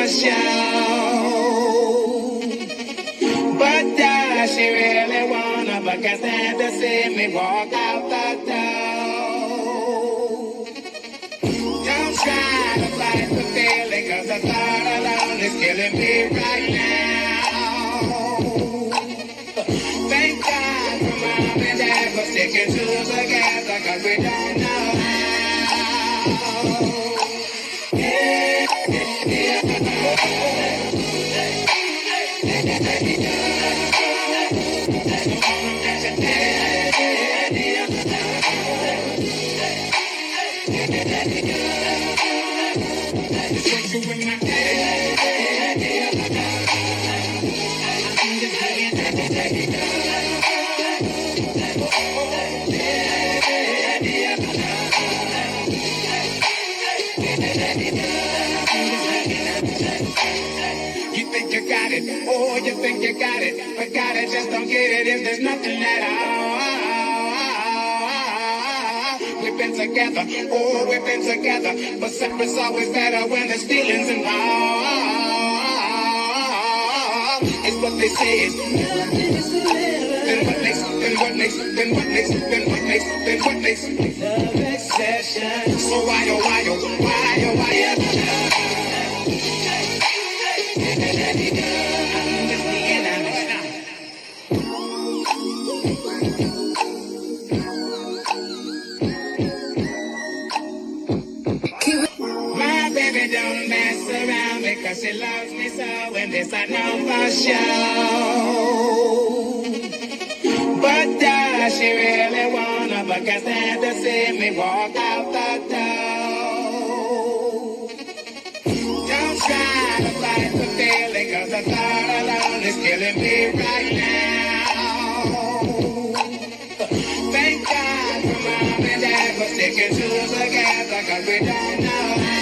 for show. But does she really wanna? But can't stand to see me walk out the door. Don't try to fight the feeling, 'cause the thought alone is killing me right now. Thank God for mom and dad for sticking two together, 'cause we don't know how. You think you got it, oh, you think you got it, but got it, just don't get it if there's nothing at all. We've been together, oh, we've been together, but separate's always better when there's feelings involved. It's what they say is then what makes love exception. So why my baby don't mess around because she loves me so, and this I know for sure. But does she really wanna? But can't stand to see me walk out the door. Don't try to fight the feeling, 'cause the thought alone is killing me right now. Thank God for mom and dad for sticking two together, 'cause we don't know how.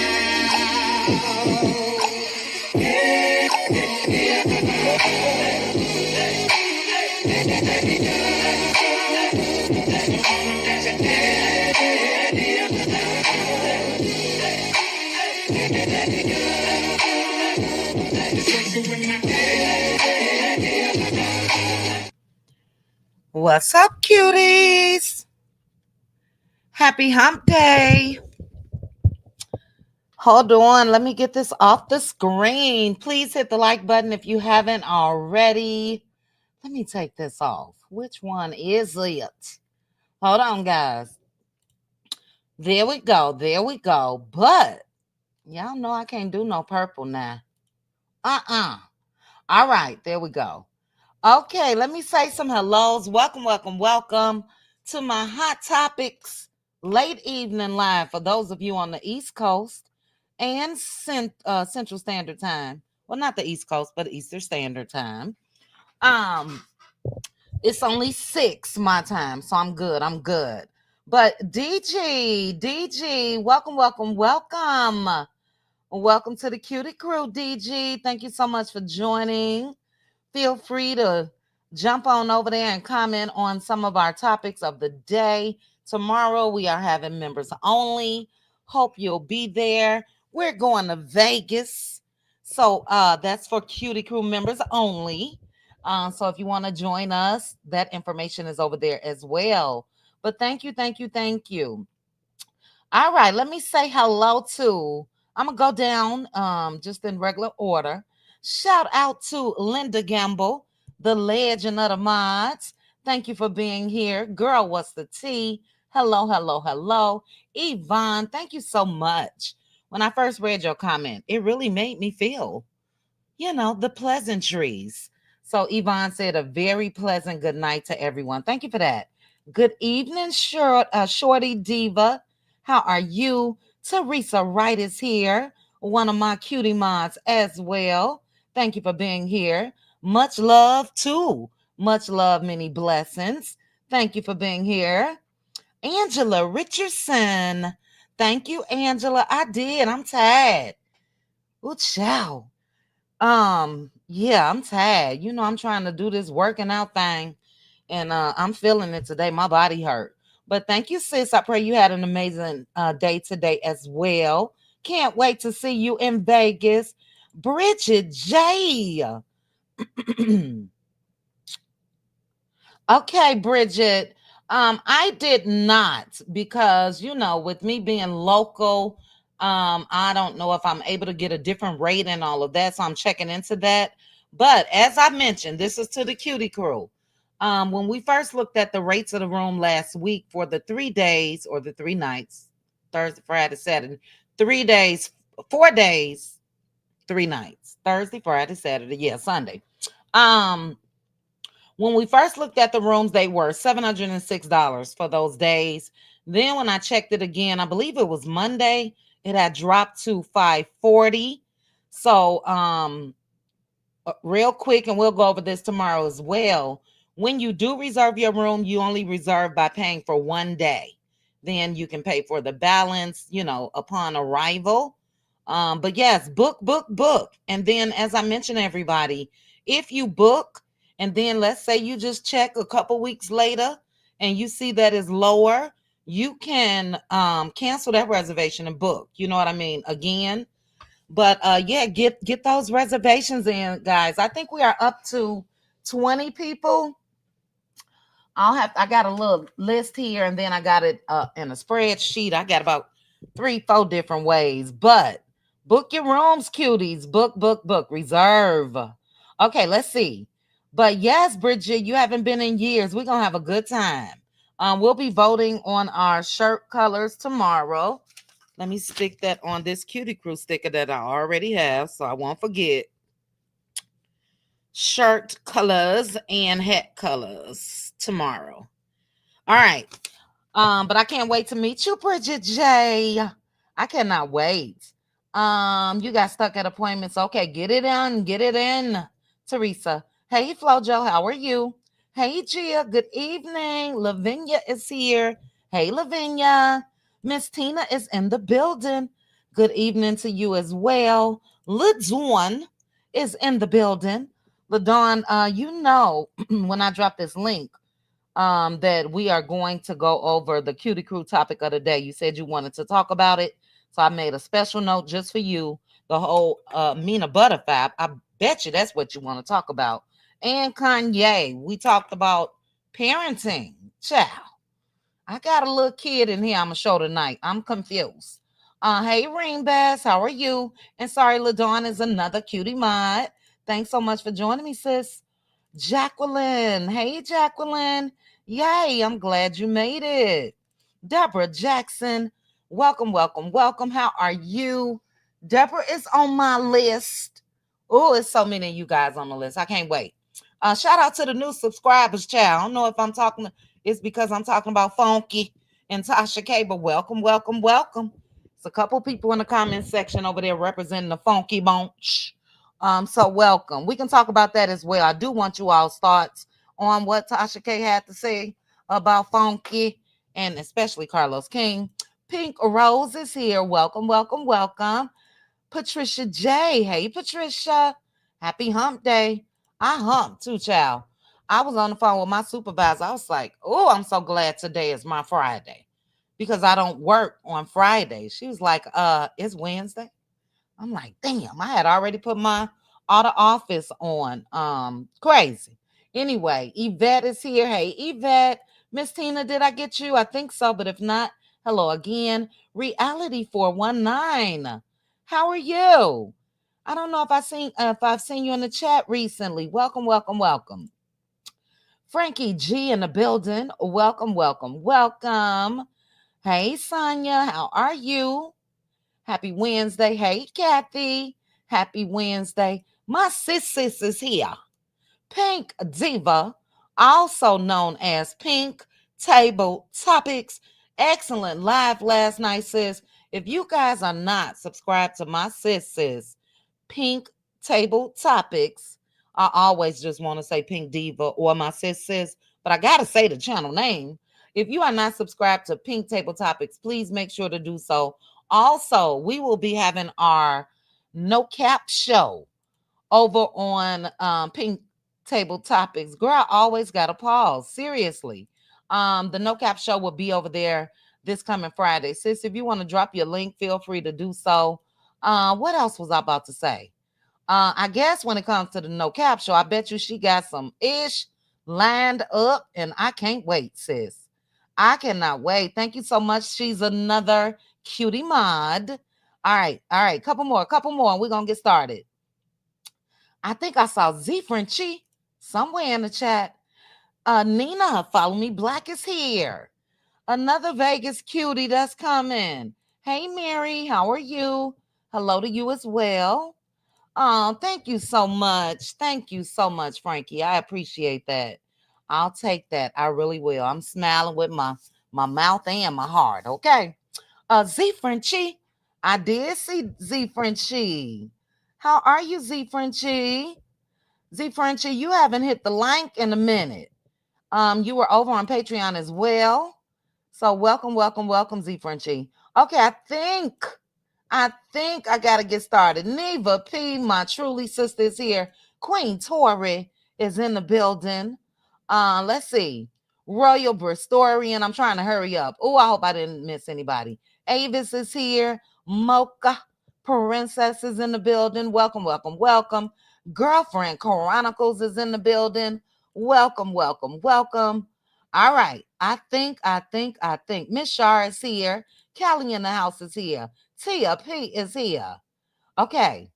What's up, cuties? Happy hump day. Hold on. Let me get this off the screen. Please hit the like button if you haven't already. Let me take this off. Which one is it? Hold on, guys. There we go. There we go. But y'all know I can't do no purple now. All right. There we go. Okay, let me say some hellos. Welcome to my Hot Topics late evening live for those of you on the East Coast and Central Standard Time. Well, not the East Coast, but Eastern Standard Time. It's only 6 my time, so I'm good. But DG, welcome. Welcome to the Cutie Crew, DG. Thank you so much for joining. Feel free to jump on over there and comment on some of our topics of the day. Tomorrow we are having members only. Hope you'll be there. We're going to Vegas. So that's for Cutie Crew members only. So if you want to join us, that information is over there as well. But thank you. All right, let me say hello to, I'm going to go down just in regular order. Shout out to Linda Gamble, the legend of the mods. Thank you for being here. Girl, what's the tea? Hello. Yvonne, thank you so much. When I first read your comment, it really made me feel, the pleasantries. So Yvonne said a very pleasant good night to everyone. Thank you for that. Good evening, Shorty Diva. How are you? Teresa Wright is here, one of my cutie mods as well. Thank you for being here. Much love, too. Much love, many blessings. Thank you for being here. Angela Richardson. Thank you, Angela. I did. I'm tired. Ooh, child. Yeah, I'm tired. I'm trying to do this working out thing, and I'm feeling it today. My body hurt. But thank you, sis. I pray you had an amazing day today as well. Can't wait to see you in Vegas. Bridget J. Okay, Bridget. I did not because with me being local, I don't know if I'm able to get a different rate and all of that. So I'm checking into that. But as I mentioned, this is to the cutie crew. When we first looked at the rates of the room last week for the 3 days or the 3 nights, Thursday, Friday, Saturday, 3 days, 4 days, 3 nights, Thursday, Friday, Saturday, yeah, Sunday. Um, when we first looked at the rooms, they were $706 for those days. Then when I checked it again, I believe it was Monday, it had dropped to 540. So real quick, and we'll go over this tomorrow as well. When you do reserve your room, you only reserve by paying for one day. Then you can pay for the balance, upon arrival. But yes, book, book, book. And then, as I mentioned, everybody, if you book and then let's say you just check a couple weeks later and you see that is lower, you can cancel that reservation and book. You know what I mean? Again, but yeah, get those reservations in, guys. I think we are up to 20 people. I got a little list here, and then I got it in a spreadsheet. I got about 3, 4 different ways. But book your rooms, cuties. Book, book, book. Reserve. Okay, let's see. But yes, Bridget, you haven't been in years. We're gonna have a good time. We'll be voting on our shirt colors tomorrow. Let me stick that on this Cutie Crew sticker that I already have, so I won't forget. Shirt colors and hat colors tomorrow. All right. But I can't wait to meet you, Bridget J. I cannot wait. You got stuck at appointments. Okay, get it in, get it in. Teresa. Hey, Flojo, how are you? Hey, Gia, good evening. Lavinia is here. Hey, Lavinia. Miss Tina is in the building. Good evening to you as well. LaDawn is in the building. LaDawn, when I drop this link, that we are going to go over the Cutie Crew topic of the day. You said you wanted to talk about it, so I made a special note just for you. The whole Amina Buddafly. I bet you that's what you want to talk about. And Kanye, we talked about parenting. Child, I got a little kid in here. I'm gonna show tonight. I'm confused. Hey, Ring Bass, how are you? And sorry, LaDawn is another cutie mod. Thanks so much for joining me, sis. Jacqueline. Hey, Jacqueline. Yay, I'm glad you made it. Deborah Jackson. Welcome, welcome, welcome. How are you? Deborah is on my list. Oh, it's so many of you guys on the list. I can't wait. Shout out to the new subscribers, child. I don't know if I'm talking, it's because I'm talking about Funky and Tasha K, but welcome, welcome, welcome. It's a couple people in the comment section over there representing the Funky Bunch. So welcome. We can talk about that as well. I do want you all's thoughts on what Tasha K had to say about Funky and especially Carlos King. Pink Rose is here. Welcome, welcome, welcome. Patricia J. Hey, Patricia. Happy hump day. I humped too, child. I was on the phone with my supervisor. I was like, oh, I'm so glad today is my Friday because I don't work on Friday. She was like, it's Wednesday. I'm like, damn, I had already put my auto office on. Crazy. Anyway, Yvette is here. Hey, Yvette. Miss Tina, did I get you? I think so, but if not, hello again. Reality 419. How are you? I don't know if I've seen you in the chat recently. Welcome, welcome, welcome. Frankie G in the building. Welcome, welcome, welcome. Hey, Sonia, how are you? Happy Wednesday. Hey, Kathy. Happy Wednesday. My sis is here. Pink Diva, also known as Pink Table Topics. Excellent live last night, sis. If you guys are not subscribed to my sis, Pink Table Topics, I always just want to say Pink Diva or my sis, but I got to say the channel name. If you are not subscribed to Pink Table Topics, please make sure to do so. Also, we will be having our No Cap show over on Pink Table Topics. Girl, I always got to pause. Seriously. The No Cap show will be over there this coming Friday. Sis, if you want to drop your link, feel free to do so. What else was I about to say? I guess when it comes to the no cap show, I bet you she got some ish lined up, and I can't wait, sis. I cannot wait. Thank you so much. She's another cutie mod. All right, couple more, and we're gonna get started. I think I saw Z Frenchie somewhere in the chat. Nina, follow me. Black is here. Another Vegas cutie that's coming. Hey, Mary, how are you? Hello to you as well. Oh, thank you so much. Thank you so much, Frankie. I appreciate that. I'll take that. I really will. I'm smiling with my mouth and my heart. Okay. Z Frenchie. I did see Z Frenchie. How are you, Z Frenchie? Z Frenchie, you haven't hit the link in a minute. You were over on Patreon as well. So welcome, welcome, welcome, Z Frenchie. Okay, I think I gotta get started. Neva P, my truly sister, is here. Queen Tori is in the building. Let's see. Royal Bristorian. I'm trying to hurry up. Oh, I hope I didn't miss anybody. Avis is here. Mocha Princess is in the building. Welcome, welcome, welcome. Girlfriend Chronicles is in the building. Welcome, welcome, welcome. All right. I think. Miss Shar is here. Callie in the house is here. Tia P is here. Okay.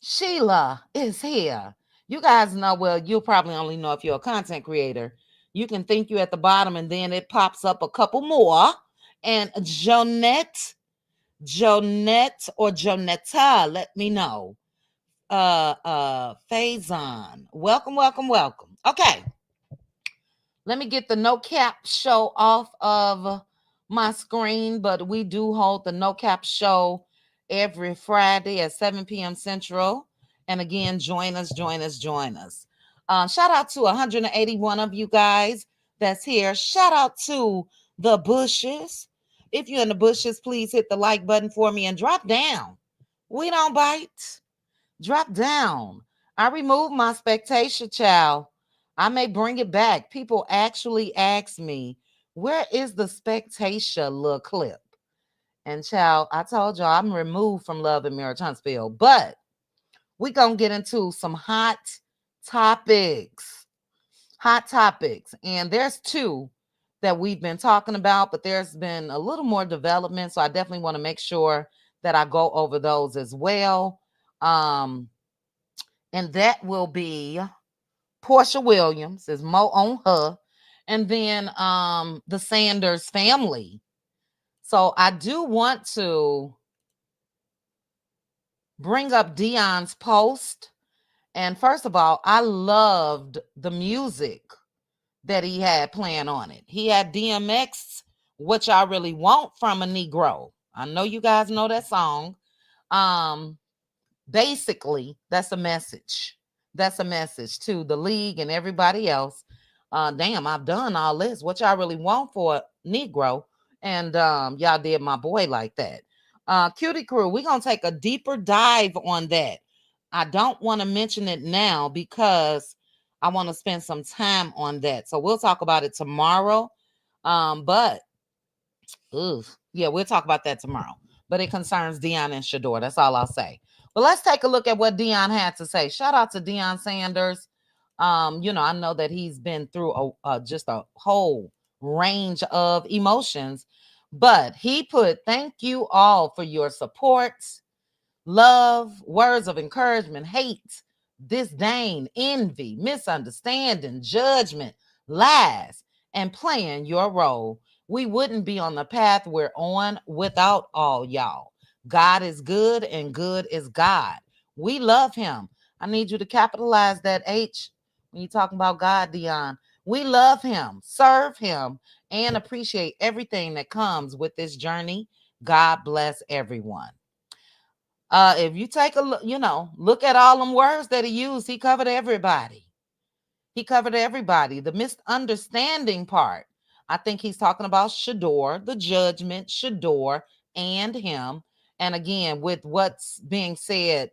Sheila is here. You guys know, well, you'll probably only know if you're a content creator. You can think you at the bottom and then it pops up a couple more. And Jonette or Jonetta, let me know. Faison. Welcome, welcome, welcome. Okay. Let me get the no cap show off of my screen, but we do hold the no cap show every Friday at 7 p.m. Central. And again, join us, join us, join us. Shout out to 181 of you guys that's here. Shout out to the bushes. If you're in the bushes, please hit the like button for me and drop down. We don't bite. Drop down. I removed my spectation, child. I may bring it back. People actually ask me, where is the spectation little clip? And child, I told y'all I'm removed from Love and Marriage Huntsville. But we gonna get into some hot topics. Hot topics. And there's two that we've been talking about, but there's been a little more development. So I definitely want to make sure that I go over those as well. And that will be Porsha Williams, is more on her, and then the Sanders family. So I do want to bring up Dion's post. And first of all, I loved the music that he had playing on it. He had DMX, What I Really Want from a Negro. I know you guys know that song. Basically, that's a message. That's a message to the league and everybody else. Damn, I've done all this. What y'all really want for a Negro? And y'all did my boy like that. Cutie Crew, we're going to take a deeper dive on that. I don't want to mention it now because I want to spend some time on that. So we'll talk about it tomorrow. But yeah, we'll talk about that tomorrow. But it concerns Dion and Shador. That's all I'll say. But let's take a look at what Dion had to say. Shout out to Deion Sanders. I know that he's been through just a whole range of emotions, but he put, thank you all for your support, love, words of encouragement, hate, disdain, envy, misunderstanding, judgment, lies, and playing your role. We wouldn't be on the path we're on without all y'all. God is good and good is God. We love him. I need you to capitalize that H when you're talking about God, Dion. We love him, serve him, and appreciate everything that comes with this journey. God bless everyone. If you take a look, look at all them words that he used, he covered everybody. He covered everybody. The misunderstanding part, I think he's talking about Shador, the judgment, Shador, and him. And again, with what's being said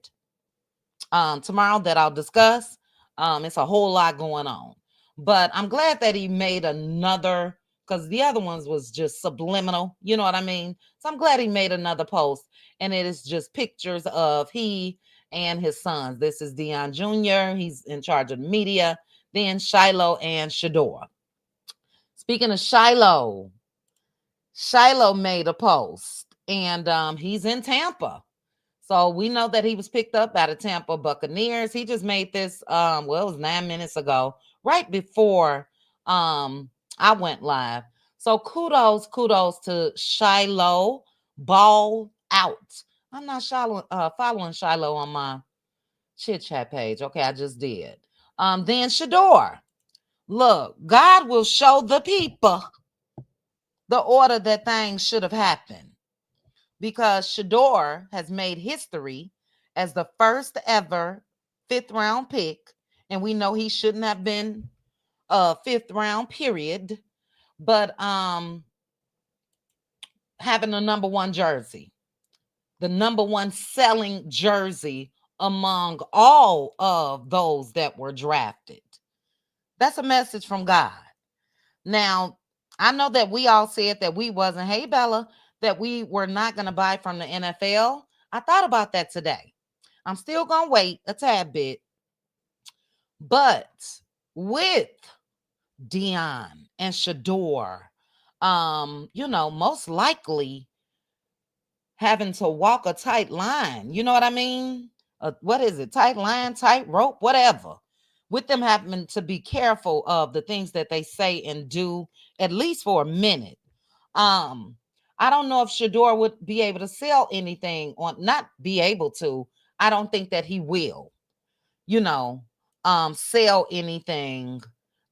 tomorrow that I'll discuss, it's a whole lot going on. But I'm glad that he made another because the other ones was just subliminal. You know what I mean? So I'm glad he made another post, and it is just pictures of he and his sons. This is Dion Jr. He's in charge of the media. Then Shiloh and Shador. Speaking of Shiloh, Shiloh made a post, and he's in Tampa. So we know that he was picked up by the Tampa Buccaneers. He just made this well, it was 9 minutes ago, right before I went live. So kudos to Shiloh. Ball out. I'm not following Shiloh on my chit chat page. Okay, I just did. Then Shador. Look, God will show the people the order that things should have happened, because Shador has made history as the first ever fifth round pick. And we know he shouldn't have been a fifth round, period. But having the number one jersey, the number one selling jersey among all of those that were drafted. That's a message from God. Now, I know that we all said that we wasn't, hey Bella, that we were not going to buy from the NFL. I thought about that today. I'm still going to wait a tad bit. But with Dion and Shador, most likely having to walk a tight line. You know what I mean? What is it? Tight line, tight rope, whatever. With them having to be careful of the things that they say and do, at least for a minute. I don't know if Shador would be able to sell anything on, not be able to. I don't think that he will, sell anything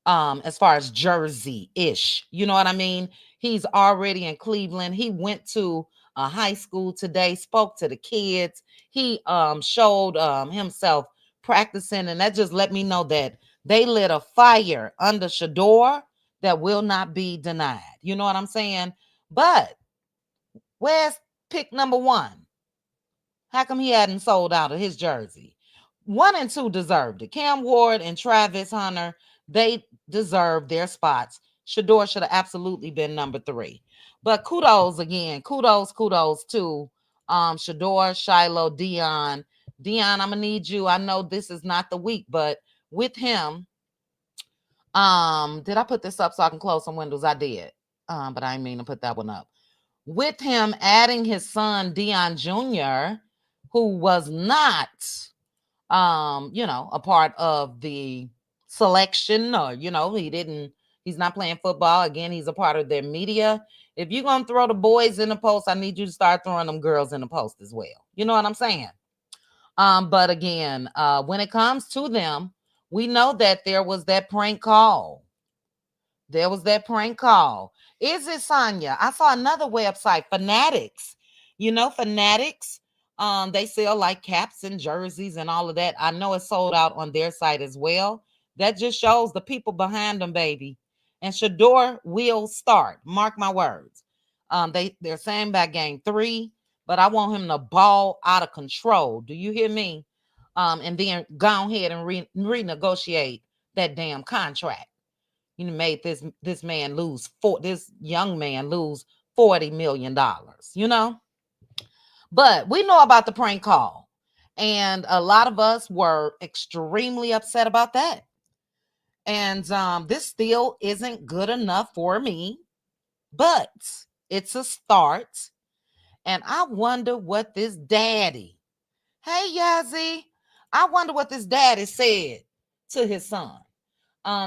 as far as jersey-ish. You know what I mean? He's already in Cleveland. He went to a high school today, spoke to the kids. He showed himself practicing, and that just let me know that they lit a fire under Shador that will not be denied. You know what I'm saying? But where's pick number one? How come he hadn't sold out of his jersey? 1 and 2 deserved it. Cam Ward and Travis Hunter, they deserve their spots. Shador should have absolutely been number 3. But kudos again. Kudos to Shador, Shiloh, Dion. Dion, I'm gonna need you. I know this is not the week, but with him, did I put this up so I can close some windows? I did. But I didn't mean to put that one up. With him adding his son Dion Jr., who was not a part of the selection, or he's not playing football. Again, he's a part of their media. If you're gonna throw the boys in the post, I need you to start throwing them girls in the post as well. You know what I'm saying? But again, when it comes to them, we know that there was that prank call. Is it Sonya? I saw another website, Fanatics. Fanatics. They sell like caps and jerseys and all of that. I know it's sold out on their site as well. That just shows the people behind them, baby. And Shador will start. Mark my words. They're saying by game 3, but I want him to ball out of control. Do you hear me? And then go ahead and renegotiate that damn contract. You made this young man lose $40 million. But we know about the prank call, and a lot of us were extremely upset about that. And this still isn't good enough for me, but it's a start. And I wonder what this daddy, hey Yazzie, I wonder what this daddy said to his son.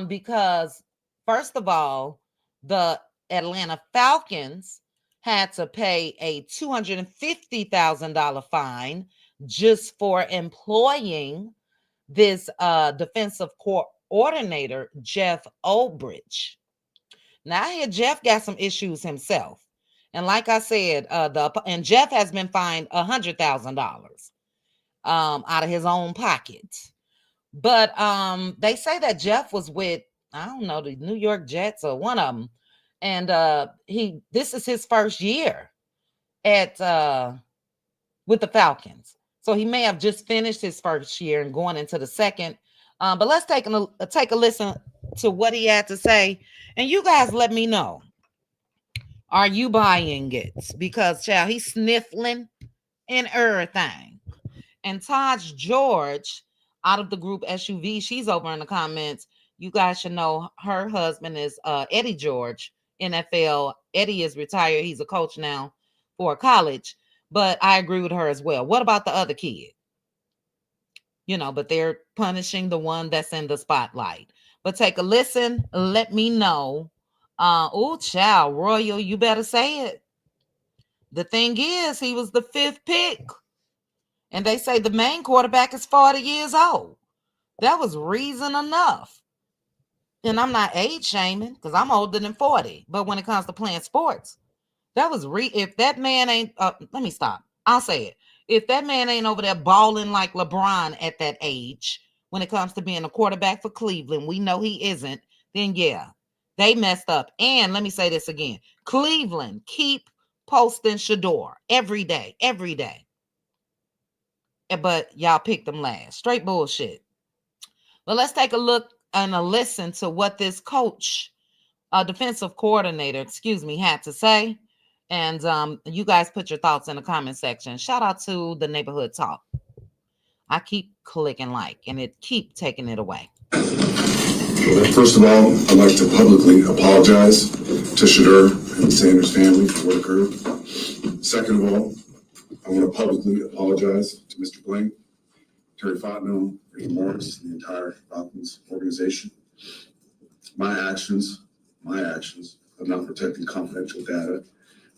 Because first of all, the Atlanta Falcons had to pay a $250,000 fine just for employing this defensive coordinator, Jeff Ulbrich. Now, I hear Jeff got some issues himself. And like I said, and Jeff has been fined $100,000 out of his own pocket. But they say that Jeff was with, I don't know, the New York Jets or one of them. And this is his first year with the Falcons. So he may have just finished his first year and going into the second. But let's take a listen to what he had to say. And you guys let me know. Are you buying it? Because, child, he's sniffling and everything. And Taj George, out of the group SUV, she's over in the comments. You guys should know her husband is Eddie George, NFL. Eddie is retired. He's a coach now for college. But I agree with her as well. What about the other kid? But they're punishing the one that's in the spotlight. But take a listen. Let me know. Oh, child, Royal, you better say it. The thing is, he was the 5th pick. And they say the main quarterback is 40 years old. That was reason enough. And I'm not age shaming because I'm older than 40. But when it comes to playing sports, that was if that man ain't, let me stop. I'll say it. If that man ain't over there balling like LeBron at that age, when it comes to being a quarterback for Cleveland, we know he isn't, then yeah, they messed up. And let me say this again. Cleveland, keep posting Shador every day. But y'all picked them last. Straight bullshit. But let's take a look and a listen to what this coach, defensive coordinator, had to say. And you guys put your thoughts in the comment section. Shout out to the Neighborhood Talk. I keep clicking like, and it keep taking it away. Well, first of all, I'd like to publicly apologize to Shador and the Sanders family for what occurred. Second of all, I want to publicly apologize to Mr. Blank, Terry Fontenot, Ricky Morris, and the entire Falcons organization. My actions of not protecting confidential data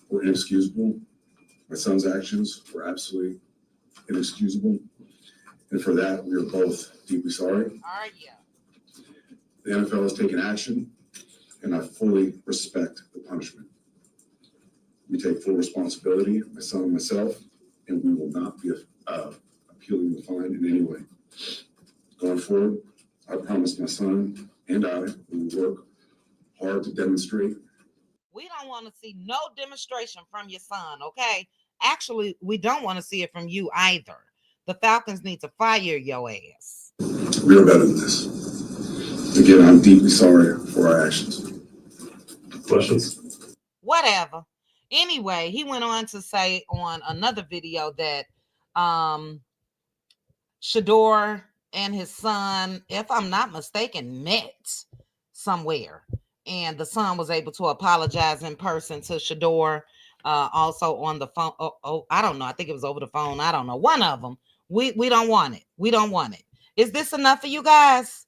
were inexcusable. My son's actions were absolutely inexcusable. And for that, we are both deeply sorry. Are you? The NFL has taken action, and I fully respect the punishment. We take full responsibility, my son and myself, and we will not be appealing the fine in any way. Going forward, I promise my son and I will work hard to demonstrate. We don't want to see no demonstration from your son, okay? Actually, we don't want to see it from you either. The Falcons need to fire your ass. We are better than this. Again, I'm deeply sorry for our actions. Questions? Whatever. Anyway, he went on to say on another video that Shador and his son, if I'm not mistaken, met somewhere. And the son was able to apologize in person to Shador, also on the phone. I don't know. I think it was over the phone. I don't know. One of them. We don't want it. We don't want it. Is this enough for you guys?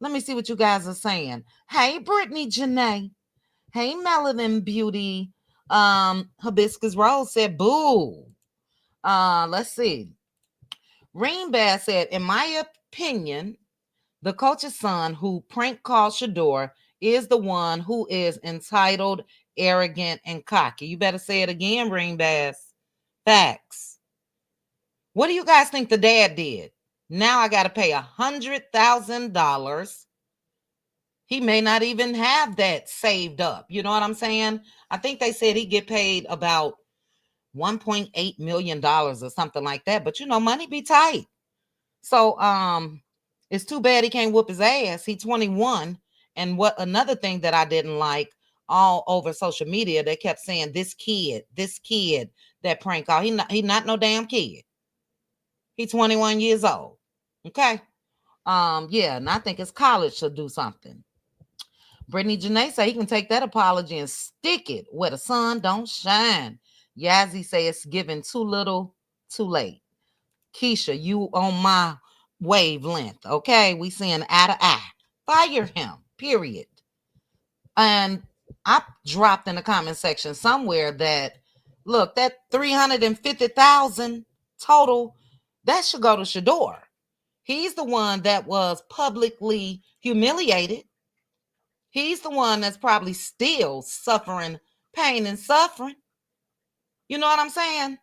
Let me see what you guys are saying. Hey, Brittany Janae. Hey, Melanin Beauty. Hibiscus Rose said, boo. Let's see. Rain Bear said, in my opinion, the coach's son who prank called Shador is the one who is entitled, arrogant, and cocky. You better say it again, Rain Bass. Facts. What do you guys think the dad did? Now I got to pay $100,000. He may not even have that saved up. You know what I'm saying? I think they said he get paid about $1.8 million or something like that. But money be tight. So it's too bad he can't whoop his ass. He's 21. And what another thing that I didn't like, all over social media, they kept saying this kid that prank call. He not no damn kid. He's 21 years old. Okay. Yeah, and I think his college should do something. Brittany Janae say he can take that apology and stick it where the sun don't shine. Yazzie say it's given too little, too late. Keisha, you on my wavelength, okay? We seeing eye to eye. Fire him, period. And I dropped in the comment section somewhere that, look, that $350,000 total, that should go to Shador. He's the one that was publicly humiliated. He's the one that's probably still suffering pain and suffering. You know what I'm saying?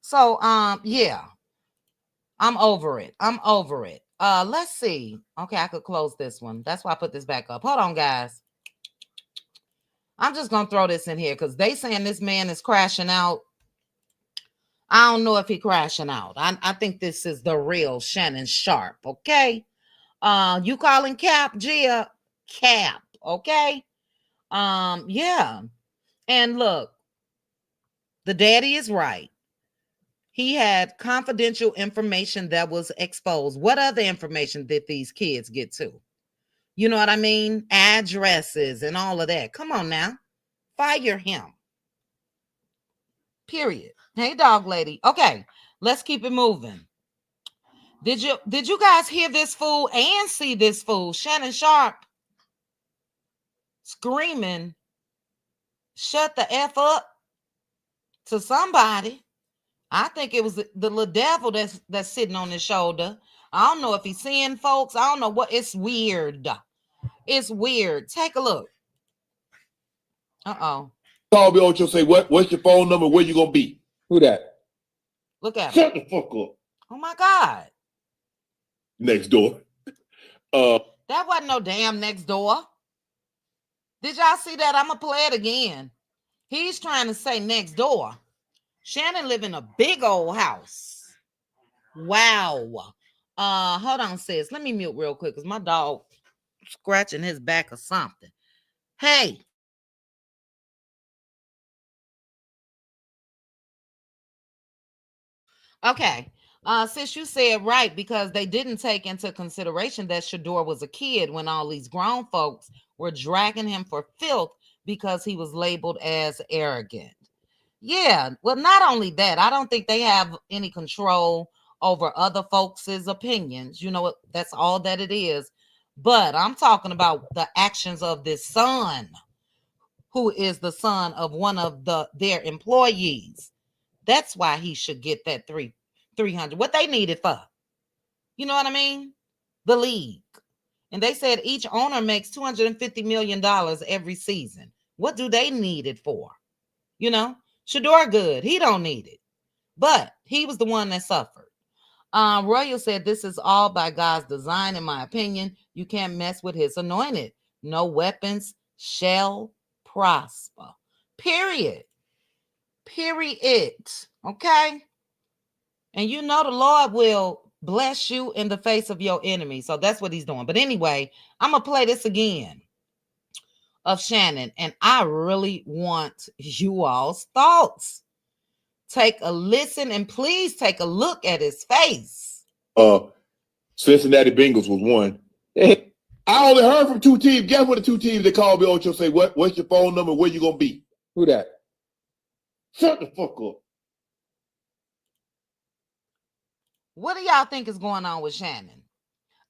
So, yeah, I'm over it. Let's see. Okay, I could close this one. That's why I put this back up. Hold on, guys. I'm just going to throw this in here because they saying this man is crashing out. I don't know if he crashing out. I think this is the real Shannon Sharpe, okay? You calling Cap, Gia? Cap, okay? Yeah. And look, the daddy is right. He had confidential information that was exposed. What other information did these kids get to? You know what I mean? Addresses and all of that. Come on now. Fire him. Period. Hey, dog lady. Okay, let's keep it moving. Did you guys hear this fool and see this fool? Shannon Sharpe screaming, shut the F up to somebody. I think it was the little devil that's sitting on his shoulder. I don't know if he's seeing folks. I don't know what. It's weird. It's weird. Take a look. Uh-oh. Call me on your say, what's your phone number? Where you gonna be? Who that? Look at him. Shut the fuck up. Oh my God. Next door. That wasn't no damn next door. Did y'all see that? I'm gonna play it again. He's trying to say next door. Shannon live in a big old house. Wow. Hold on, sis. Let me mute real quick because my dog scratching his back or something. Hey. Okay. Sis, you said right, because they didn't take into consideration that Shador was a kid when all these grown folks were dragging him for filth because he was labeled as arrogant. Yeah, well, not only that, I don't think they have any control over other folks' opinions. You know what? That's all that it is. But I'm talking about the actions of this son, who is the son of one of their employees. That's why he should get that 300. What they need it for? You know what I mean? The league. And they said each owner makes $250 million every season. What do they need it for? You know? Shador good. He don't need it. But he was the one that suffered. Royal said, this is all by God's design, in my opinion. You can't mess with his anointed. No weapons shall prosper. Period. Period. Okay? And you know the Lord will bless you in the face of your enemy. So that's what he's doing. But anyway, I'm going to play this again of Shannon, and I really want you all's thoughts. Take a listen and please take a look at his face. Cincinnati Bengals was one. I only heard from two teams. Guess what the two teams that called me on your say, what's your phone number? Where you gonna be? Who that? Shut the fuck up. What do y'all think is going on with Shannon?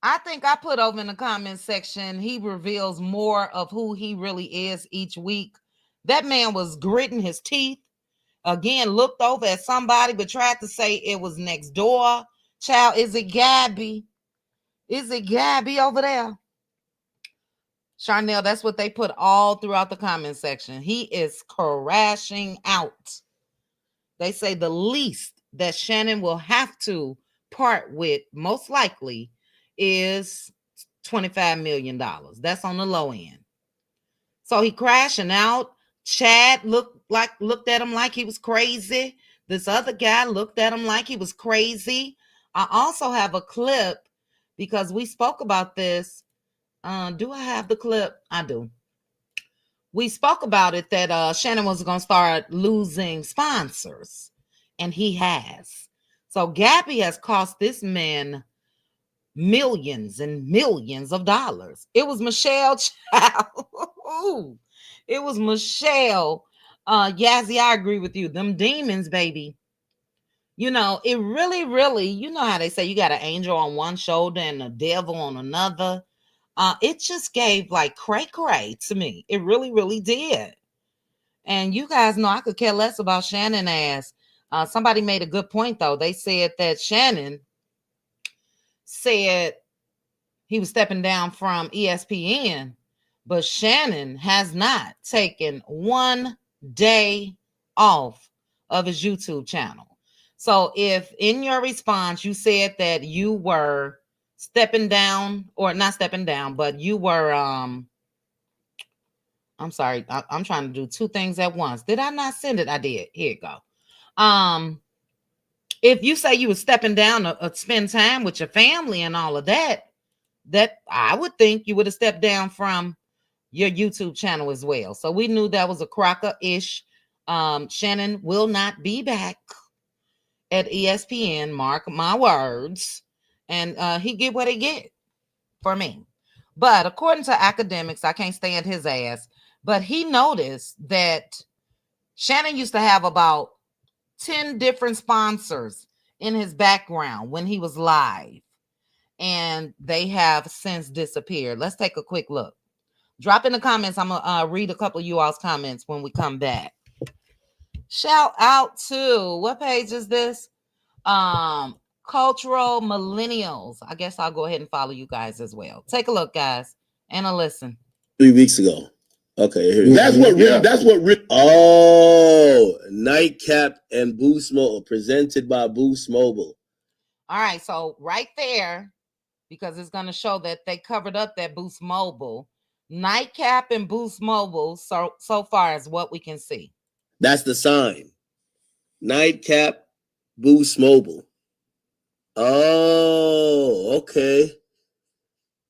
I think I put over in the comment section, he reveals more of who he really is each week. That man was gritting his teeth. Again, looked over at somebody, but tried to say it was next door. Child, is it Gabby? Is it Gabby over there? Charnel, that's what they put all throughout the comment section. He is crashing out. They say the least that Shannon will have to part with, most likely, is $25 million. That's on the low end. So he crashing out. Chad looked at him like he was crazy. This other guy looked at him like he was crazy. I also have a clip because we spoke about this. Do I have the clip? I do. We spoke about it that Shannon was going to start losing sponsors, and he has. So Gabby has cost this man millions and millions of dollars. It was Michelle Child. It was Michelle. Yazzie, I agree with you. Them demons, baby. You know, it really, you know how they say you got an angel on one shoulder and a devil on another. It just gave like cray to me. It really did. And you guys know I could care less about Shannon ass. Somebody made a good point, though. They said that Shannon said he was stepping down from ESPN, but Shannon has not taken one day off of his YouTube channel. So if in your response you said that you were stepping down, or not stepping down, but you were, I'm sorry, I'm trying to do two things at once. Did I not send it? I did. Here you go. If you say you were stepping down to spend time with your family and all of that, that I would think you would have stepped down from your YouTube channel as well. So we knew that was a cracker-ish. Shannon will not be back at ESPN, mark my words. And he get what he get for me. But according to academics, I can't stand his ass, but he noticed that Shannon used to have about 10 different sponsors in his background when he was live, and they have since disappeared. Let's take a quick look. Drop in the comments. I'm gonna read a couple of you all's comments when we come back. Shout out to, what page is this? Cultural Millennials. I guess I'll go ahead and follow you guys as well. Take a look, guys, and a listen. 3 weeks ago. Okay, here That's what really. That's what really. Oh, Nightcap and Boost Mobile, presented by Boost Mobile. All right, so right there, because it's going to show that they covered up that Boost Mobile. Nightcap and Boost Mobile, so far as what we can see. That's the sign. Nightcap, Boost Mobile. Oh, okay.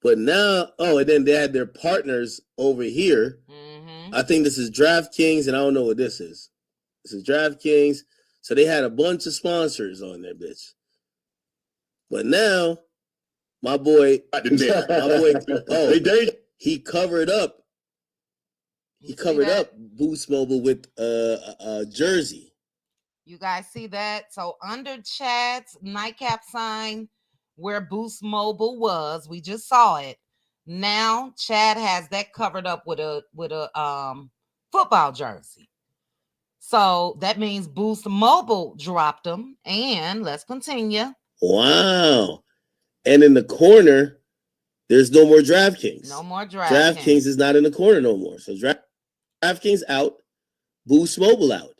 But now, and then they had their partners over here. Mm-hmm. I think this is DraftKings, and I don't know what this is. This is DraftKings. So they had a bunch of sponsors on there, bitch. But now, my boy, he covered up. He covered up Boost Mobile with a jersey. You guys see that? So under Chad's Nightcap sign, where Boost Mobile was, we just saw it. Now Chad has that covered up with a football jersey. So that means Boost Mobile dropped them. And let's continue. Wow. And in the corner, there's no more DraftKings. No more DraftKings. DraftKings is not in the corner no more. So DraftKings out, Boost Mobile out.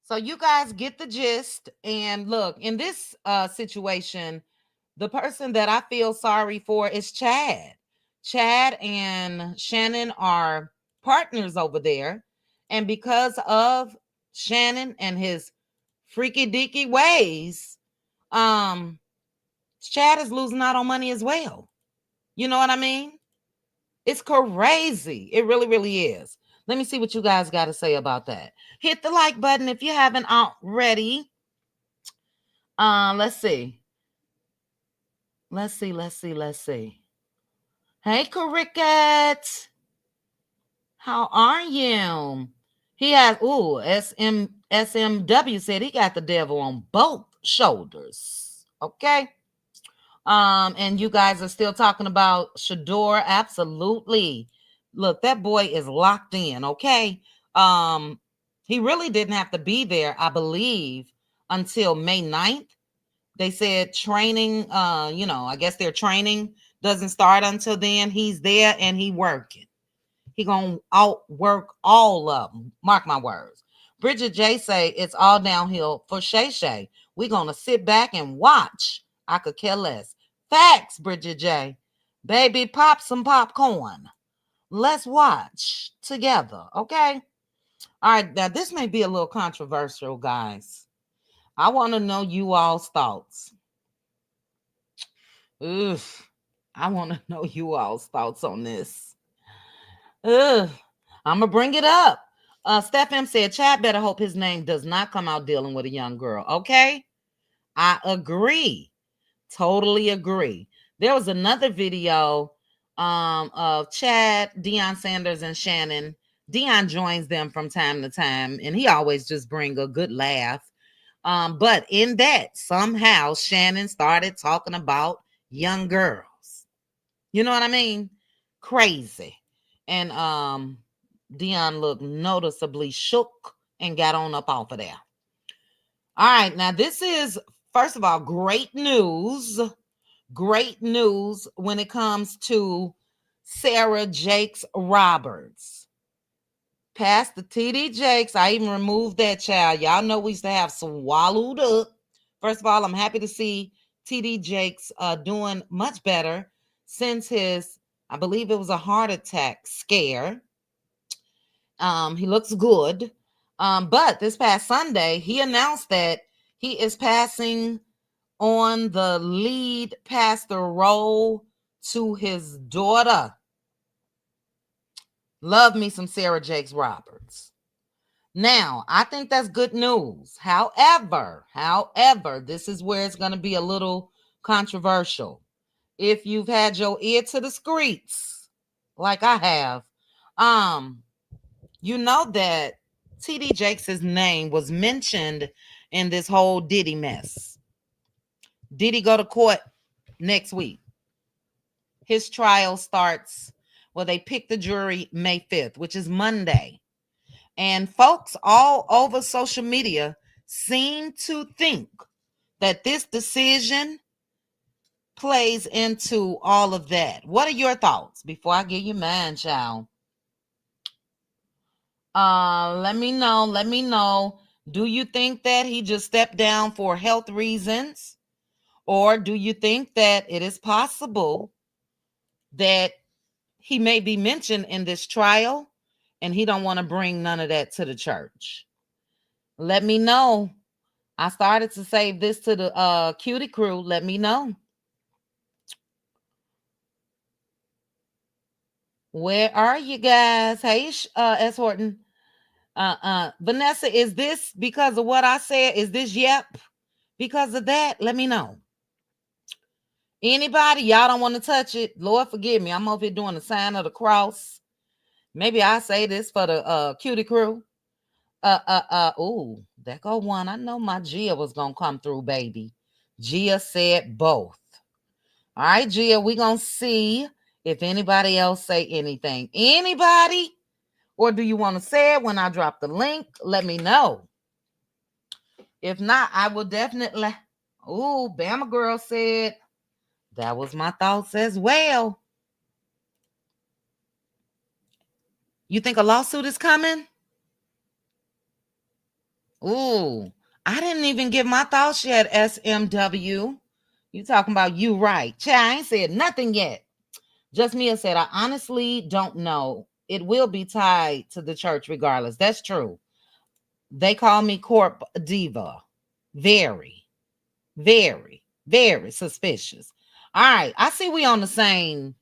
So you guys get the gist. And look, in this situation, the person that I feel sorry for is Chad. Chad and Shannon are partners over there. And because of Shannon and his freaky deaky ways, Chad is losing out on money as well. You know what I mean? It's crazy. It really, really is. Let me see what you guys got to say about that. Hit the like button if you haven't already. Let's see. Hey, Cricket. How are you? He has, SMW said he got the devil on both shoulders. Okay. And you guys are still talking about Shador. Absolutely. Look, that boy is locked in. Okay. He really didn't have to be there, I believe, until May 9th. They said training, I guess their training doesn't start until then. He's there and he working. He gonna outwork all of them. Mark my words. Bridget J say it's all downhill for Shay Shay. We're gonna sit back and watch. I could care less. Facts, Bridget J. Baby, pop some popcorn. Let's watch together, okay? All right, now this may be a little controversial, guys. I want to know you all's thoughts. Oof. I want to know you all's thoughts on this. I'm going to bring it up. Steph M said, Chad better hope his name does not come out dealing with a young girl. Okay? I agree. Totally agree. There was another video of Chad, Deion Sanders, and Shannon. Deion joins them from time to time, and he always just bring a good laugh. But in that, somehow Shannon started talking about young girls. You know what I mean? Crazy. And Deion looked noticeably shook and got on up off of there. All right, now this is, first of all, great news. Great news when it comes to Sarah Jakes Roberts. Past the TD Jakes, I even removed that child. Y'all know we used to have swallowed up. First of all, I'm happy to see TD Jakes doing much better since his, I believe it was a heart attack scare. He looks good. But this past Sunday, he announced that he is passing on the lead pastor role to his daughter. Love me some Sarah Jakes Roberts. Now, I think that's good news. However, this is where it's going to be a little controversial. If you've had your ear to the streets, like I have, you know that TD Jakes' name was mentioned in this whole Diddy mess. Diddy go to court next week. His trial starts, well, they pick the jury May 5th, which is Monday. And folks all over social media seem to think that this decision plays into all of that. What are your thoughts before I give you mine, child? Let me know. Do you think that he just stepped down for health reasons? Or do you think that it is possible that he may be mentioned in this trial and he don't want to bring none of that to the church? Let me know. I started to save this to the cutie crew. Let me know. Where are you guys? Hey, S. Horton. Vanessa, is this because of what I said? Is this yep? Because of that? Let me know. Anybody? Y'all don't want to touch it? Lord forgive me. I'm over here doing the sign of the cross. Maybe I say this for the cutie crew. Ooh, there go one. I know my Gia was gonna come through, baby. Gia said both. All right, Gia, we gonna see if anybody else say anything. Anybody? Or do you want to say it when I drop the link? Let me know. If not, I will definitely. Ooh, Bama Girl said that was my thoughts as well. You think a lawsuit is coming? Ooh, I didn't even give my thoughts yet, SMW. You talking about you right. I ain't said nothing yet. Just Mia said, I honestly don't know. It will be tied to the church regardless. That's true. They call me Corp Diva. Very, very, very suspicious. All right. I see we on the same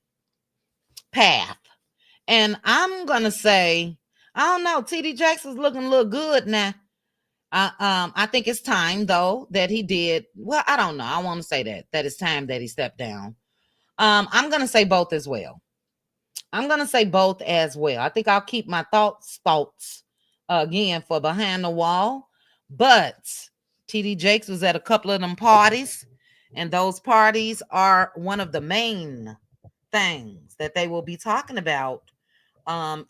path. And I'm going to say, I don't know. TD Jackson's looking a little good now. I think it's time, though, that he did. Well, I don't know. I want to say that it's time that he stepped down. I'm going to say both as well. I think I'll keep my thoughts again for behind the wall. But TD Jakes was at a couple of them parties, and those parties are one of the main things that they will be talking about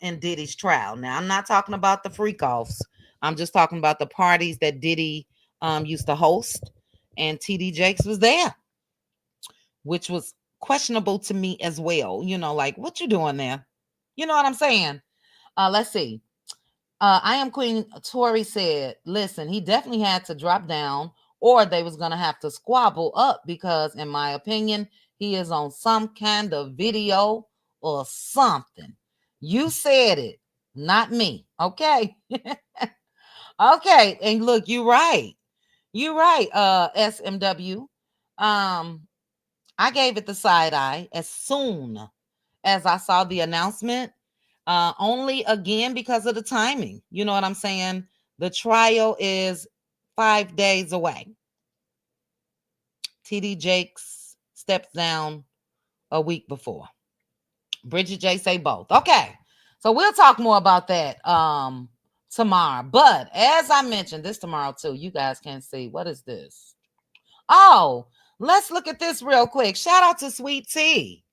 in Diddy's trial. Now, I'm not talking about the freak offs. I'm just talking about the parties that Diddy used to host, and TD Jakes was there, which was questionable to me as well. You know, like, what you doing there? You know what I'm saying? Let's see. I am Queen Tori said, listen, he definitely had to drop down or they was going to have to squabble up because, in my opinion, he is on some kind of video or something. You said it, not me. Okay. Okay. And look, you're right. SMW. I gave it the side eye as soon as I saw the announcement. Only again because of the timing. You know what I'm saying? The trial is 5 days away. TD Jakes steps down a week before. Bridget J say both. Okay. So we'll talk more about that tomorrow. But as I mentioned, this tomorrow too, you guys can see. What is this? Oh, let's look at this real quick. Shout out to Sweet Tea.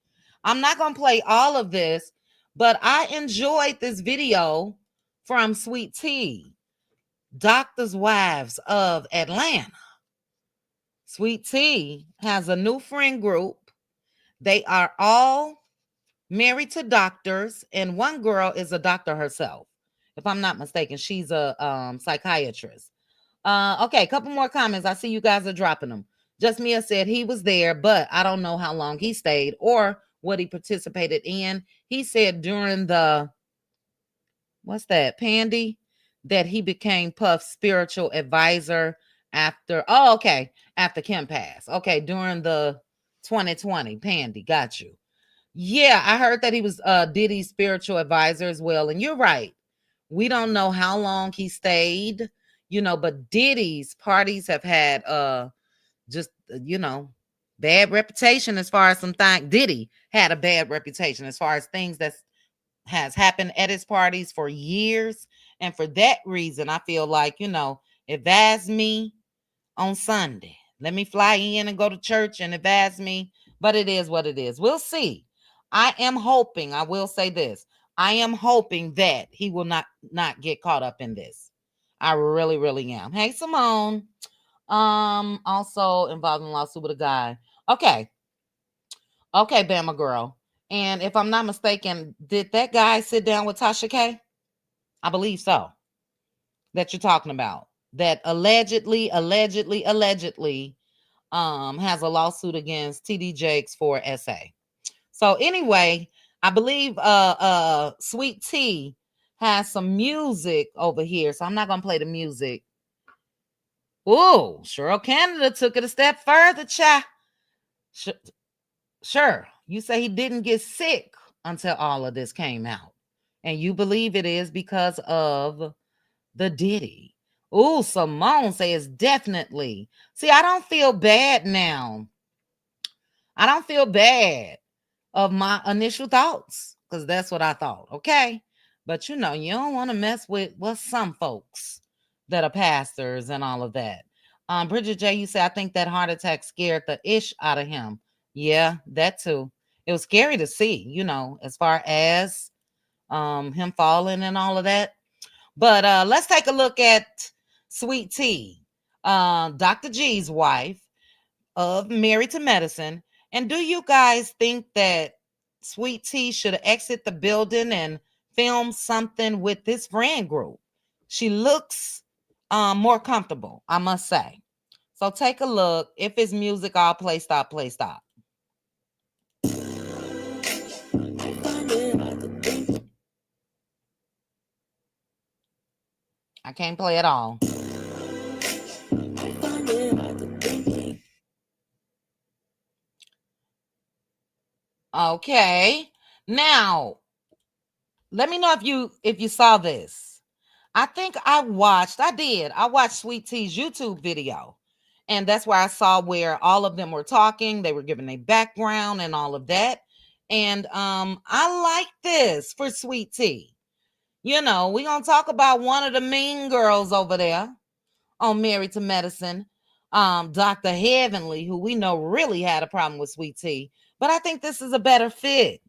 I'm not going to play all of this, but I enjoyed this video from Sweet Tea, Doctors' Wives of Atlanta. Sweet Tea has a new friend group. They are all married to doctors, and one girl is a doctor herself. If I'm not mistaken, she's a psychiatrist. Okay, a couple more comments. I see you guys are dropping them. Just Mia said he was there, but I don't know how long he stayed or what he participated in. He said during the, what's that, Pandy, that he became Puff's spiritual advisor after, after Kim passed. Okay, during the 2020 Pandy, got you. Yeah, I heard that he was Diddy's spiritual advisor as well. And you're right. We don't know how long he stayed, but Diddy's parties have had just bad reputation as far as some things. Diddy had a bad reputation as far as things that has happened at his parties for years. And for that reason, I feel like, advise me on Sunday. Let me fly in and go to church and advise me. But it is what it is. We'll see. I will say this. I am hoping that he will not get caught up in this. I really, really am. Hey, Simone. Also involved in a lawsuit with a guy. Okay, Bama girl. And if I'm not mistaken, did that guy sit down with Tasha K? I believe so. That you're talking about. That allegedly has a lawsuit against TD Jakes for SA. So anyway, I believe Sweet T has some music over here. So I'm not gonna play the music. Oh, Cheryl Canada took it a step further, cha. Sure, you say he didn't get sick until all of this came out. And you believe it is because of the Diddy. Oh, Simone says definitely. See, I don't feel bad now. I don't feel bad of my initial thoughts because that's what I thought. Okay. But you don't want to mess with some folks that are pastors and all of that. Bridget J, you say, I think that heart attack scared the ish out of him. Yeah, that too. It was scary to see, as far as him falling and all of that. But let's take a look at Sweet T, Dr. G's wife of Married to Medicine. And do you guys think that Sweet T should exit the building and film something with this friend group? She looks more comfortable, I must say. So take a look. If it's music, I'll play stop. I can't play it all. Okay. Now, let me know if you saw this. I think I watched Sweet T's YouTube video. And that's where I saw where all of them were talking. They were giving a background and all of that. And I like this for Sweet T. We're going to talk about one of the mean girls over there on Married to Medicine, Dr. Heavenly, who we know really had a problem with Sweet T. But I think this is a better fit.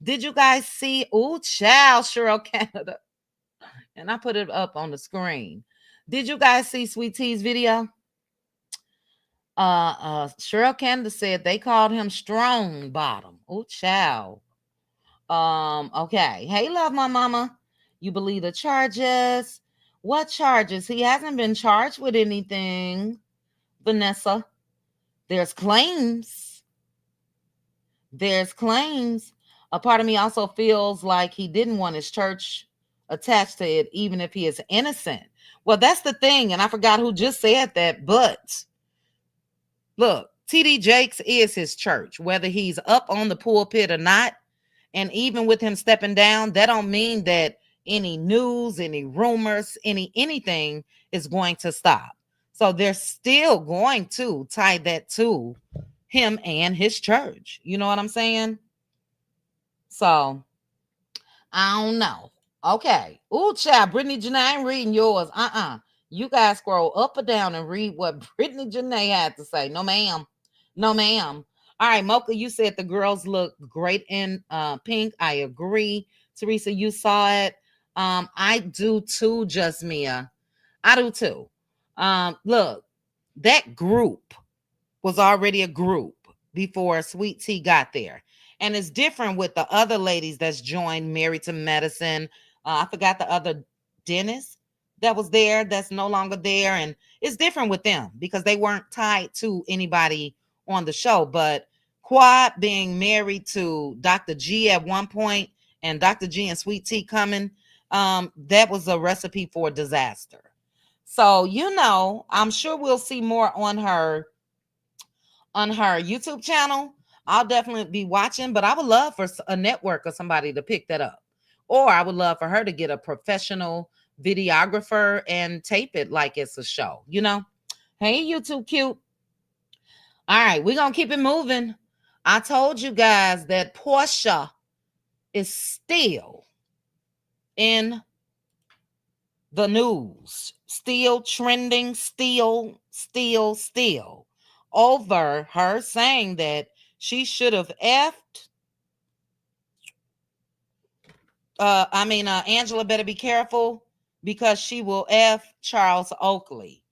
Did you guys see? Ooh, child, Cheryl Canada. And I put it up on the screen. Did you guys see Sweet T's video? Cheryl Canada said they called him strong bottom. Ooh, child. Okay. Hey, love my mama. You believe the charges? What charges? He hasn't been charged with anything, Vanessa. There's claims. A part of me also feels like he didn't want his church attached to it, even if he is innocent. Well, that's the thing, and I forgot who just said that, but look, TD Jakes is his church, whether he's up on the pulpit or not. And even with him stepping down, that don't mean that any news, any rumors, anything is going to stop. So they're still going to tie that to him and his church. You know what I'm saying? So I don't know. Okay. Ooh, child, Brittany Janae, I ain't reading yours. You guys scroll up or down and read what Brittany Janae had to say. No, ma'am. All right, Mocha, you said the girls look great in pink. I agree. Teresa, you saw it. I do too, Just Mia. I do too. Look, that group was already a group before Sweet T got there. And it's different with the other ladies that's joined Married to Medicine. I forgot the other Dennis that was there that's no longer there. And it's different with them because they weren't tied to anybody on the show. But Quad being married to Dr. G at one point and Dr. G and Sweet T coming, that was a recipe for disaster. So, I'm sure we'll see more on her YouTube channel. I'll definitely be watching, but I would love for a network or somebody to pick that up. Or I would love for her to get a professional videographer and tape it like it's a show, you know? Hey, you too cute. All right, we're going to keep it moving. I told you guys that Porsha is still in the news, still trending, still over her saying that she should have effed. Angela better be careful because she will F Charles Oakley.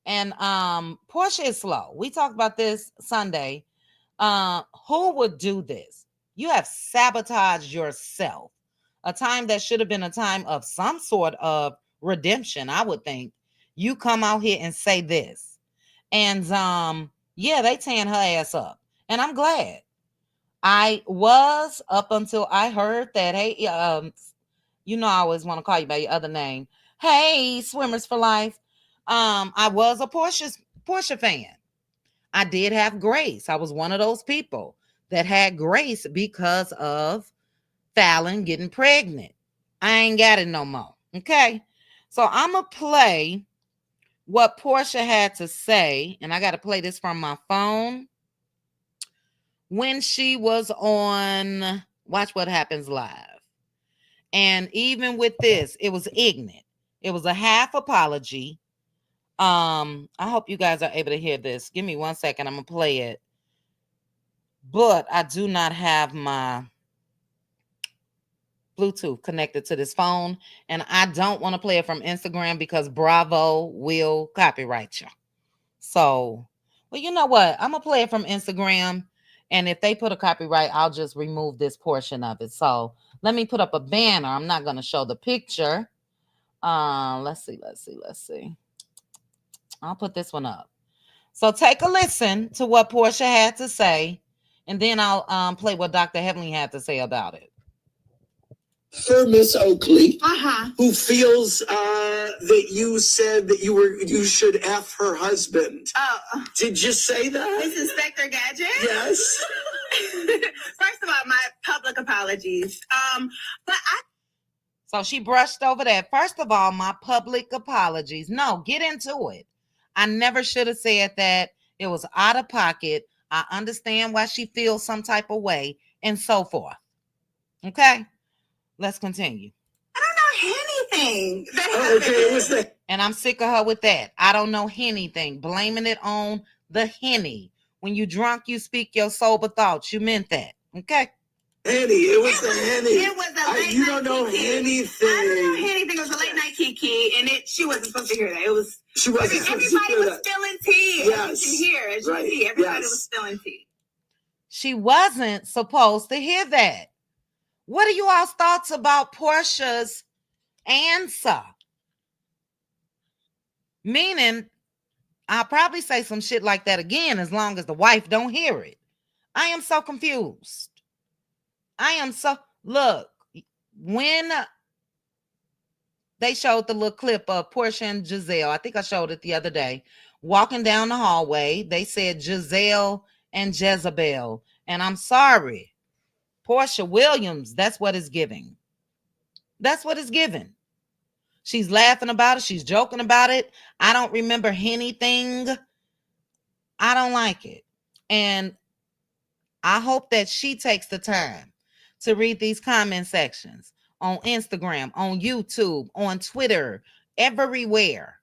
And Porsha is slow. We talked about this Sunday. Who would do this? You have sabotaged yourself. A time that should have been a time of some sort of redemption, I would think. You come out here and say this. And yeah, they tan her ass up. And I'm glad. I was up until I heard that, hey, you know I always want to call you by your other name. Hey, Swimmers for Life. I was a Porsha fan. I did have grace. I was one of those people that had grace because of Fallon getting pregnant. I ain't got it no more. Okay. So I'm going to play what Porsha had to say, and I got to play this from my phone. When she was on Watch What Happens Live. And even with this, it was ignorant. It was a half apology. I hope you guys are able to hear this. Give me 1 second. I'm going to play it. But I do not have my Bluetooth connected to this phone. And I don't want to play it from Instagram because Bravo will copyright you. So, well, you know what? I'm going to play it from Instagram. And if they put a copyright, I'll just remove this portion of it. So let me put up a banner. I'm not going to show the picture. Let's see. I'll put this one up. So take a listen to what Porsha had to say, and then I'll play what Dr. Heavenly had to say about it. For Miss Oakley, who feels that you said that you should F her husband. Oh, did you say that? This is Inspector Gadget? Yes. First of all, my public apologies. So she brushed over that. First of all, my public apologies. No, get into it. I never should have said that. It was out of pocket. I understand why she feels some type of way and so forth. Okay? Let's continue. I don't know anything that Oh, okay, it was the And I'm sick of her with that. I don't know anything. Blaming it on the Henny. When you drunk, you speak your sober thoughts. You meant that. Okay? Henny. It was the Henny. It was the late You night don't know Kiki. anything. I don't know anything. It was a late night Kiki, and she wasn't supposed to hear that. It was She wasn't supposed to everybody hear was that. spilling tea. Yes. As you can hear, as you Right. can see, everybody Yes. was spilling tea. She wasn't supposed to hear that. What are you all's thoughts about Porsha's answer? Meaning, I'll probably say some shit like that again as long as the wife don't hear it. I am so confused. Look, when they showed the little clip of Porsha and Giselle, I think I showed it the other day, walking down the hallway, they said Giselle and Jezebel. And I'm sorry, Porsha Williams, that's what it's giving. That's what it's giving. She's laughing about it. She's joking about it. I don't remember anything. I don't like it. And I hope that she takes the time to read these comment sections on Instagram, on YouTube, on Twitter, everywhere.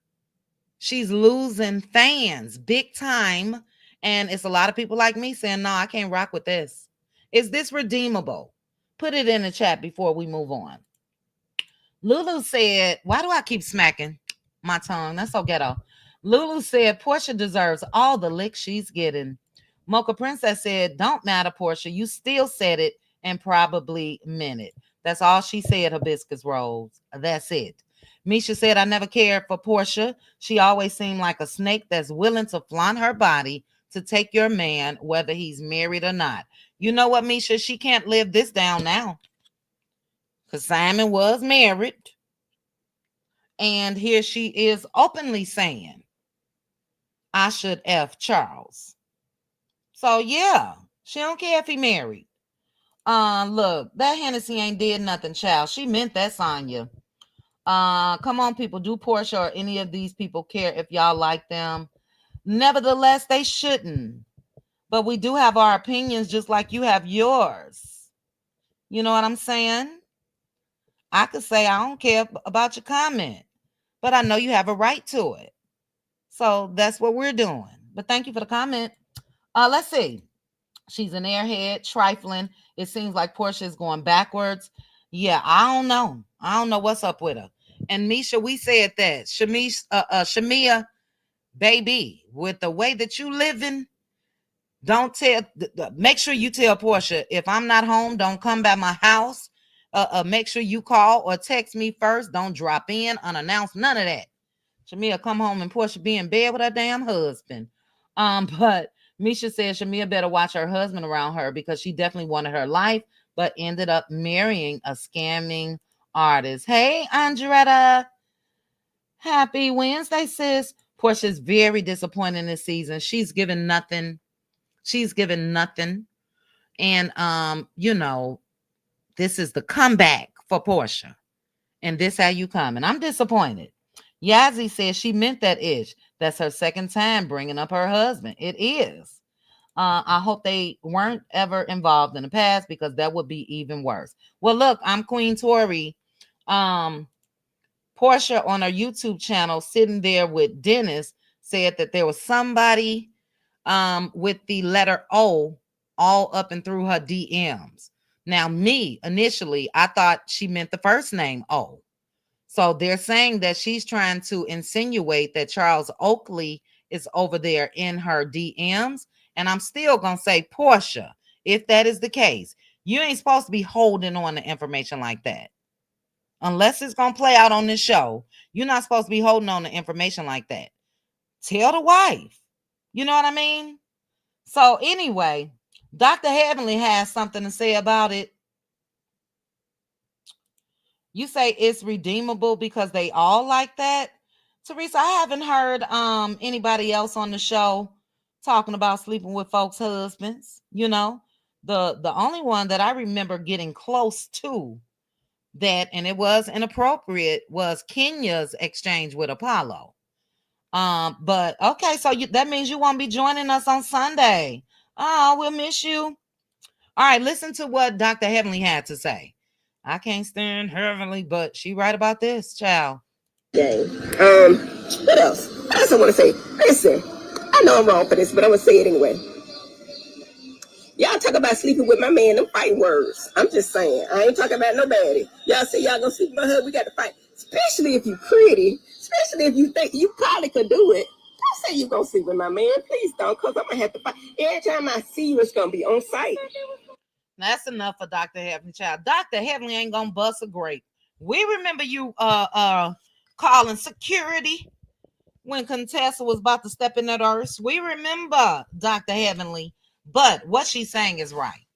She's losing fans big time. And it's a lot of people like me saying, no, I can't rock with this. Is this redeemable? Put it in the chat before we move on. Lulu said, why do I keep smacking my tongue? That's so ghetto. Lulu said, Porsha deserves all the licks she's getting. Mocha Princess said, don't matter, Porsha. You still said it and probably meant it. That's all she said, hibiscus rolls. That's it. Misha said, I never cared for Porsha. She always seemed like a snake that's willing to flaunt her body to take your man, whether he's married or not. You know what, Misha? She can't live this down now. Because Simon was married. And here she is openly saying, I should F Charles. So, yeah, She don't care if he married. Look, that Hennessy ain't did nothing, child. She meant that, Sonya. Come on, people. Do Porsha or any of these people care if y'all like them? Nevertheless, they shouldn't. But we do have our opinions just like you have yours. You know what I'm saying? I could say I don't care about your comment, but I know you have a right to it. So that's what we're doing. But thank you for the comment. Let's see. She's an airhead, trifling. It seems like Porsha is going backwards. Yeah, I don't know. I don't know what's up with her. And Misha, we said that. Shamia, baby, with the way that you living, don't tell. Make sure you tell Porsha, if I'm not home, don't come by my house. Make sure you call or text me first. Don't drop in unannounced. None of that. Shamia come home and Porsha be in bed with her damn husband. But Misha said Shamia better watch her husband around her because she definitely wanted her life, but ended up marrying a scamming artist. Hey, Andretta. Happy Wednesday, sis. Portia's very disappointed this season. She's given nothing. She's given nothing. And this is the comeback for Porsha. And this how you come. And I'm disappointed. Yazzie says she meant that ish. That's her second time bringing up her husband. It is. I hope they weren't ever involved in the past because that would be even worse. Well, look, I'm Queen Tori. Porsha on her YouTube channel sitting there with Dennis said that there was somebody with the letter O all up and through her DMs. Now, me, initially, I thought she meant the first name O. So they're saying that she's trying to insinuate that Charles Oakley is over there in her DMs. And I'm still going to say, Porsha, if that is the case, you ain't supposed to be holding on to information like that. Unless it's going to play out on this show, you're not supposed to be holding on to information like that. Tell the wife. You know what I mean? So anyway, Dr. Heavenly has something to say about it. You say it's redeemable because they all like that. Teresa, I haven't heard anybody else on the show talking about sleeping with folks' husbands. You know, the only one that I remember getting close to that, and it was inappropriate, was Kenya's exchange with Apollo. But okay, so that means you won't be joining us on Sunday. Oh, we'll miss you. All right, listen to what Dr. Heavenly had to say. I can't stand Heavenly, but she right about this, child. Game. What else? I also want to say, listen, I know I'm wrong for this, but I'm gonna say it anyway. Y'all talk about sleeping with my man, them fighting words. I'm just saying, I ain't talking about nobody. Y'all say y'all gonna sleep with my husband, we got to fight. Especially if you pretty, especially if you think you probably could do it. Don't say you gonna sleep with my man, please don't, because I'm gonna have to fight. Every time I see you, it's gonna be on site. That's enough for Dr. Heavenly, child. Dr. Heavenly ain't gonna bust a grape. We remember you calling security when Contessa was about to step in that earth. We remember Dr. Heavenly, but what she's saying is right.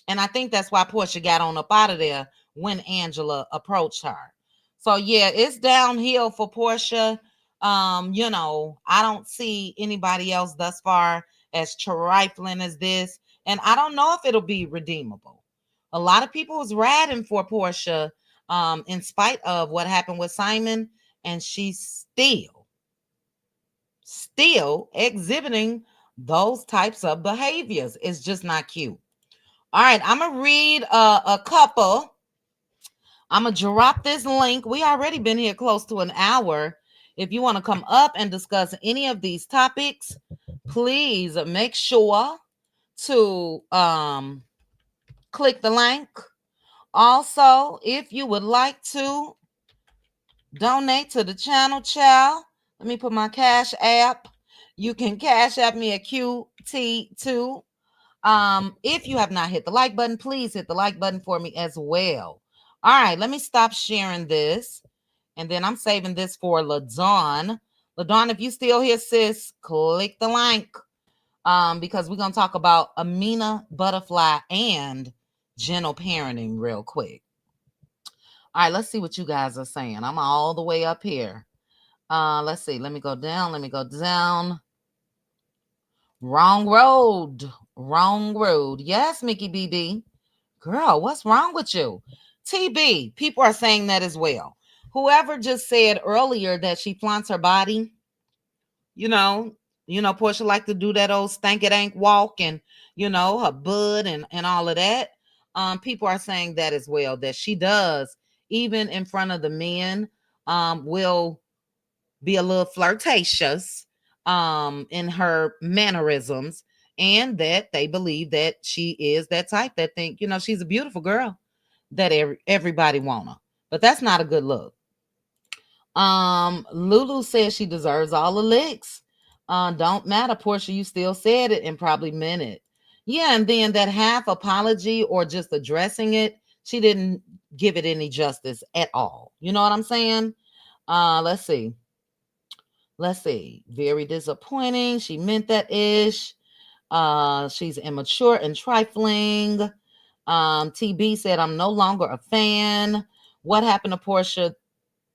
And I think that's why Porsha got on up out of there when Angela approached her. So yeah, it's downhill for Porsha. I don't see anybody else thus far as trifling as this. And I don't know if it'll be redeemable. A lot of people was riding for Porsha in spite of what happened with Simon, and she's still exhibiting those types of behaviors. It's just not cute. All right, I'm going to read a couple. I'm going to drop this link. We already been here close to an hour. If you want to come up and discuss any of these topics, please make sure to click the link. Also, if you would like to donate to the channel, child, let me put my cash app. You can cash app me at QT2. If you have not hit the like button, please hit the like button for me as well. All right, let me stop sharing this. And then I'm saving this for LaDawn. LaDawn, if you still here, sis, click the link. Because we're going to talk about Amina Buddafly and gentle parenting real quick. All right, let's see what you guys are saying. I'm all the way up here. Let's see. Let me go down. Wrong road. Wrong road. Yes, Mickey BB. Girl, what's wrong with you? TB, people are saying that as well. Whoever just said earlier that she flaunts her body, you know, Porsha like to do that old stank it ain't walk and, her bud and all of that. People are saying that as well, that she does, even in front of the men, will be a little flirtatious in her mannerisms, and that they believe that she is that type that think, she's a beautiful girl, that everybody want her. But that's not a good look. Lulu says she deserves all the licks. Don't matter, Porsha, you still said it and probably meant it. Yeah, and then that half apology or just addressing it, she didn't give it any justice at all. You know what I'm saying? Let's see. Very disappointing. She meant that ish. She's immature and trifling. TB said, I'm no longer a fan. What happened to Porsha,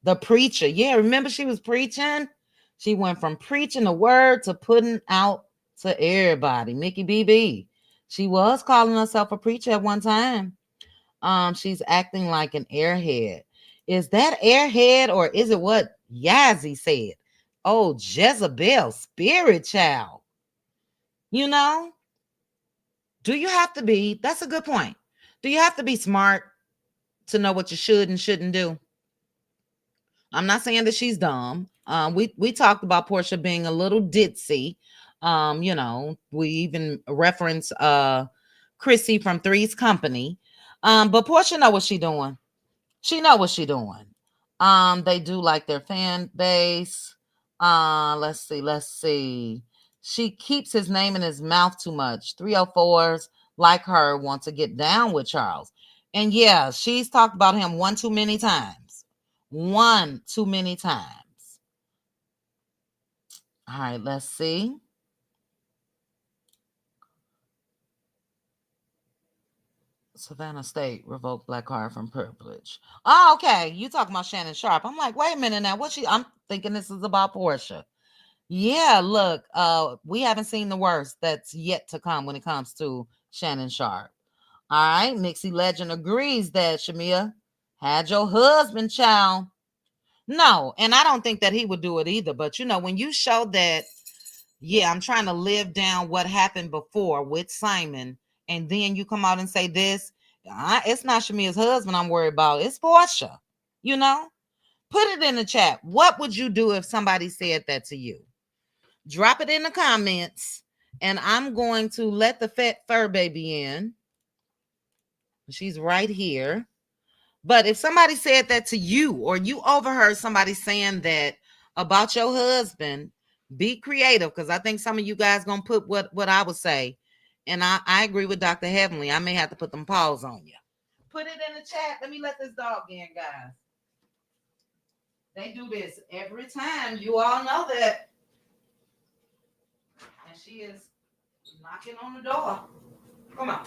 the preacher? Yeah, remember she was preaching? She went from preaching the word to putting out to everybody. Mickey BB. She was calling herself a preacher at one time. She's acting like an airhead. Is that airhead or is it what Yazzie said? Oh, Jezebel, spirit child. Do you have to be? That's a good point. Do you have to be smart to know what you should and shouldn't do? I'm not saying that she's dumb. We talked about Porsha being a little ditzy. We even reference Chrissy from Three's Company. But Porsha know what she doing. She know what she doing. They do like their fan base. Let's see. She keeps his name in his mouth too much. 304s like her want to get down with Charles. And yeah, she's talked about him one too many times. All right, let's see. Savannah State revoked black card from privilege. Oh, okay. You talking about Shannon Sharpe. I'm like, wait a minute now. I'm thinking this is about Porsha. Yeah, look, we haven't seen the worst that's yet to come when it comes to Shannon Sharpe. All right, Nixie Legend agrees that Shamia had your husband, child. No, and I don't think that he would do it either. But when you show that, yeah, I'm trying to live down what happened before with Simon, and then you come out and say this, it's not Shamia's husband I'm worried about. It's Porsha. Put it in the chat. What would you do if somebody said that to you? Drop it in the comments, and I'm going to let the fat fur baby in. She's right here. But if somebody said that to you, or you overheard somebody saying that about your husband, be creative, because I think some of you guys gonna put what I would say. And I agree with Dr. Heavenly. I may have to put them paws on you. Put it in the chat. Let me let this dog in, guys. They do this every time. You all know that. And she is knocking on the door. Come on.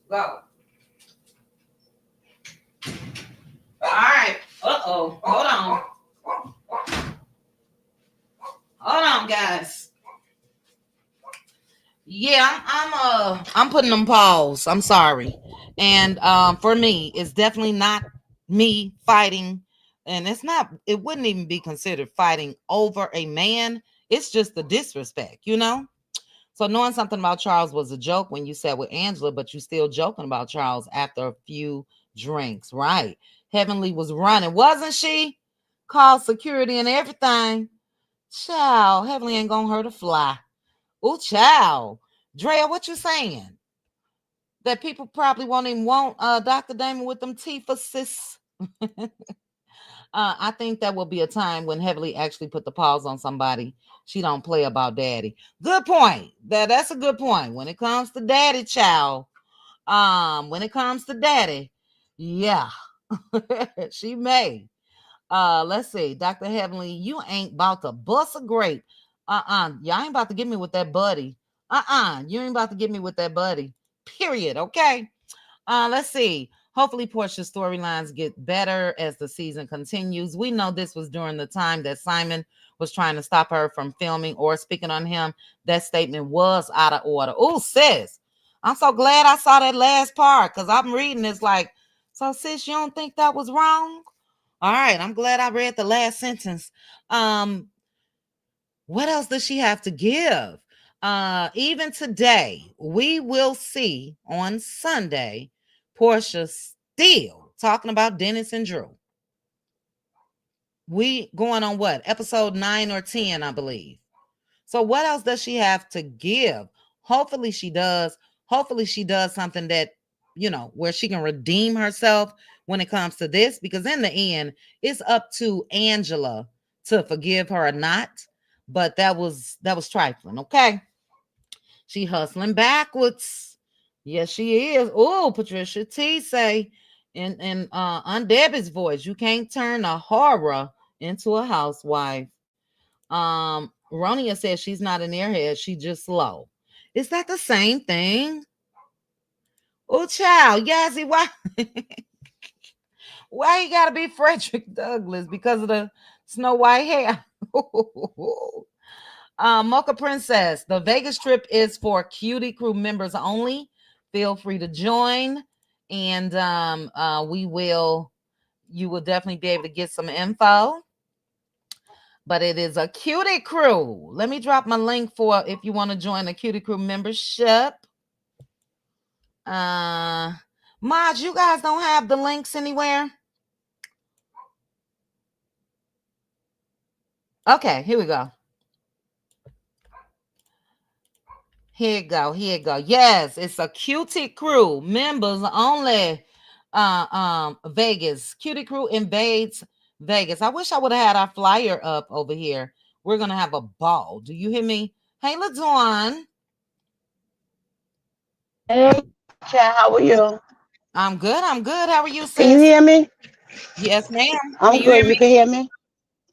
Go. All right. Uh-oh. Hold on, guys. Yeah, I'm putting them paws. I'm sorry. And for me, it's definitely not me fighting. And it wouldn't even be considered fighting over a man. It's just the disrespect, So knowing something about Charles was a joke when you said with Angela, but you still joking about Charles after a few drinks, right? Heavenly was running, wasn't she? Called security and everything. Child, Heavenly ain't gonna hurt a fly. Oh, child. Drea, what you saying? That people probably won't even want Dr. Damon with them teeth sis. I think that will be a time when Heavenly actually put the paws on somebody. She don't play about daddy. Good point. That's a good point. When it comes to daddy, child. When it comes to daddy, yeah. She may. Let's see. Dr. Heavenly, you ain't about to bust a grape. Y'all ain't about to get me with that buddy. You ain't about to get me with that buddy. Period. Okay. Let's see. Hopefully, Porsha's storylines get better as the season continues. We know this was during the time that Simon was trying to stop her from filming or speaking on him. That statement was out of order. Oh, sis, I'm so glad I saw that last part because I'm reading this like, so sis, you don't think that was wrong? All right, I'm glad I read the last sentence. What else does she have to give? Even today, we will see on Sunday, Porsha still talking about Dennis and Drew. We going on what? Episode 9 or 10, I believe. So what else does she have to give? Hopefully she does. Hopefully she does something that, where she can redeem herself when it comes to this, because in the end, it's up to Angela to forgive her or not. But that was trifling, okay? She hustling backwards. Yes, she is. Oh, Patricia T say in Aunt Debbie's voice, you can't turn a horror into a housewife. Ronia says she's not an airhead, she just slow. Is that the same thing? Oh, child, Yazzie, why? Why you gotta be Frederick Douglass because of the Snow White hair? Mocha Princess, the Vegas trip is for Cutie Crew members only. Feel free to join, and you will definitely be able to get some info. But it is a Cutie Crew. Let me drop my link for if you want to join the Cutie Crew membership. Maj, you guys don't have the links anywhere? Okay, here we go. Here you go. Yes, it's a Cutie Crew members only. Vegas. Cutie Crew invades Vegas. I wish I would have had our flyer up over here. We're gonna have a ball. Do you hear me? Hey, LaDawn. Hey, Chad, how are you? I'm good. How are you, sis? Can you hear me? Yes, ma'am. I'm good. You can hear me?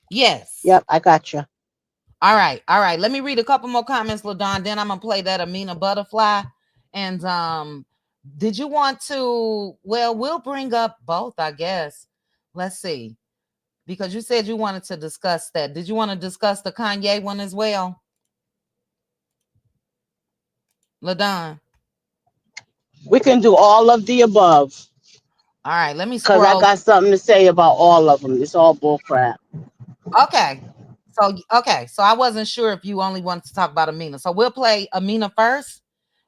Yes. Yep, I got you. All right. Let me read a couple more comments, LaDawn. Then I'm gonna play that Amina Buddafly. And did you want to? Well, we'll bring up both, I guess. Let's see, because you said you wanted to discuss that. Did you want to discuss the Kanye one as well, LaDawn? We can do all of the above. All right. Let me scroll. Because I got something to say about all of them. It's all bullcrap. Okay. So I wasn't sure if you only wanted to talk about Amina. So we'll play Amina first.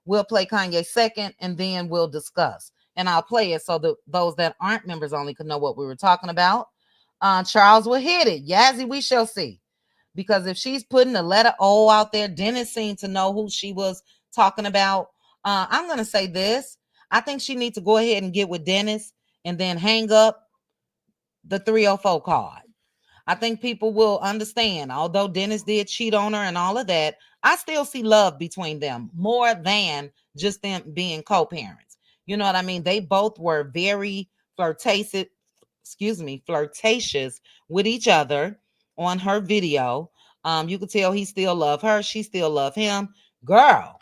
We'll play Kanye second, and then we'll discuss. And I'll play it so that those that aren't members only can know what we were talking about. Charles will hit it. Yazzie, we shall see. Because if she's putting the letter O out there, Dennis seemed to know who she was talking about. I'm going to say this. I think she needs to go ahead and get with Dennis and then hang up the 304 card. I think people will understand, although Dennis did cheat on her and all of that, I still see love between them more than just them being co-parents. You know what I mean? They both were very flirtatious with each other on her video. You could tell he still loved her. She still loved him. Girl,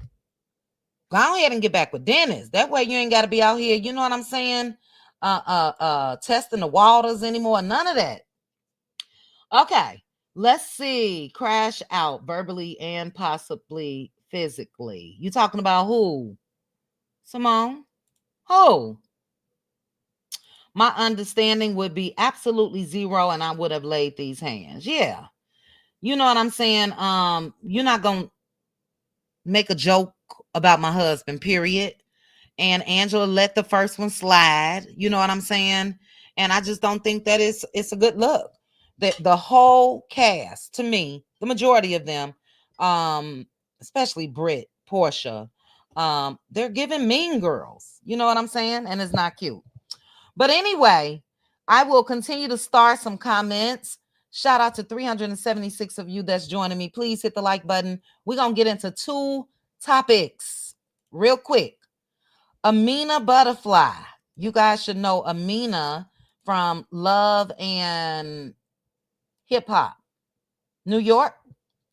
go ahead and get back with Dennis. That way you ain't got to be out here, you know what I'm saying? Testing the waters anymore. None of that. Okay, let's see. Crash out verbally and possibly physically. You talking about who? Simone? Who? My understanding would be absolutely zero, and I would have laid these hands. Yeah. You know what I'm saying? You're not going to make a joke about my husband, period. And Angela let the first one slide. You know what I'm saying? And I just don't think that it's a good look. The whole cast, to me, the majority of them, especially Britt, Porsha, they're giving Mean Girls. You know what I'm saying? And it's not cute. But anyway, I will continue to start some comments. Shout out to 376 of you that's joining me. Please hit the like button. We're going to get into 2 topics real quick. Amina Buddafly. You guys should know Amina from Love and Hip Hop New York.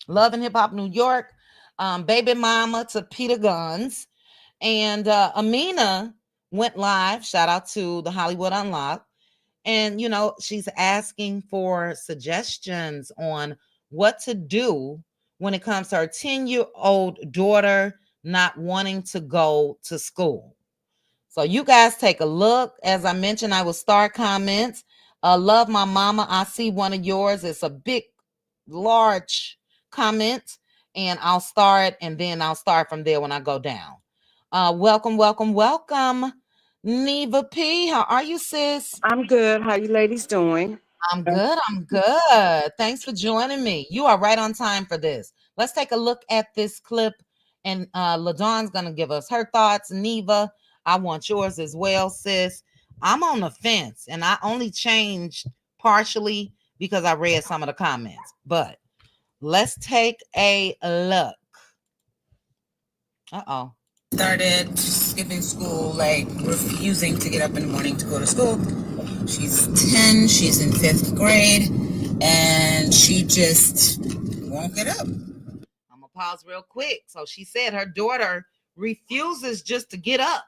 Love and Hip Hop New York. Baby mama to Peter Guns. And Amina went live. Shout out to the Hollywood Unlocked. And, she's asking for suggestions on what to do when it comes to her 10-year-old daughter not wanting to go to school. So you guys take a look. As I mentioned, I will start comments. Love my mama. I see one of yours. It's a big, large comment. And I'll start, and then I'll start from there when I go down. Welcome, welcome, welcome. Neva P, how are you, sis? I'm good. How you ladies doing? I'm good. I'm good. Thanks for joining me. You are right on time for this. Let's take a look at this clip, and LaDawn's going to give us her thoughts. Neva, I want yours as well, sis. I'm on the fence, and I only changed partially because I read some of the comments, but let's take a look. Uh-oh. Started skipping school, like refusing to get up in the morning to go to school. She's 10, she's in 5th grade, and she just won't get up. I'm gonna pause real quick. So she said her daughter refuses just to get up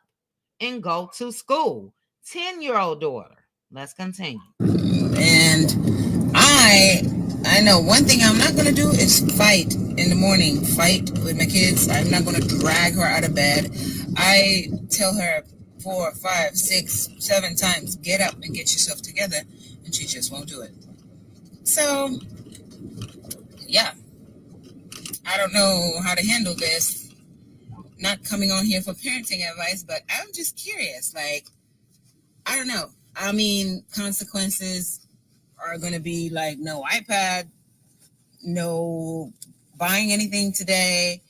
and go to school. 10-year-old daughter. Let's continue. And I know one thing I'm not gonna do is fight in the morning, fight with my kids. I'm not gonna drag her out of bed. I tell her 4, 5, 6, 7 times, get up and get yourself together, and she just won't do it. So, yeah, I don't know how to handle this. Not coming on here for parenting advice, but I'm just curious. Like, I don't know. I mean, consequences are going to be like no iPad, no buying anything today.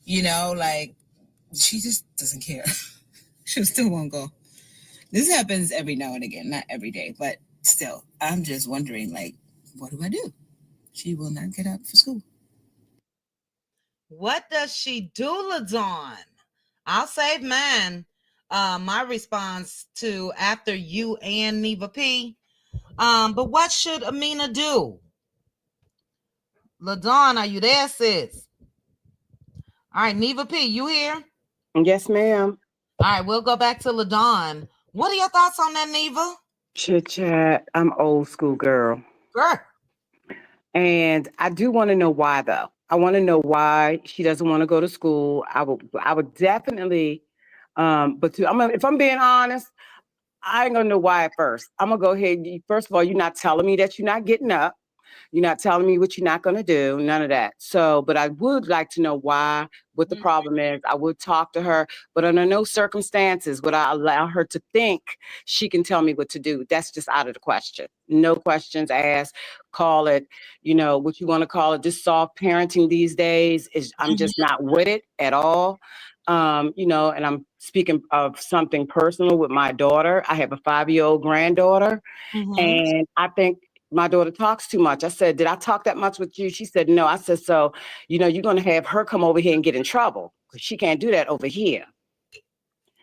Like, she just doesn't care. She still won't go. This happens every now and again, not every day, but still, I'm just wondering, like, what do I do? She will not get up for school. What does she do, LaDawn? I'll save mine. My response to after you and Neva P. But what should Amina do? LaDawn, are you there, sis? All right, Neva P, you here? Yes, ma'am. All right, we'll go back to LaDawn. What are your thoughts on that, Neva? Chit chat. I'm old school girl. Girl. And I do want to know why, though. I want to know why she doesn't want to go to school. I would definitely, if I'm being honest, I ain't gonna know why at first. I'm gonna go ahead. First of all, you're not telling me that you're not getting up. You're not telling me what you're not going to do, none of that. So, but I would like to know why, what the problem is. I would talk to her, but under no circumstances would I allow her to think she can tell me what to do. That's just out of the question. No questions asked. Call it, what you want to call it. This soft parenting these days I'm just not with it at all. And I'm speaking of something personal with my daughter. I have a 5-year-old granddaughter, and I think my daughter talks too much. I said, did I talk that much with you? She said, no. I said, so, you're going to have her come over here and get in trouble because she can't do that over here.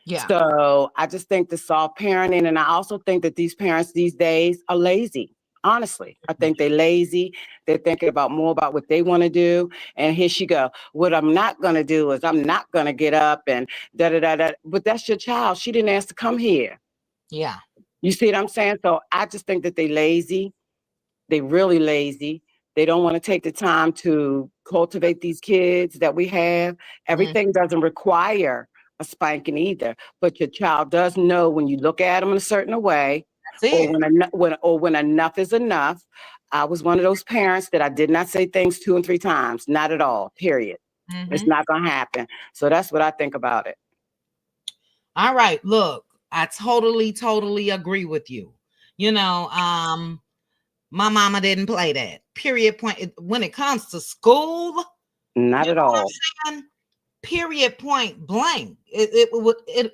Yeah. So I just think the soft parenting, and I also think that these parents these days are lazy. Honestly, I think they're lazy. They're thinking more about what they want to do. And here she go. What I'm not going to do is I'm not going to get up and da-da-da-da. But that's your child. She didn't ask to come here. Yeah. You see what I'm saying? So I just think that they're lazy. They really lazy. They don't want to take the time to cultivate these kids that we have. Everything doesn't require a spanking either, but your child does know when you look at them in a certain way, or when enough is enough. I was one of those parents that I did not say things 2 and 3 times, not at all, period. It's not going to happen. So that's what I think about it. All right, look, I totally agree with you. My mama didn't play that. Period. Point. When it comes to school, not at all. Period. Point blank. It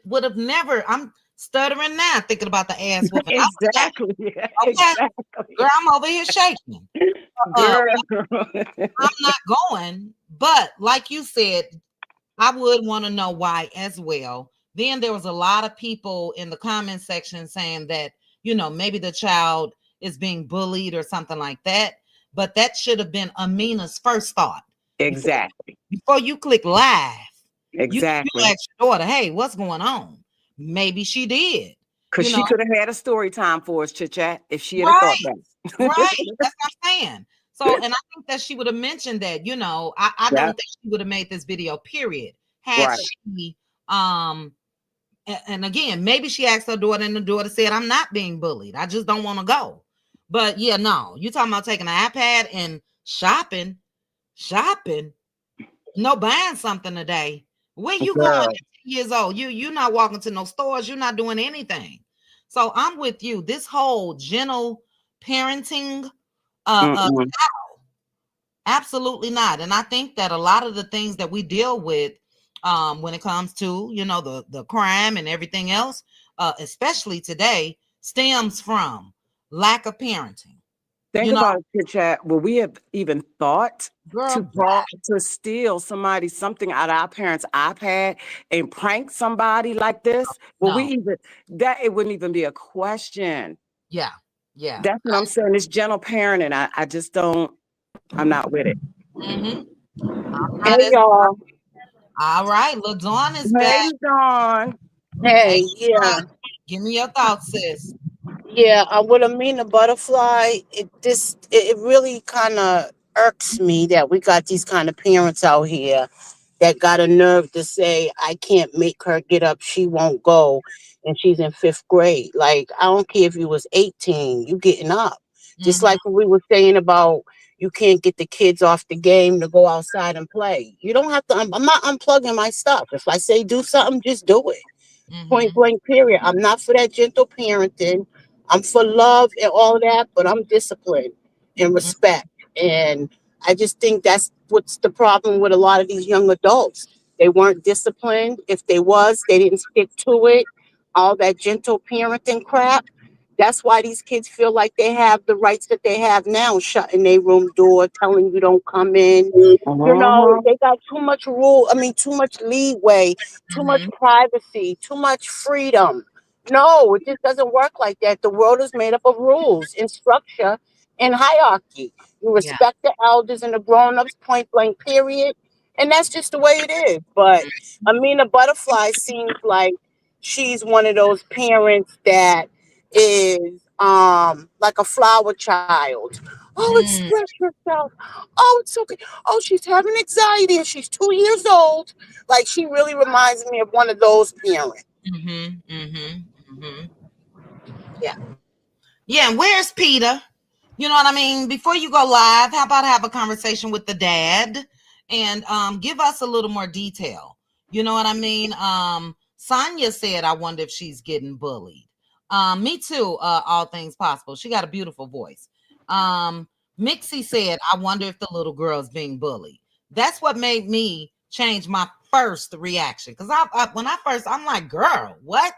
would have never. I'm stuttering now, thinking about the ass whooping. Exactly. Okay, exactly. Girl, I'm over here shaking. I'm not going. But like you said, I would want to know why as well. Then there was a lot of people in the comment section saying that maybe the child is being bullied or something like that. But that should have been Amina's first thought. Exactly. Before you click live. Exactly. You ask your daughter, hey, what's going on? maybe she did. Because You she know, could have had a story time for us, Chit Chat, if she had thought right, that. right. That's what I'm saying. So, and I think that she would have mentioned that, you know, I Yeah. don't think she would have made this video, period, had Right. she, and again, maybe she asked her daughter and the daughter said, I'm not being bullied. I just don't want to go. But yeah, no, you talking about taking an iPad and shopping, no, buying something today. Where you going Girl. at 10 years old? You're not walking to no stores. You're not doing anything. So I'm with you. This whole gentle parenting, Mm-mm. absolutely not. And I think that a lot of the things that we deal with when it comes to, you know, the crime and everything else, especially today, stems from lack of parenting. Think You know, about it, Chit Chat. Will we have even thought girl, to steal something out of our parents' iPad and prank somebody like this? Will we no. even that it wouldn't even be a question. Yeah. Yeah. That's what I'm saying. It's gentle parenting. I just don't, I'm not with it. Mm-hmm. Hey y'all. All right. LaDawn is Hey, back. Dawn. Hey, Right. yeah. Give me your thoughts, sis. Yeah, with Amina Buddafly, it really kind of irks me that we got these kind of parents out here that got a nerve to say, I can't make her get up, she won't go, and she's in 5th grade. Like, I don't care if you was 18, you getting up. Just Mm-hmm. like what we were saying about you can't get the kids off the game to go outside and play. You don't have to, I'm not unplugging my stuff. If I say do something, just do it. Point Mm-hmm. blank, period. I'm not for that gentle parenting. I'm for love and all that, but I'm disciplined and respect. And I just think that's what's the problem with a lot of these young adults. They weren't disciplined. If they was, they didn't stick to it. All that gentle parenting crap. That's why these kids feel like they have the rights that they have now, shutting their room door, telling you don't come in. You know, Uh-huh. they got too much leeway, too much Mm-hmm. privacy, too much freedom. No, it just doesn't work like that. The world is made up of rules and structure and hierarchy. You Yeah. respect the elders and the grown-ups, point blank, period. And that's just the way it is. But Amina Buddafly seems like she's one of those parents that is like a flower child. Oh, Mm-hmm. express yourself. Oh, it's okay. Oh, she's having anxiety and she's 2 years old. Like, she really reminds me of one of those parents. Mm-hmm. Mm-hmm. Yeah. Yeah. And where's Peter? You know what I mean? Before you go live, how about have a conversation with the dad and give us a little more detail? You know what I mean? Sonia said, I wonder if she's getting bullied. Me too, all things possible. She got a beautiful voice. Mixie said, I wonder if the little girl's being bullied. That's what made me change my first reaction. Because I'm like, girl, what?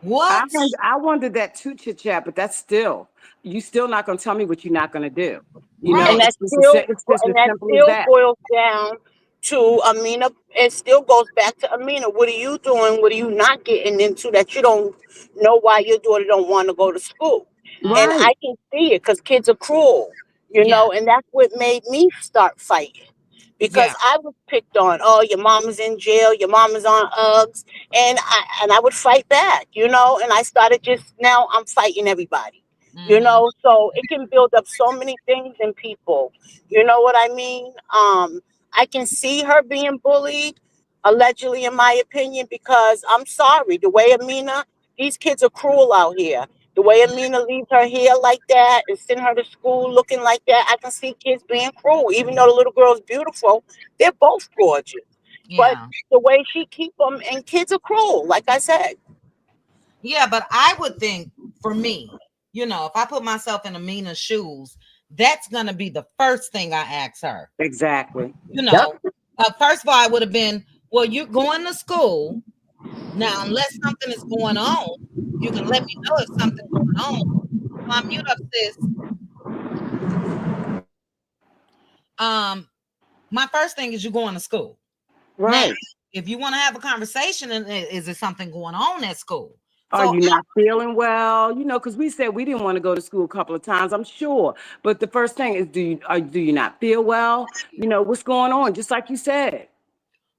What? I wondered that too, Chit Chat, but that's still, you still not going to tell me what you're not going to do. You know, Right. it's just as simple as that. Boils down to Amina. It still goes back to Amina. What are you doing? What are you not getting into that you don't know why your daughter don't want to go to school? And Mhm. Right. I can see it because kids are cruel, Yeah. and that's what made me start fighting. Yeah. Because I was picked on. Oh, your mama's in jail. Your mama's on Uggs, and I would fight back. And I started just now. I'm fighting everybody. Mhm. So it can build up so many things in people. You know what I mean? I can see her being bullied, allegedly, in my opinion, because I'm sorry, the way Amina, these kids are cruel out here. The way Amina leaves her hair like that and send her to school looking like that, I can see kids being cruel. Even though the little girl's beautiful, they're both gorgeous. But Yeah. the way she keep them, and kids are cruel, like I said. Yeah, but I would think for me, if I put myself in Amina's shoes, that's gonna be the first thing I ask her. Exactly. Yep. First of all, I would have been, well, you're going to school now, unless something is going on, you can let me know if something's going on. So I'm mute up, sis. My first thing is you're going to school. Now, Right. if you want to have a conversation, and is there something going on at school? Are you not feeling well? Because we said we didn't want to go to school a couple of times, I'm sure. But the first thing is, do you not feel well? What's going on? Just like you said.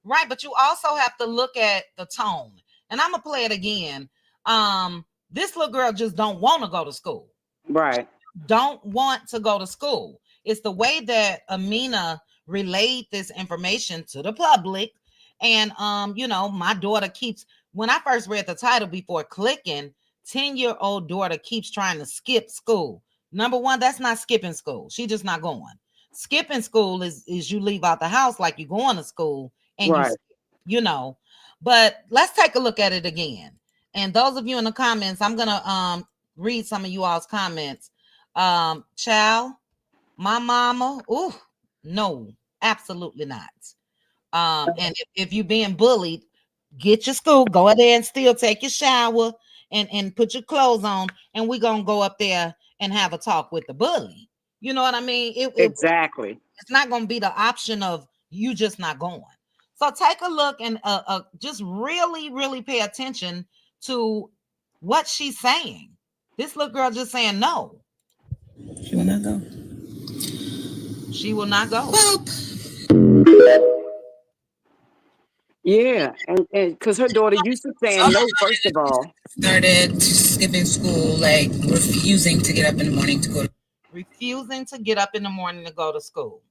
Right, but you also have to look at the tone. and I'm gonna play it again. This little girl just don't want to go to school. Right. Don't want to go to school. It's the way that Amina relayed this information to the public. And my daughter keeps, when I first read the title before clicking, 10-year-old daughter keeps trying to skip school. Number one, that's not skipping school. She just not going. Skipping school is you leave out the house like you're going to school and Right. But let's take a look at it again. And those of you in the comments, I'm gonna read some of you all's comments. Child, my mama, no, absolutely not. And if you're being bullied, get your school, go out there and still take your shower and put your clothes on, and we're gonna go up there and have a talk with the bully. You know what I mean? Exactly. It's not gonna be the option of you just not going. So take a look and just really, really pay attention to what she's saying. This little girl just saying no. She will not go. She will not go. Well, Yeah, and because her daughter used to saying no, first of all. Started skipping school, like refusing to get up in the morning to go. Refusing to get up in the morning to go to school.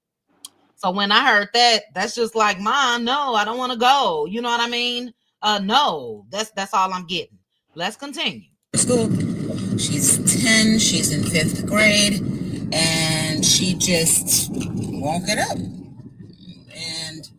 So when I heard that, that's just like, Mom, no, I don't want to go. You know what I mean? No, that's all I'm getting. Let's continue. School. She's 10. She's in 5th grade, and she just won't get up. And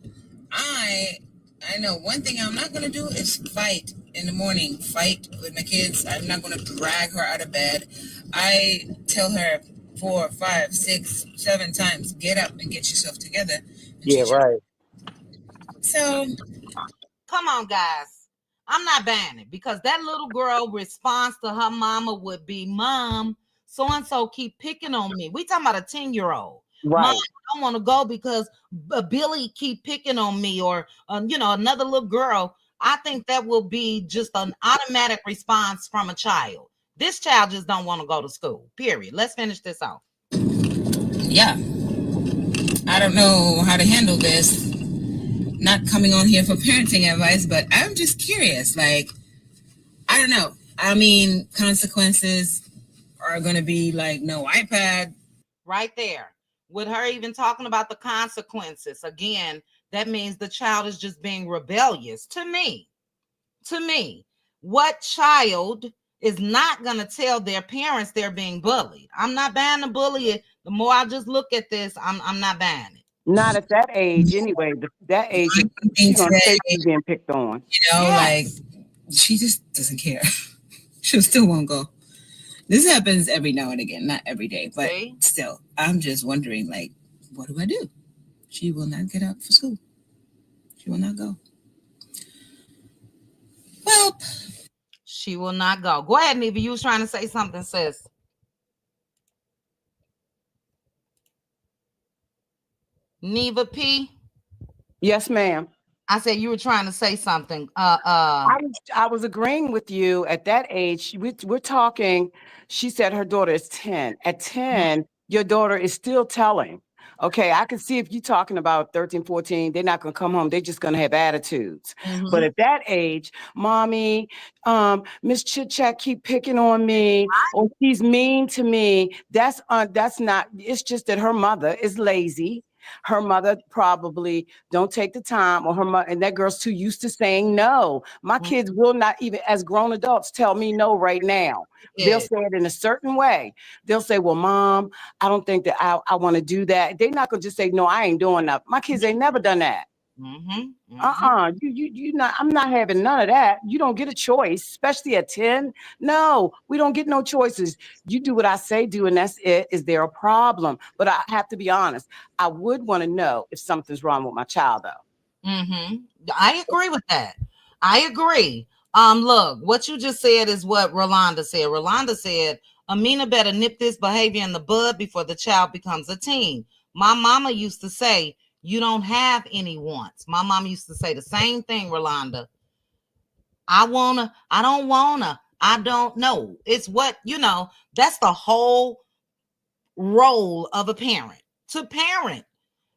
I know one thing I'm not going to do is fight in the morning, fight with my kids. I'm not going to drag her out of bed. I tell her 4, 5, 6, 7 times, get up and get yourself together. Yeah, right. So, come on, guys. I'm not buying it because that little girl response to her mama would be, Mom, so-and-so keep picking on me. We talking about a 10-year-old. Right. Mom, I don't want to go because Billy keep picking on me, or another little girl. I think that will be just an automatic response from a child. This child just don't want to go to school, period. Let's finish this off. Yeah. I don't know how to handle this. Not coming on here for parenting advice, but I'm just curious. Like, I don't know. I mean, consequences are going to be like no iPad. Right there. With her even talking about the consequences, again, that means the child is just being rebellious. To me, what child is not going to tell their parents they're being bullied? I'm not buying the bully. The more I just look at this, I'm not buying it. Not at that age, anyway. That age, she's gonna say she's being picked on. Like she just doesn't care. She still won't go. This happens every now and again, not every day, but still, I'm just wondering, like, what do I do? She will not get up for school. She will not go. Well, she will not go. Go ahead, Neva. You was trying to say something, sis. Neva P. Yes, ma'am. I said you were trying to say something. I was agreeing with you. At that age, we're talking. She said her daughter is 10. At 10, your daughter is still telling. Okay, I can see if you're talking about 13, 14, they're not going to come home. They're just going to have attitudes. Mm-hmm. But at that age, Mommy, Miss Chit Chat keep picking on me, or she's mean to me. That's not. It's just that her mother is lazy. Her mother probably don't take the time, or her mother, and that girl's too used to saying no. My kids will not even, as grown adults, tell me no right now. Yeah. They'll say it in a certain way. They'll say, well, Mom, I don't think that I want to do that. They're not going to just say, no, I ain't doing that. My kids ain't never done that. Mm-hmm. Mm-hmm. You not. I'm not having none of that. You don't get a choice, especially at 10. No, we don't get no choices. You do what I say do, and that's it. Is there a problem? But I have to be honest. I would want to know if something's wrong with my child, though. Mm-hmm. I agree with that. I agree. Look, what you just said is what Rolanda said. Rolanda said, Amina better nip this behavior in the bud before the child becomes a teen. My mama used to say, you don't have any wants. My mom used to say the same thing, Rolanda. I don't wanna, I don't know. It's what, that's the whole role of a parent, to parent,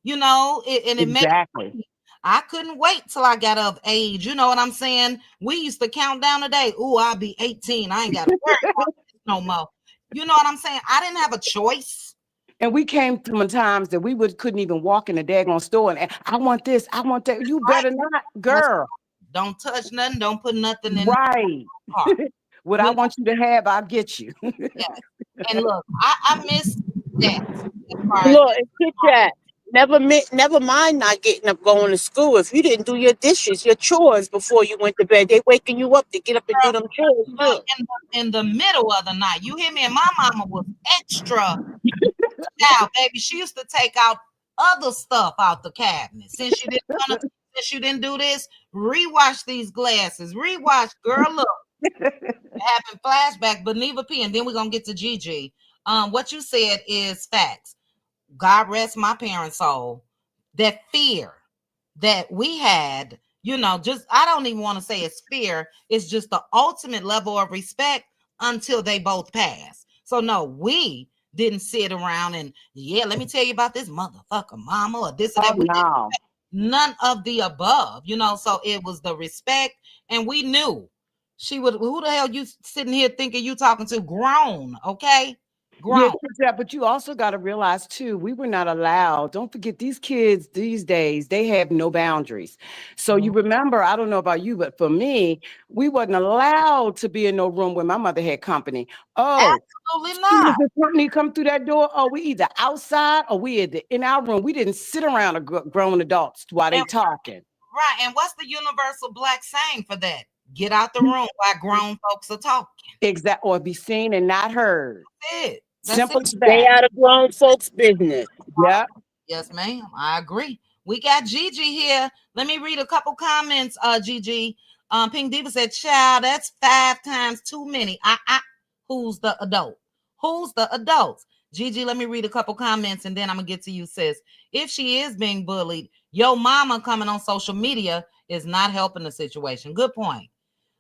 and it exactly. I couldn't wait till I got of age. You know what I'm saying? We used to count down a day. Ooh, I'll be 18. I ain't got to worry about this no more. You know what I'm saying? I didn't have a choice. And we came from times that we couldn't even walk in the daggone store and I want this, I want that. You Right. better not, That's girl. don't touch nothing. Don't put nothing in the Right. car. What You I know, want you to have, I'll get you. yeah. And look, I miss that as far as Look, and Kit Kat, never mind not getting up going to school. If you didn't do your dishes, your chores before you went to bed, they waking you up to get up and do them chores look too. in the middle of the night. You hear me? And my mama was extra now, baby. She used to take out other stuff out the cabinet. Since you didn't do this, rewash these glasses. Rewash, girl. Look, having flashback, but Neva P. And then we're gonna get to Gigi. What you said is facts. God rest my parents' soul. That fear that we had, just I don't even want to say it's fear. It's just the ultimate level of respect until they both pass. So no, we didn't sit around and let me tell you about this motherfucker mama or this or that. Oh no. None of the above, so it was the respect, and we knew she would. Who the hell you sitting here thinking you talking to? Grown, okay? Grown. Yeah, but you also got to realize too, we were not allowed. Don't forget, these kids these days, they have no boundaries. So you remember, I don't know about you, but for me, we wasn't allowed to be in no room when my mother had company. Oh, Absolutely soon not. as the company come through that door, oh, we either outside or we in our room. We didn't sit around a grown adults while they And, talking. right. And what's the universal black saying for that? Get out the room while grown folks are talking. Exactly, or be seen and not heard. That's it. That's Simple it. as Stay that. out of grown folks' business. Yeah. Yes, ma'am. I agree. We got Gigi here. Let me read a couple comments. Gigi. Pink Diva said, "Child, that's 5 times too many." Who's the adult? Who's the adults? Gigi, let me read a couple comments and then I'm gonna get to you, sis. If she is being bullied, your mama coming on social media is not helping the situation. Good point.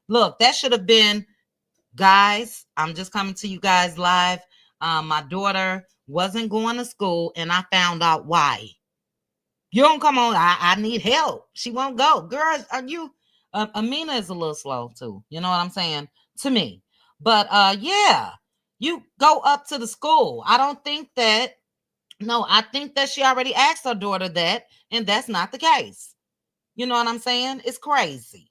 Look, that should have been, guys. I'm just coming to you guys live. My daughter wasn't going to school, and I found out why. You don't come on. I need help. She won't go. Girl, are you? Amina is a little slow too. You know what I'm saying? To me. But yeah, you go up to the school. I don't think that. No, I think that she already asked her daughter that, and that's not the case. You know what I'm saying? It's crazy.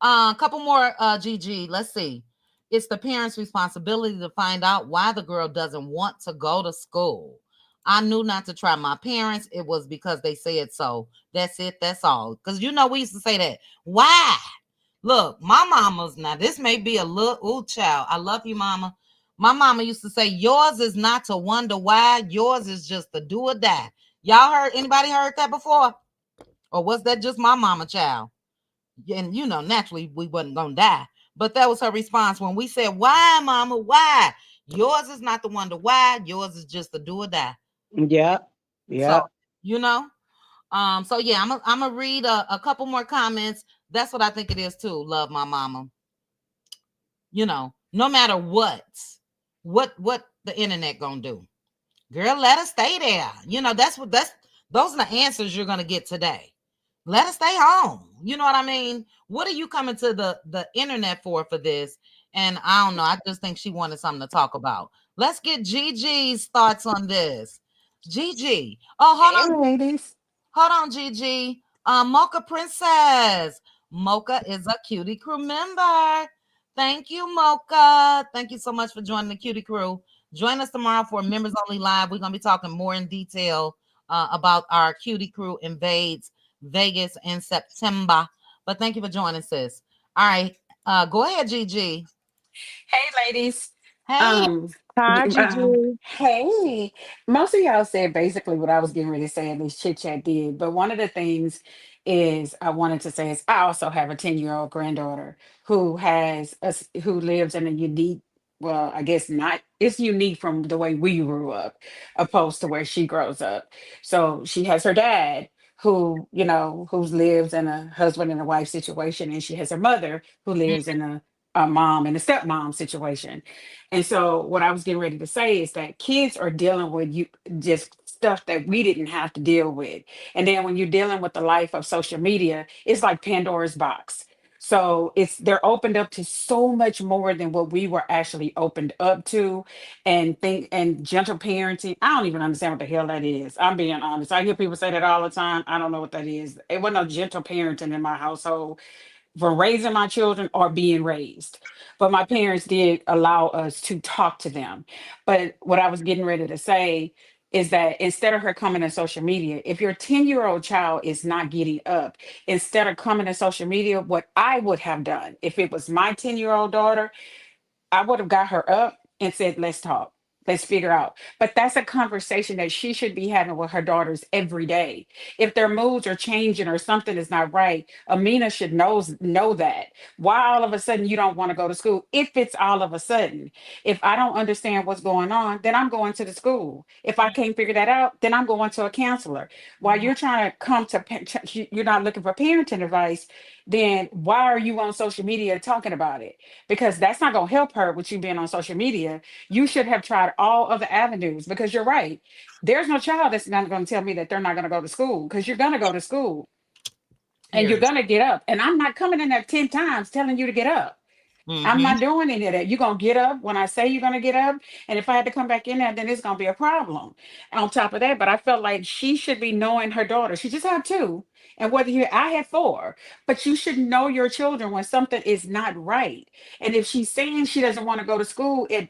A couple more, GG. Let's see. It's the parents' responsibility to find out why the girl doesn't want to go to school. I knew not to try my parents. It was because they said so. That's it. That's all. Because we used to say that. Why? Look, my mama's now. This may be a little child. I love you, mama. My mama used to say, "Yours is not to wonder why. Yours is just to do or die." Y'all heard? Anybody heard that before? Or was that just my mama, child? And naturally we wasn't gonna die. But that was her response when we said, "Why, mama? Why? Yours is not the wonder why. Yours is just to do or die." Yeah. Yeah. So so yeah, I'm gonna read a couple more comments. That's what I think it is too. Love my mama. No matter what the internet gonna do, girl, let her stay there. Those are the answers you're gonna get today. Let us stay home. You know what I mean? What are you coming to the internet for this? And I don't know. I just think she wanted something to talk about. Let's get Gigi's thoughts on this. Gigi. Oh, hold on. ladies. Hold on, Gigi. Mocha Princess. Mocha is a Cutie Crew member. Thank you, Mocha. Thank you so much for joining the Cutie Crew. Join us tomorrow for Members Only Live. We're going to be talking more in detail about our Cutie Crew invades Vegas in September. But thank you for joining, sis. All right. Go ahead, Gigi. Hey, ladies. Hey. Hi, Gigi. Hey. Most of y'all said basically what I was getting ready to say, at least Chit Chat did. But one of the things is I wanted to say is I also have a 10-year-old granddaughter who lives in a unique, well, I guess not, it's unique from the way we grew up, opposed to where she grows up. So she has her dad who lives in a husband and a wife situation, and she has her mother who lives in a mom and a stepmom situation. And so what I was getting ready to say is that kids are dealing with you just stuff that we didn't have to deal with. And then when you're dealing with the life of social media, it's like Pandora's box. So they're opened up to so much more than what we were actually opened up to. And gentle parenting, I don't even understand what the hell that is. I'm being honest. I hear people say that all the time. I don't know what that is. It wasn't no gentle parenting in my household for raising my children or being raised. But my parents did allow us to talk to them. But what I was getting ready to say is that instead of her coming to social media, if your 10-year-old child is not getting up, instead of coming to social media, what I would have done if it was my 10-year-old daughter, I would have got her up and said, let's talk. Let's figure out. But that's a conversation that she should be having with her daughters every day. If their moods are changing or something is not right, Amina should know that. Why all of a sudden you don't want to go to school? If it's all of a sudden, if I don't understand what's going on, then I'm going to the school. If I can't figure that out, then I'm going to a counselor. While you're trying to you're not looking for parenting advice, then why are you on social media talking about it? Because that's not going to help her with you being on social media. You should have tried all other avenues because you're right. There's no child that's not going to tell me that they're not going to go to school because you're going to go to school and you're Very going to get up. And I'm not coming in there 10 times telling you to get up. I'm Mm-hmm. not doing any of that. You're going to get up when I say you're going to get up. And if I had to come back in there, then it's going to be a problem on top of that. But I felt like she should be knowing her daughter. She just had 2. And I had 4, but you should know your children when something is not right. And if she's saying she doesn't want to go to school at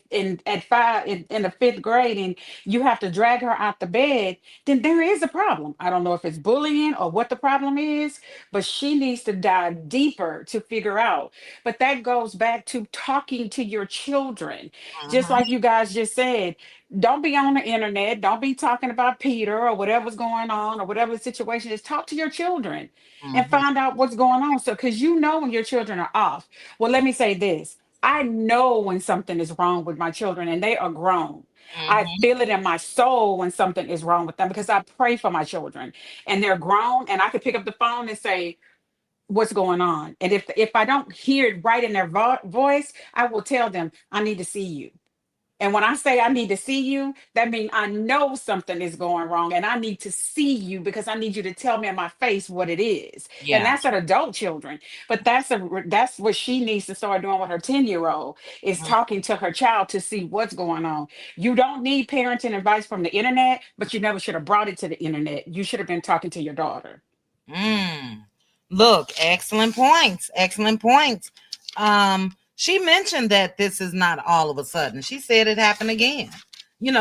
5 in the 5th grade and you have to drag her out the bed, then there is a problem. I don't know if it's bullying or what the problem is, but she needs to dive deeper to figure out. But that goes back to talking to your children. Just like you guys just said, don't be on the internet. Don't be talking about Peter or whatever's going on or whatever the situation is. Talk to your children and Mm-hmm. find out what's going on. So, because you know when your children are off. Well, let me say this. I know when something is wrong with my children and they are grown. I Mm-hmm. feel it in my soul when something is wrong with them because I pray for my children and they're grown and I could pick up the phone and say, what's going on. And if I don't hear it right in their voice, I will tell them I need to see you. And when I say I need to see you, that means I know something is going wrong and I need to see you because I need you to tell me in my face what it is. And Yeah. that's at adult children. But that's what she needs to start doing with her 10-year-old is Mm. talking to her child to see what's going on. You don't need parenting advice from the internet, but you never should have brought it to the internet. You should have been talking to your daughter. Mm. Look, excellent points. Excellent points. She mentioned that this is not all of a sudden. She said it happened again.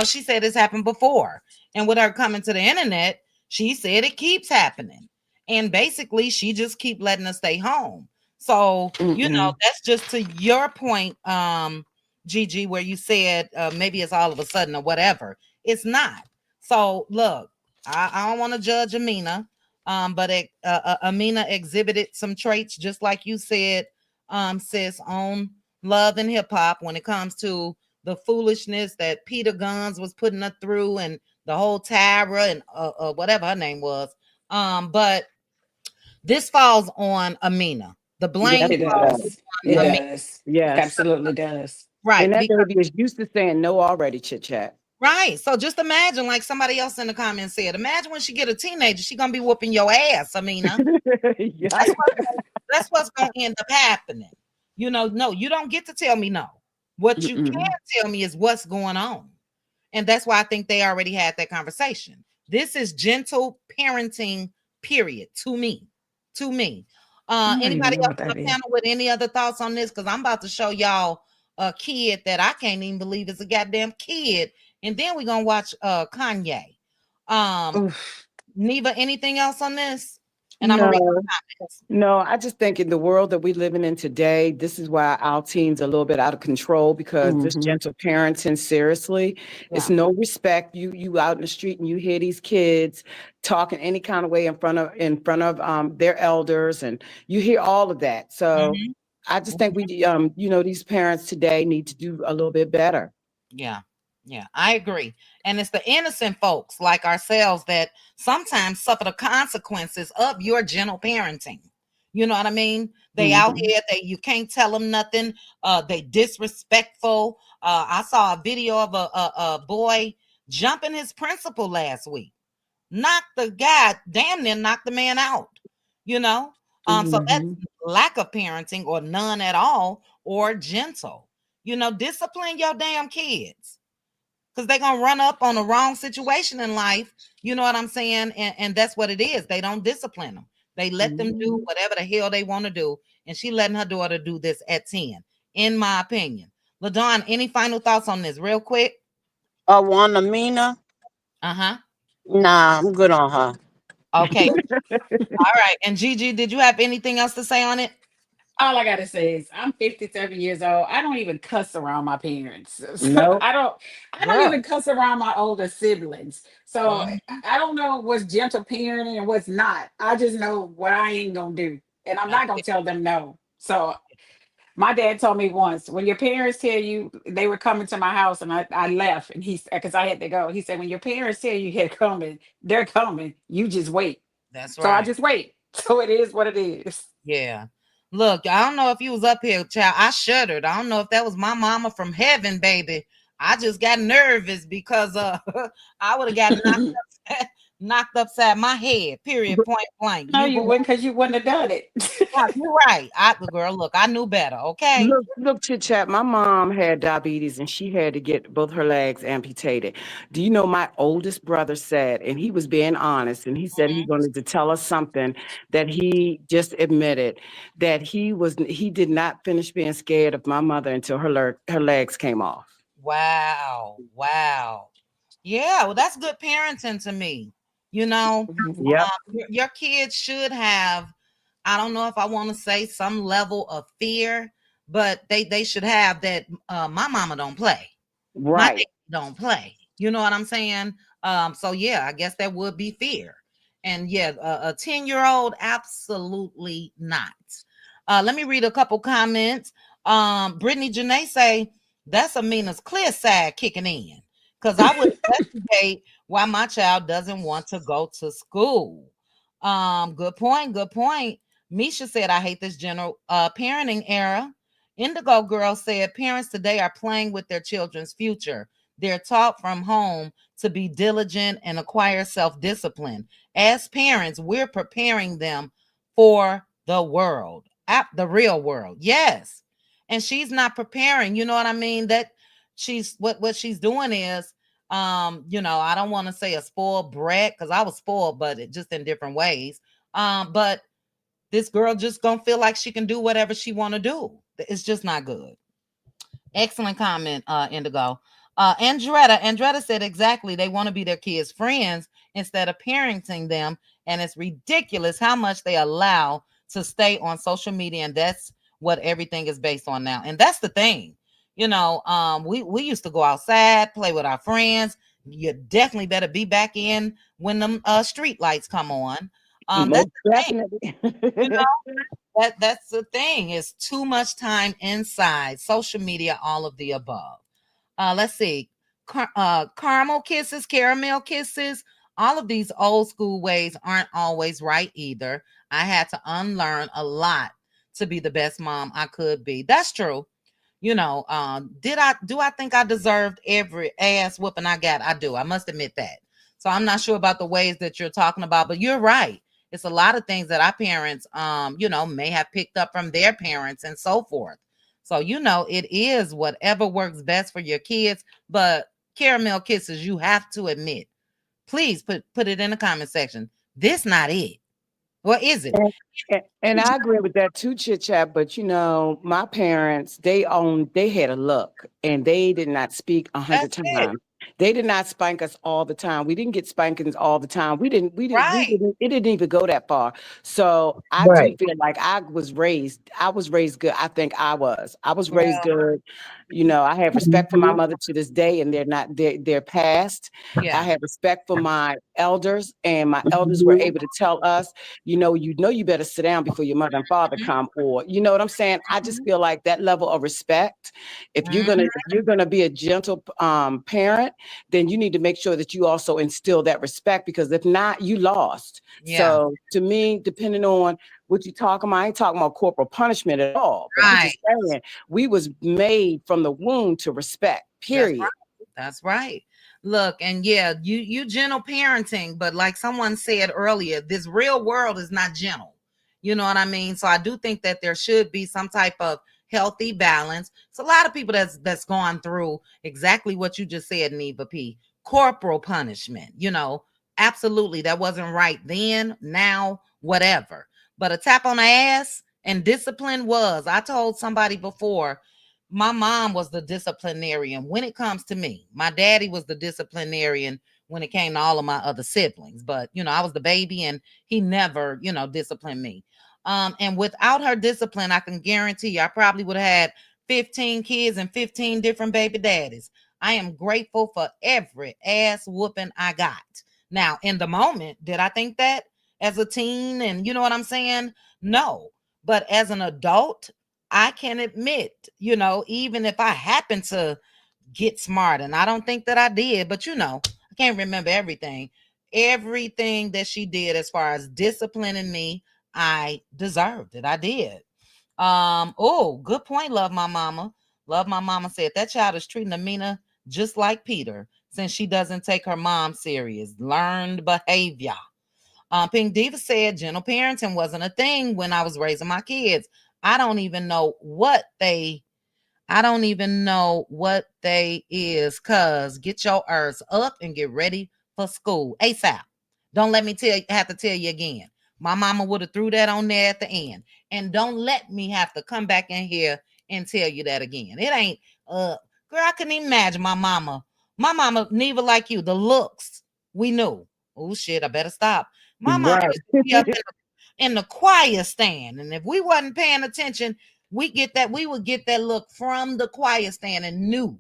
She said it's happened before. And with her coming to the internet, she said it keeps happening. And basically, she just keep letting us stay home. So, Mm-mm. that's just to your point, Gigi, where you said maybe it's all of a sudden or whatever. It's not. So, look, I don't want to judge Amina. But Amina exhibited some traits, just like you said, sis, on Love and Hip Hop when it comes to the foolishness that Peter Guns was putting her through and the whole Tyra and whatever her name was. But this falls on Amina. The Yes, blame It it falls does. does. on It Yes, Amina. does. yes. Absolutely does. Right. And that Because baby is used to saying no already, chit chat. right. So just imagine, like somebody else in the comments said, imagine when she get a teenager, she gonna be whooping your ass, Amina. Yikes. That's what's going to end up happening. No, you don't get to tell me no. What you can Mm-mm. tell me is what's going on. And that's why I think they already had that conversation. This is gentle parenting, period, to me. To me. I don't even Anybody know else what on that the is. panel with any other thoughts on this? Because I'm about to show y'all a kid that I can't even believe is a goddamn kid. And then we're gonna watch Kanye. Oof. Neva, anything else on this? And I'm gonna read No, the comments. no, I just think in the world that we're living in today, this is why our teens are a little bit out of control because this Mm-hmm. gentle parenting, seriously, it's Yeah. no respect. You out in the street and you hear these kids talking any kind of way in front of their elders, and you hear all of that. So Mhm. I just think these parents today need to do a little bit better. Yeah. Yeah, I agree. And it's the innocent folks like ourselves that sometimes suffer the consequences of your gentle parenting. You know what I mean? They out Mm-hmm. here, you can't tell them nothing. They disrespectful. I saw a video of a boy jumping his principal last week. Knocked the guy, damn near knocked the man out, you know? So that's lack of parenting or none at all or gentle. You know, discipline your damn kids because they're going to run up on the wrong situation in life. You know what I'm saying? And that's what it is. They don't discipline them. They let them do whatever the hell they want to do. And she letting her daughter do this at 10, in my opinion. LaDawn, any final thoughts on this real quick? On Amina? Uh-huh. Nah, I'm good on her. Okay. All right. And Gigi, did you have anything else to say on it? All I gotta say is I'm 57 years old. I don't even cuss around my parents. So Nope. I don't even cuss around my older siblings. So Mhm. I don't know what's gentle parenting and what's not. I just know what I ain't gonna do. And I'm not gonna tell them no. So my dad told me once, when your parents tell you they were coming to my house and I left and because I had to go, he said, when your parents tell you they're coming, you just wait. That's So I right. just wait. So it is what it is. Yeah. Look, I don't know if you was up here, child. I shuddered. I don't know if that was my mama from heaven, baby. I just got nervous because I would have got knocked upside my head. Period. Point blank. No, You you go. wouldn't because you wouldn't have done it. You're right. Girl, look, I knew better. Okay. Look, Chit Chat. My mom had diabetes and she had to get both her legs amputated. Do you know my oldest brother said, and he was being honest, and he said he wanted to tell us something that he just admitted that he did not finish being scared of my mother until her legs came off. Wow. Wow. Yeah, well, that's good parenting to me. You know, Yep. your kids should have, I don't know if I want to say some level of fear, but they should have that. My mama don't play. My Right. daddy don't play. You know what I'm saying? So yeah, I guess that would be fear. And yeah, a 10-year-old, absolutely not. Let me read a couple comments. Brittany Janae say that's Amina's clear side kicking in. Because I would investigate why my child doesn't want to go to school. Good point. Good point. Misha said, I hate this general parenting era. Indigo Girl said, parents today are playing with their children's future. They're taught from home to be diligent and acquire self-discipline. As parents, we're preparing them for the world, the real world. Yes. And she's not preparing, you know what I mean? That she's what she's doing is I don't want to say a spoiled brat because I was spoiled, but it just in different ways. But this girl just gonna feel like she can do whatever she want to do. It's just not good. Excellent comment, Indigo. Andretta said exactly. They want to be their kids' friends instead of parenting them, and it's ridiculous how much they allow to stay on social media, and that's what everything is based on now. And that's the thing. We used to go outside, play with our friends. You definitely better be back in when them street lights come on. That's Most the thing. definitely. That's the thing. It's too much time inside social media, all of the above. Let's see. Caramel kisses, all of these old school ways aren't always right either. I had to unlearn a lot to be the best mom I could be. That's true. Do I think I deserved every ass whooping I got? I do. I must admit that. So I'm not sure about the ways that you're talking about, but you're right. It's a lot of things that our parents, may have picked up from their parents and so forth. So, it is whatever works best for your kids. But caramel kisses, you have to admit, please put it in the comment section. This not it. What is it? And I agree with that too, Chit Chat. But my parents, they had a look, and they did not speak 100 That's it. times. They did not spank us all the time. We didn't get spankings all the time. We didn't. Right. It didn't even go that far. So I do feel like I was raised good. I think I was raised Yeah. good. I have respect for my mother to this day, and they're past. Yeah. I have respect for my elders, and my elders were able to tell us, you better sit down before your mother and father come, or you know what I'm saying? I just feel like that level of respect, if you're gonna be a gentle parent, then you need to make sure that you also instill that respect, because if not, you lost. Yeah. So to me, depending on what you talking about, I ain't talking about corporal punishment at all, but I'm just saying we was made from the womb to respect, period. That's right. Look, and yeah, you gentle parenting, but like someone said earlier, this real world is not gentle. You know what I mean? So I do think that there should be some type of healthy balance. It's a lot of people that's gone through exactly what you just said, Neva P. Corporal punishment. Absolutely, that wasn't right then, now, whatever. But a tap on the ass and discipline was. I told somebody before, my mom was the disciplinarian when it comes to me. My daddy was the disciplinarian when it came to all of my other siblings. But, I was the baby and he never, disciplined me. And without her discipline, I can guarantee you, I probably would have had 15 kids and 15 different baby daddies. I am grateful for every ass whooping I got. Now, in the moment, did I think that as a teen? And you know what I'm saying? No. But as an adult, I can admit, even if I happen to get smart, and I don't think that I did, but I can't remember everything. Everything that she did as far as disciplining me, I deserved it. I did. Oh, good point. Love my mama. Love my mama said that child is treating Amina just like Peter since she doesn't take her mom serious. Learned behavior. Pink Diva said gentle parenting wasn't a thing when I was raising my kids. I don't even know what they is, cuz get your ears up and get ready for school ASAP. Don't let me have to tell you again. My mama would have threw that on there at the end. And don't let me have to come back in here and tell you that again. It ain't girl, I couldn't imagine my mama, neither like you, the looks we knew. Oh shit, I better stop. My mama Right. used to be up in the choir stand, and if we wasn't paying attention, we would get that look from the choir stand and knew,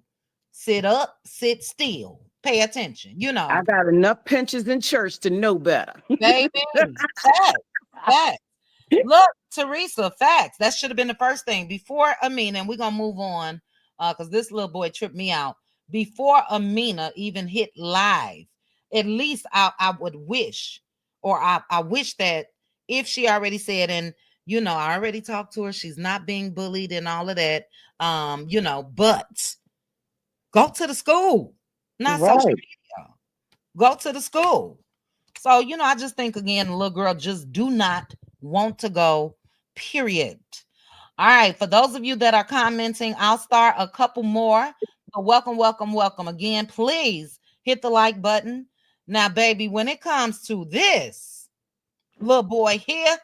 sit up, sit still, pay attention. I got enough pinches in church to know better. Baby, facts. Look, Teresa, facts. That should have been the first thing before Amina, and we're gonna move on because this little boy tripped me out. Before Amina even hit live, at least I would wish, or I wish that if she already said, and I already talked to her, she's not being bullied and all of that, but go to the school, not Right. social media. Go to the school. So, I just think, again, the little girl just do not want to go, period. All right. For those of you that are commenting, I'll start a couple more. So welcome. Again, please hit the like button. Now, baby, when it comes to this little boy here,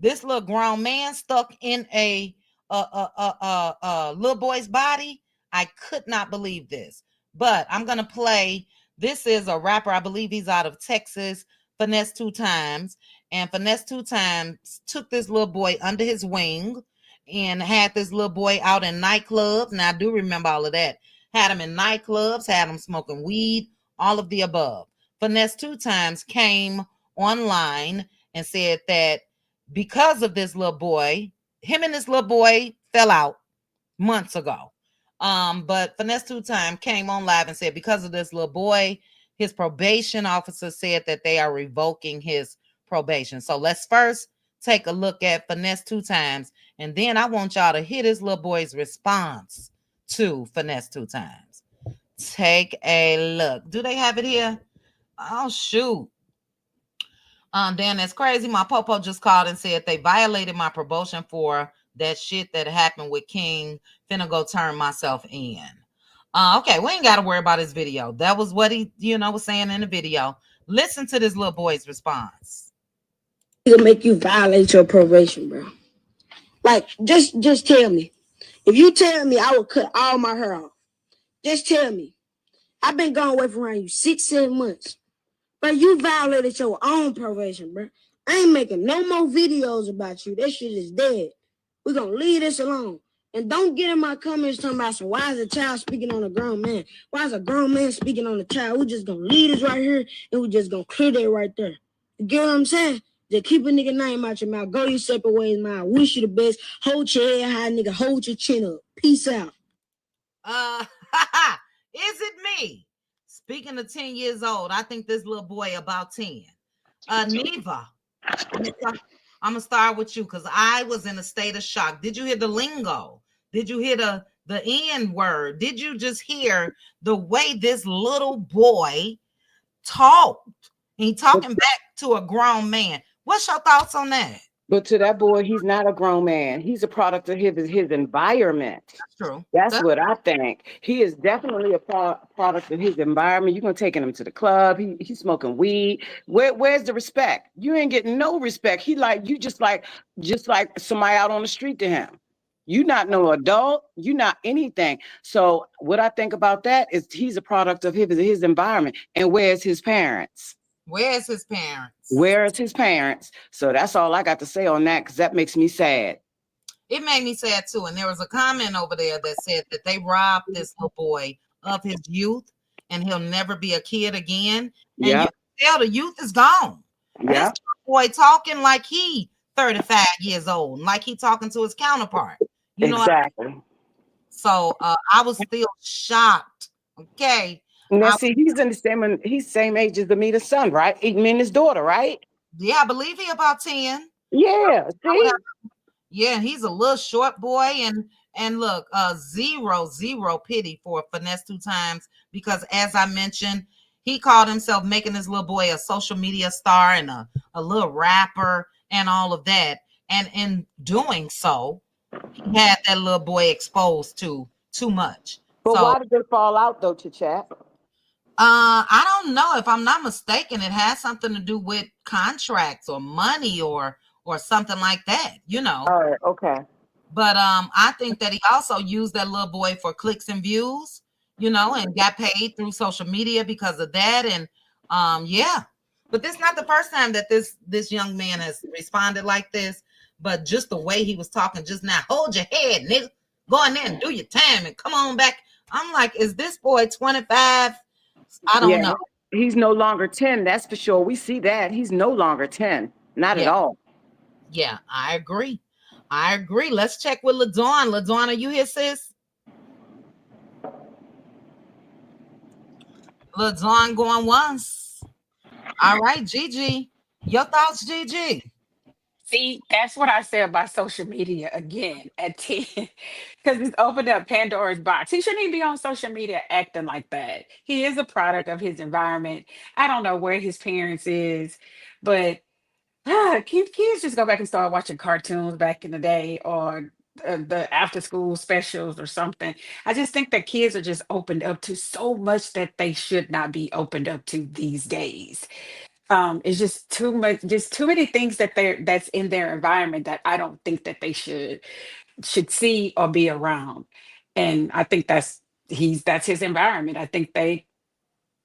this little grown man stuck in a little boy's body, I could not believe this. But I'm going to play. This is a rapper. I believe he's out of Texas, Finesse Two Times. And Finesse Two Times took this little boy under his wing and had this little boy out in nightclubs. Now, I do remember all of that. Had him in nightclubs, had him smoking weed, all of the above. Finesse Two Times came online and said that because of this little boy, him and this little boy fell out months ago. But Finesse Two Times came on live and said because of this little boy, his probation officer said that they are revoking his probation. So let's first take a look at Finesse Two Times, and then I want y'all to hear this little boy's response to Finesse Two Times. Take a look. Do they have it here? Oh, shoot. Dan, that's crazy. My popo just called and said they violated my probation for that shit that happened with King. Finna go turn myself in. Okay, we ain't got to worry about his video. That was what he, was saying in the video. Listen to this little boy's response. It'll make you violate your probation, bro. Like, just tell me. If you tell me I would cut all my hair off, just tell me. I've been gone away from around you 6-7 months. But you violated your own probation, bro. I ain't making no more videos about you. That shit is dead. We're going to leave this alone. And don't get in my comments talking about, so why is a child speaking on a grown man? Why is a grown man speaking on a child? We're just going to leave this right here, and we're just going to clear that right there. You get what I'm saying? Just keep a nigga name out your mouth. Go your separate ways, man. I wish you the best. Hold your head high, nigga. Hold your chin up. Peace out. Is it me? Speaking of 10 years old, I think this little boy about 10. Neva, I'm going to start with you because I was in a state of shock. Did you hear the lingo? Did you hear the the N word. Did you just hear the way this little boy talked? He talking back to a grown man. What's your thoughts on that? But to that boy, he's not a grown man. He's a product of his environment. That's true. That's what I think. He is definitely a product of his environment. You're gonna take him to the club. He's smoking weed. Where's the respect? You ain't getting no respect. He like you just like somebody out on the street to him. You not no adult. You not anything. So what I think about that is he's a product of his environment. And where's his parents? Where's his parents? Where's his parents? So that's all I got to say on that, because that makes me sad. It made me sad too. And there was a comment over there that said that they robbed this little boy of his youth and he'll never be a kid again. And you can tell the youth is gone. Yeah. This boy talking like he 35 years old, like he talking to his counterpart. You know exactly. What I mean? So I was still shocked. Okay. Now, see, he's in he's same age as Amina's son, right? Amina's daughter, right? Yeah, I believe he about 10. Yeah, see? Yeah, he's a little short boy, and look, zero pity for Finesse Two Times, because as I mentioned, he called himself making this little boy a social media star and a little rapper and all of that. And in doing so, he had that little boy exposed to too much. But why did they fall out though, Chat? I don't know. If I'm not mistaken, it has something to do with contracts or money or something like that, you know. All right, okay. But I think that he also used that little boy for clicks and views, you know, and got paid through social media because of that. And yeah. But this is not the first time that this young man has responded like this. But just the way he was talking just now, hold your head, nigga. Go in there and do your time and come on back. I'm like, is this boy 25? I don't know. He's no longer 10, that's for sure. We see that. He's no longer 10. Not at all. Yeah, I agree. Let's check with LaDawn. LaDawn, are you here, sis? LaDawn going once. All right, Gigi. Your thoughts, Gigi? See, that's what I say about social media again at 10, because it's opened up Pandora's box. He shouldn't even be on social media acting like that. He is a product of his environment. I don't know where his parents is, but kids just go back and start watching cartoons back in the day, or the after school specials or something. I just think that kids are just opened up to so much that they should not be opened up to these days. It's just too much, just too many things that's in their environment that I don't think that they should see or be around. And I think that's his environment. I think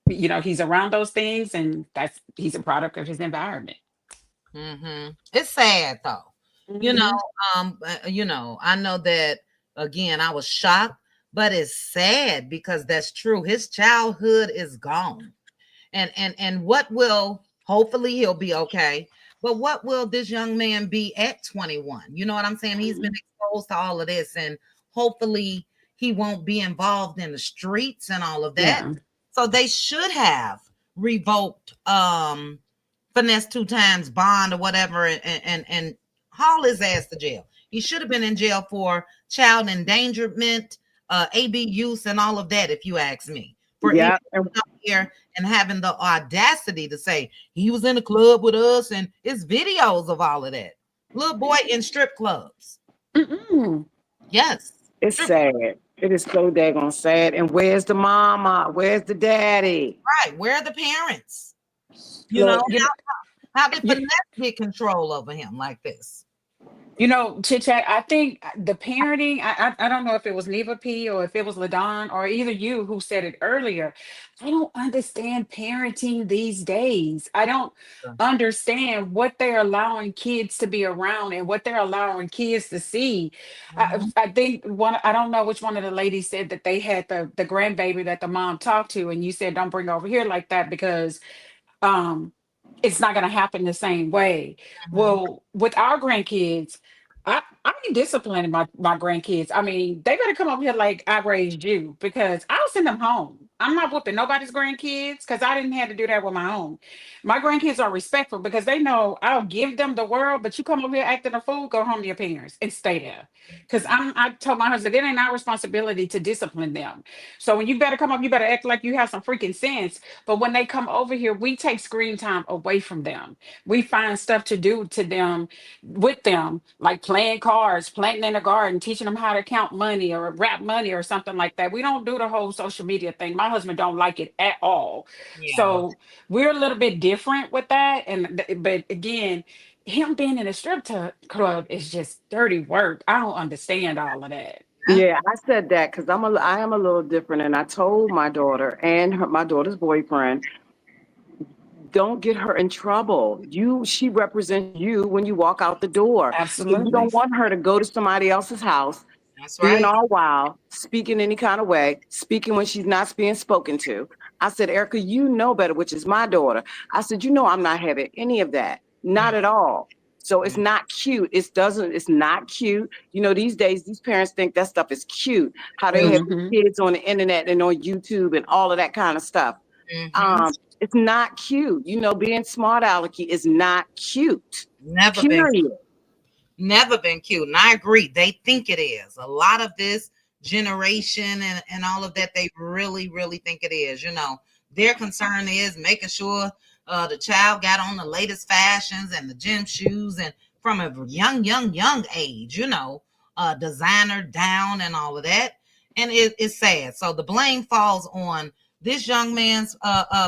he's around those things, and he's a product of his environment. It's sad though. You know, I know that again, I was shocked, but it's sad because that's true. His childhood is gone. And what will, hopefully he'll be okay, but what will this young man be at 21? You know what I'm saying? He's been exposed to all of this, and hopefully he won't be involved in the streets and all of that. Yeah. So they should have revoked Finesse Two Times bond or whatever and haul his ass to jail. He should have been in jail for child endangerment, AB use, and all of that, if you ask me. For out here and having the audacity to say he was in the club with us, and it's videos of all of that. Little boy in strip clubs. Yes. It's sad. It is so daggone sad. And where's the mama? Where's the daddy? Right. Where are the parents? You know, how did Finesse get control over him like this? You know, Chit Chat, I think the parenting, I don't know if it was Neva P or if it was LaDawn or either you who said it earlier. I don't understand parenting these days. I don't understand what they're allowing kids to be around and what they're allowing kids to see. I think I don't know which one of the ladies said that they had the grandbaby that the mom talked to, and you said, don't bring her over here like that because it's not going to happen the same way. Well, with our grandkids, I ain't disciplining my grandkids. I mean, they better come over here like I raised you, because I'll send them home. I'm not whooping nobody's grandkids because I didn't have to do that with my own. My grandkids are respectful because they know I'll give them the world, but you come over here acting a fool, go home to your parents and stay there. Because I told my husband, it ain't our responsibility to discipline them. So when you better come up, you better act like you have some freaking sense. But when they come over here, we take screen time away from them. We find stuff to do to them, with them, like playing cards, planting in the garden, teaching them how to count money or wrap money or something like that. We don't do the whole social media thing. My husband don't like it at all. Yeah. So we're a little bit different with that. But again, him being in a club is just dirty work. I don't understand all of that. Yeah, I said that because I am a little different, and I told my daughter and my daughter's boyfriend, don't get her in trouble. She represents you when you walk out the door. So you Absolutely. don't want her to go to somebody else's house, That's being right. all wild, speaking any kind of way, speaking when she's not being spoken to. I said, Erica, you know better, which is my daughter. I said, I'm not having any of that. Not at all. So it's not cute. It's not cute. These days, these parents think that stuff is cute. How they have Mhm. kids on the internet and on YouTube and all of that kind of stuff. It's not cute. Being smart alecky is not cute. Never been cute. Never been cute. And I agree. They think it is. A lot of this generation and all of that, they really, really think it is. Their concern is making sure the child got on the latest fashions and the gym shoes, and from a young age, designer down and all of that. And it's sad. So the blame falls on this young man's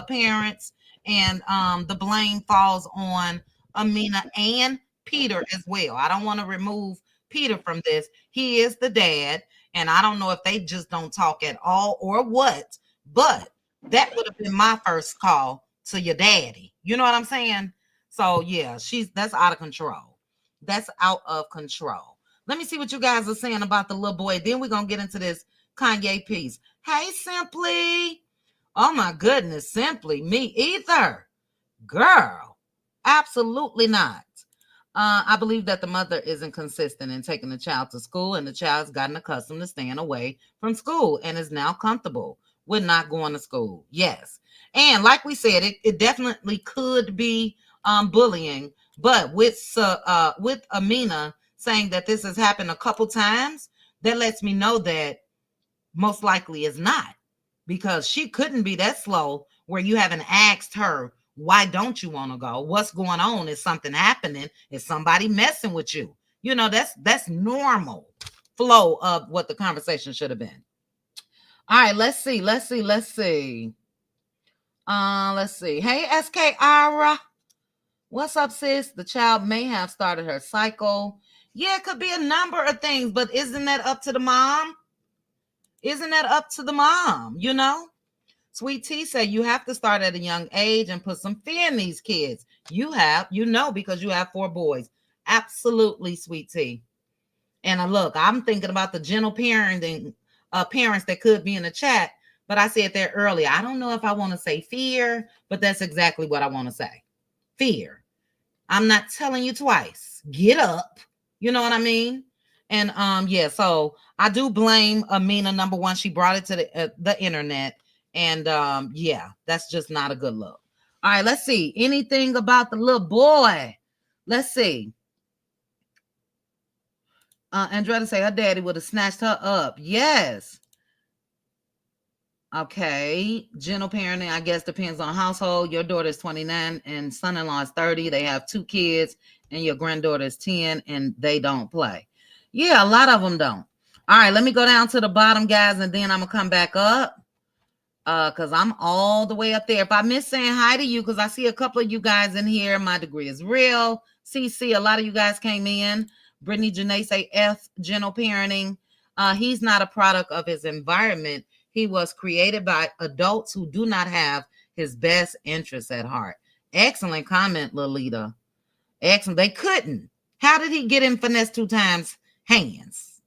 parents, and the blame falls on Amina and Peter as well. I don't want to remove Peter from this. He is the dad, and I don't know if they just don't talk at all or what, but that would have been my first call to your daddy. You know what I'm saying? So yeah, that's out of control. That's out of control. Let me see what you guys are saying about the little boy. Then we're going to get into this Kanye piece. Hey, Simply. Oh my goodness, Simply. Me either. Girl, absolutely not. I believe that the mother isn't consistent in taking the child to school, and the child's gotten accustomed to staying away from school and is now comfortable with not going to school. Yes. And like we said, it definitely could be bullying, but with Amina saying that this has happened a couple times, that lets me know that most likely it's not, because she couldn't be that slow where you haven't asked her, why don't you want to go? What's going on? Is something happening? Is somebody messing with you? That's normal flow of what the conversation should have been. All right, let's see. Hey, SK Ira. What's up, sis? The child may have started her cycle. Yeah, it could be a number of things, but isn't that up to the mom? Sweet Tea said you have to start at a young age and put some fear in these kids. Because you have 4 boys. Absolutely, Sweet Tea. And look, I'm thinking about the gentle parenting parents that could be in the chat, but I said there earlier, I don't know if I want to say fear, but that's exactly what I want to say. Fear. I'm not telling you twice. Get up. You know what I mean? And so I do blame Amina. Number one, she brought it to the internet. And that's just not a good look. All right, let's see. Anything about the little boy? Let's see. Andretta say her daddy would have snatched her up. Yes. Okay. Gentle parenting, I guess, depends on household. Your daughter is 29 and son-in-law is 30. They have 2 kids, and your granddaughter is 10, and they don't play. Yeah, a lot of them don't. All right, let me go down to the bottom, guys, and then I'm going to come back up. Because I'm all the way up there. If I miss saying hi to you, because I see a couple of you guys in here, my degree is real. CC, a lot of you guys came in. Brittany Janae say F, gentle parenting. He's not a product of his environment. He was created by adults who do not have his best interests at heart. Excellent comment, Lolita. Excellent. They couldn't. How did he get in Finesse Two Times hands?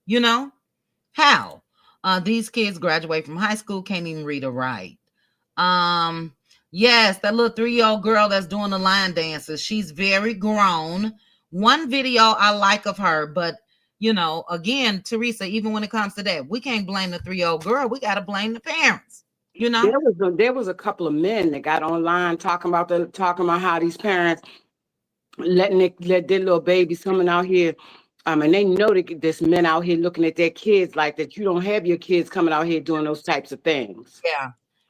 How? These kids graduate from high school, can't even read or write. Yes, that little 3-year-old girl that's doing the line dances, she's very grown. One video I like of her, but again, Teresa, even when it comes to that, we can't blame the 3-year-old girl. We got to blame the parents. You know, There was a couple of men that got online talking about how these parents let their little babies coming out here. And they know that there's men out here looking at their kids like that. You don't have your kids coming out here doing those types of things.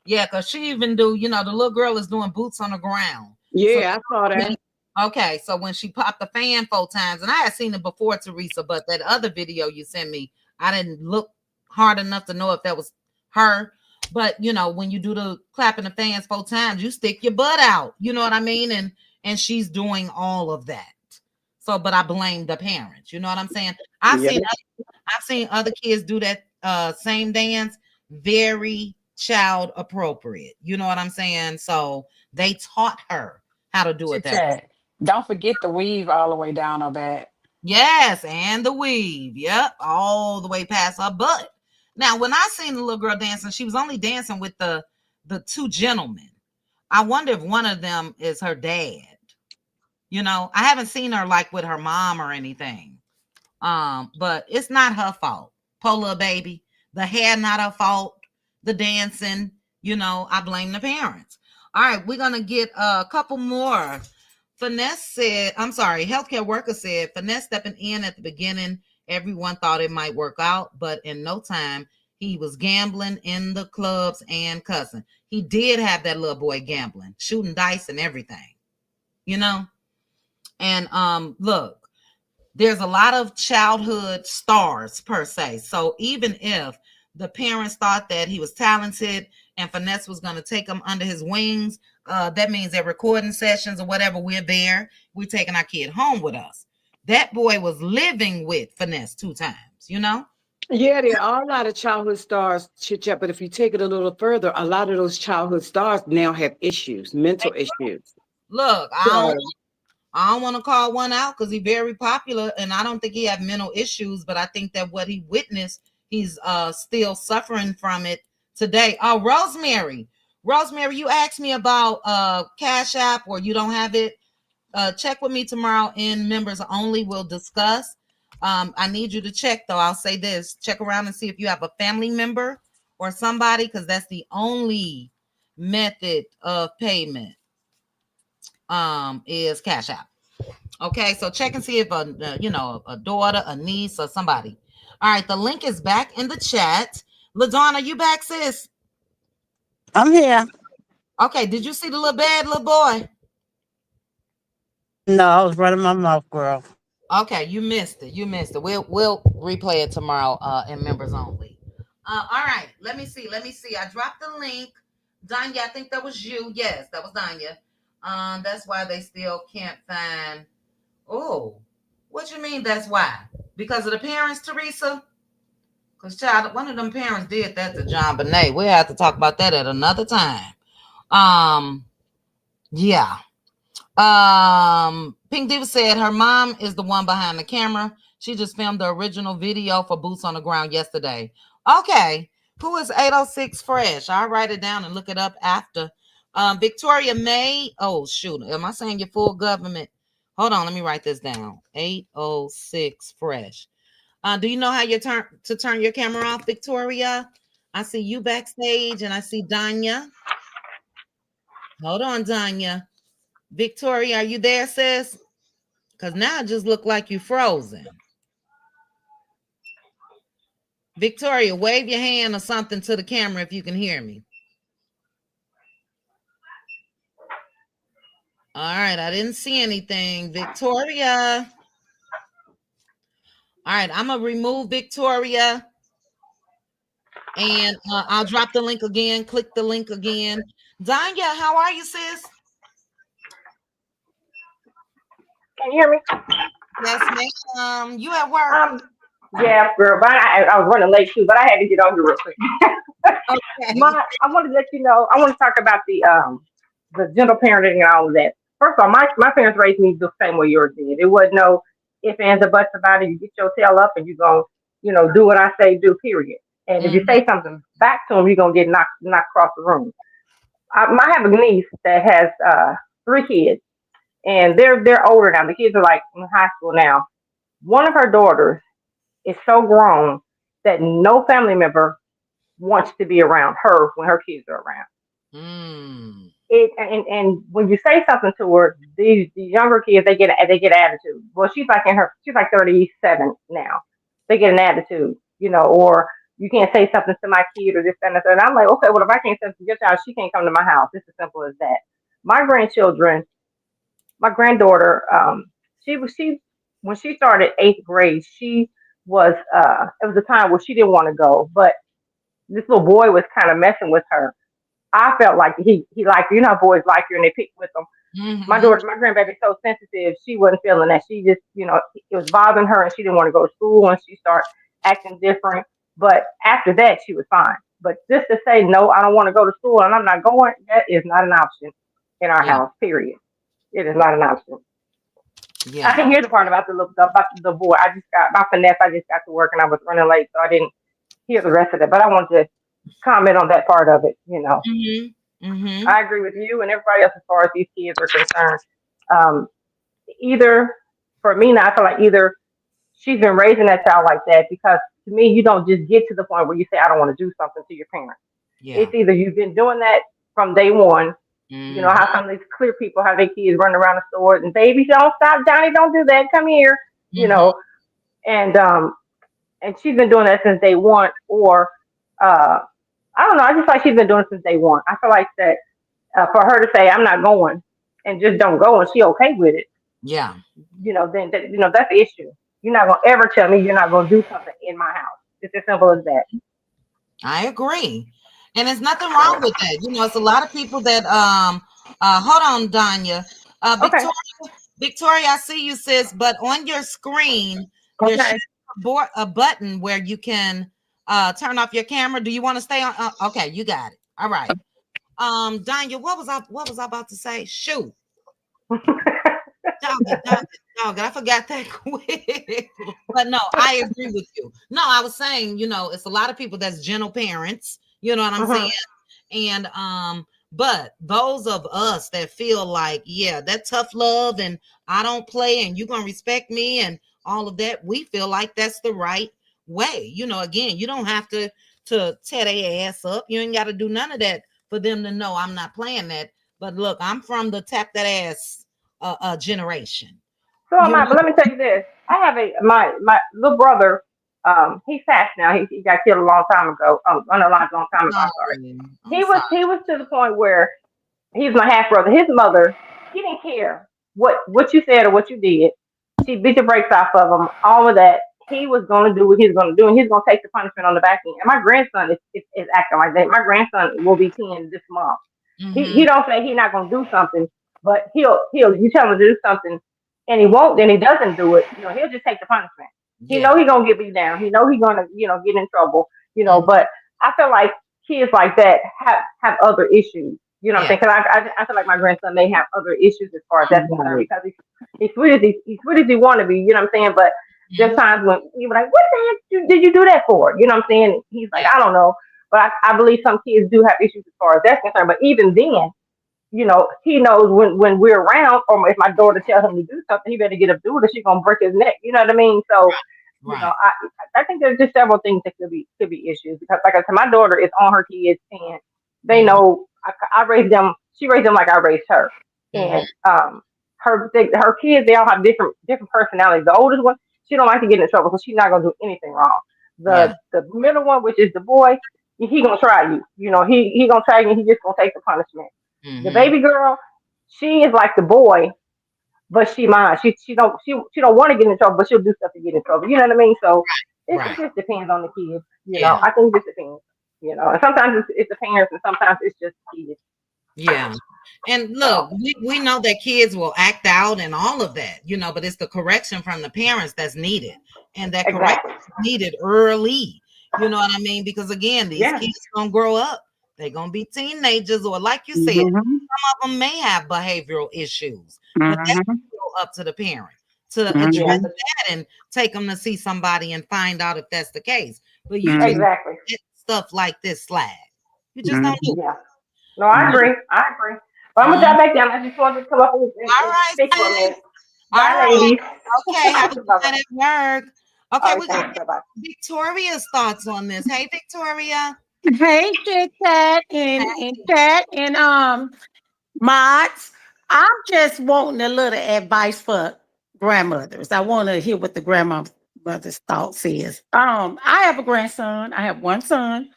yeah, because she even do, the little girl is doing boots on the ground. Yeah, I saw that. Okay, so when she popped the fan 4 times, and I had seen it before, Teresa, but that other video you sent me, I didn't look hard enough to know if that was her. But when you do the clapping the fans 4 times, you stick your butt out. You know what I mean? And she's doing all of that. So, but I blame the parents. You know what I'm saying? I've seen other kids do that same dance, very child appropriate. You know what I'm saying? So they taught her how to do it that way. Don't forget the weave all the way down her back. Yes, and the weave. Yep, all the way past her butt. Now, when I seen the little girl dancing, she was only dancing with the 2 gentlemen. I wonder if one of them is her dad. I haven't seen her like with her mom or anything. But it's not her fault. Poor little baby. The hair not her fault. The dancing, I blame the parents. All right, we're gonna get a couple more. Healthcare worker said, Finesse stepping in at the beginning, everyone thought it might work out, but in no time, he was gambling in the clubs and cussing. He did have that little boy gambling, shooting dice and everything, And look, there's a lot of childhood stars per se. So even if the parents thought that he was talented and Finesse was going to take him under his wings, that means at recording sessions or whatever, we're there. We're taking our kid home with us. That boy was living with Finesse 2 times, Yeah, there are a lot of childhood stars, chit-chat, but if you take it a little further, a lot of those childhood stars now have issues, mental issues. Look, I don't want to call one out because he's very popular, and I don't think he have mental issues, but I think that what he witnessed, he's still suffering from it today. Oh, Rosemary, you asked me about Cash App, or you don't have it. Check with me tomorrow in members only. We'll discuss. I need you to check, though. I'll say this. Check around and see if you have a family member or somebody, because that's the only method of payment is Cash App. Okay, so check and see if a daughter, a niece, or somebody. All right, the link is back in the chat. LaDonna, you back, sis? I'm here. Okay, did you see the little bad little boy? No, I was running my mouth, girl. Okay, you missed it. We'll replay it tomorrow in members only. All right, let me see. I dropped the link. Danya, I think that was you. Yes, that was Danya. That's why they still can't find. Oh, what you mean that's why? Because of the parents, Teresa? Because one of them parents did that to John Bonet. We'll have to talk about that at another time. Yeah. Pink Diva said her mom is the one behind the camera. She just filmed the original video for Boots on the Ground yesterday. Okay. Who is 806 Fresh? I'll write it down and look it up after. Victoria May. Oh, shoot. Am I saying your full government? Hold on. Let me write this down. 806 Fresh. Do you know how you turn your camera off, Victoria? I see you backstage and I see Danya. Hold on, Danya. Victoria, are you there, sis? Because now it just looked like you frozen. Victoria, wave your hand or something to the camera if you can hear me. All right, I didn't see anything. Victoria. All right, I'm going to remove Victoria. And I'll drop the link again. Click the link again. Danya, how are you, sis? Can you hear me? Yes, ma'am. You at work? Yeah, girl, but I was running late too, but I had to get on here real quick. Okay. I want to let you know, I want to talk about the gentle parenting and all of that. First of all, my parents raised me the same way yours did. It wasn't no ifs, ands, or buts about it. You get your tail up and you're going to, do what I say, do, period. And if you say something back to them, you're going to get knocked across the room. I have a niece that has 3 kids, and they're older now. The kids are like in high school now. One of her daughters is so grown that no family member wants to be around her when her kids are around. Mm. And when you say something to her, these younger kids they get attitude. Well, she's like 37 now. They get an attitude, or you can't say something to my kid or this that, and the third. And I'm like, okay, well if I can't say something to your child, she can't come to my house. It's as simple as that. My grandchildren, my granddaughter, she when she started 8th grade, she was it was a time where she didn't want to go, but this little boy was kind of messing with her. I felt like he liked her. You know how boys like you and they pick with them. My grandbaby's so sensitive. She wasn't feeling that. She just, it was bothering her and she didn't want to go to school and she started acting different. But after that, she was fine. But just to say, no, I don't want to go to school and I'm not going, that is not an option in our house, period. It is not an option. Yeah. I didn't hear the part about the boy. I just got to work and I was running late, so I didn't hear the rest of it. But I wanted to comment on that part of it, I agree with you and everybody else as far as these kids are concerned. Either for me now, I feel like either she's been raising that child like that, because to me, you don't just get to the point where you say, I don't want to do something to your parents. Yeah. It's either you've been doing that from day one. You know how some of these clear people have their kids running around the store and baby, don't stop, Johnny, don't do that, come here, and she's been doing that since day one, or I don't know. I just like she's been doing it since day one. I feel like that for her to say I'm not going and just don't go and she okay with it. Yeah. Then that's the issue. You're not gonna ever tell me you're not gonna do something in my house. It's as simple as that. I agree, and there's nothing wrong with that. It's a lot of people that hold on, Danya. Victoria, I see you, sis, but on your screen there's a button where you can turn off your camera. Do you want to stay on? Okay, you got it. All right. Danya, what was I about to say? Shoot. Dog, I forgot that quick. But no, I agree with you. No, I was saying, it's a lot of people that's gentle parents, you know what I'm saying? And but those of us that feel like, yeah, that tough love and I don't play and you're gonna respect me and all of that, we feel like that's the right way. Again, you don't have to tear their ass up. You ain't got to do none of that for them to know I'm not playing that. But look, I'm from the tap that ass generation. So am I, but let me tell you this. I have my little brother, he's passed now. He got killed a long time ago. Unalive a long time ago, I'm sorry. He was to the point where he's my half brother. His mother, he didn't care what you said or what you did. She beat the brakes off of him, all of that. He was gonna do what he's gonna do and he's gonna take the punishment on the back end. And my grandson is acting like that. My grandson will be 10 this month. He don't say he's not gonna do something, but he'll you tell him to do something and he won't, then he doesn't do it, he'll just take the punishment. He know he's gonna get beat down. He know he's gonna, get in trouble, but I feel like kids like that have other issues. You know what I'm saying? Because I feel like my grandson may have other issues as far as that's concerned, because he's sweet as he want to be, you know what I'm saying? But there's times when you're like, what the heck did you do that for? You know what I'm saying? He's like, I don't know. But I believe some kids do have issues as far as that's concerned. But even then, he knows when we're around, or if my daughter tells him to do something, he better get up do it or she's gonna break his neck. You know what I mean? So, I think there's just several things that could be issues, because, like I said, my daughter is on her kids and they know I raised them. She raised them like I raised her, and her kids, they all have different personalities. The oldest one, she don't like to get in trouble, so she's not gonna do anything wrong. The middle one, which is the boy, he gonna try you. He gonna try you, and he just gonna take the punishment. The baby girl, she is like the boy, but she mind. She don't want to get in trouble, but she'll do stuff to get in trouble. You know what I mean? So it just depends on the kids. I think it just depends. And sometimes it's the parents, and sometimes it's just kids. Yeah. And look, we know that kids will act out and all of that, but it's the correction from the parents that's needed, and that correction is needed early. You know what I mean? Because again, these kids gonna grow up. They're going to be teenagers, or like you said, some of them may have behavioral issues, but that's up to the parent to address that and take them to see somebody and find out if that's the case. But you just let stuff like this slide. You just don't do it. Yeah. No, I agree. But I'm going to drop back down. I just wanted to come up and speak for a minute. Bye, ladies. Okay, have a good night at work. Okay, we got Victoria's thoughts on this. Hey, Victoria. Hey, Chit Chat and Chat and mods. I'm just wanting a little advice for grandmothers. I want to hear what the grandmother's thoughts is. I have a grandson. I have one son,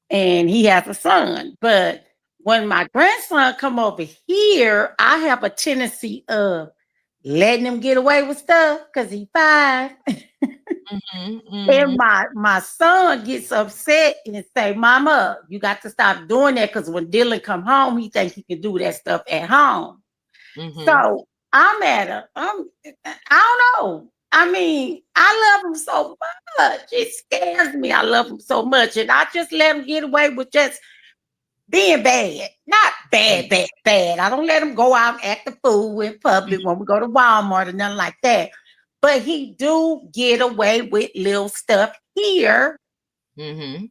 and he has a son. But when my grandson come over here, I have a tendency of letting him get away with stuff because he's 5. And my son gets upset and say, "Mama, you got to stop doing that because when Dylan come home, he thinks he can do that stuff at home." So I'm at I don't know. I mean, I love him so much. It scares me. I love him so much. And I just let him get away with just being bad. Not bad, bad, bad. I don't let him go out and act a fool in public when we go to Walmart or nothing like that. But he do get away with little stuff here that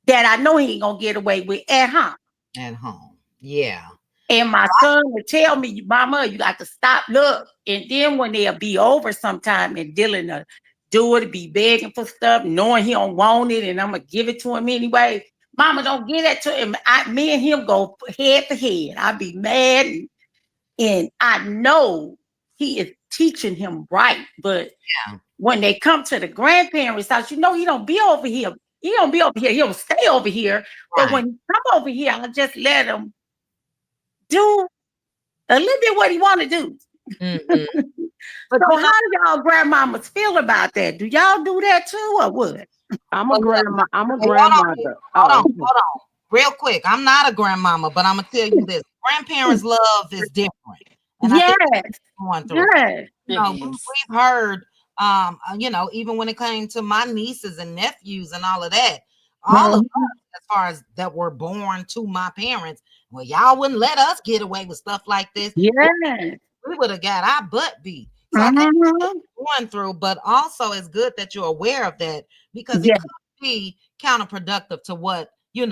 I know he ain't gonna get away with at home. At home. Yeah. And my son would tell me, "Mama, you got to stop." Look, and then when they'll be over sometime and Dylan do it, be begging for stuff, knowing he don't want it, and I'm gonna give it to him anyway. "Mama, don't give that to him." Me and him go head to head. I be mad, and I know he is teaching him right. But when they come to the grandparents' house, he don't be over here. He don't be over here. He don't stay over here. But when he come over here, I just let him do a little bit what he want to do. So how do y'all grandmamas feel about that? Do y'all do that too, or what? I'm a grandmother. Hold on. Real quick. I'm not a grandmama, but I'm gonna tell you this: grandparents' love is different. And yes. We've heard, even when it came to my nieces and nephews and all of that, all of us, as far as that were born to my parents, well, y'all wouldn't let us get away with stuff like this. We would have got our butt beat. So I think going through, but also it's good that you're aware of that because it could be counterproductive to what your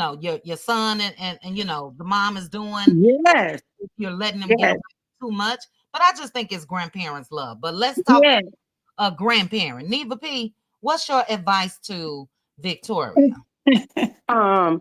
son and the mom is doing. Yes, if you're letting them get away too much. But I just think it's grandparents' love. But let's talk a grandparent. Neva P, what's your advice to Victoria? I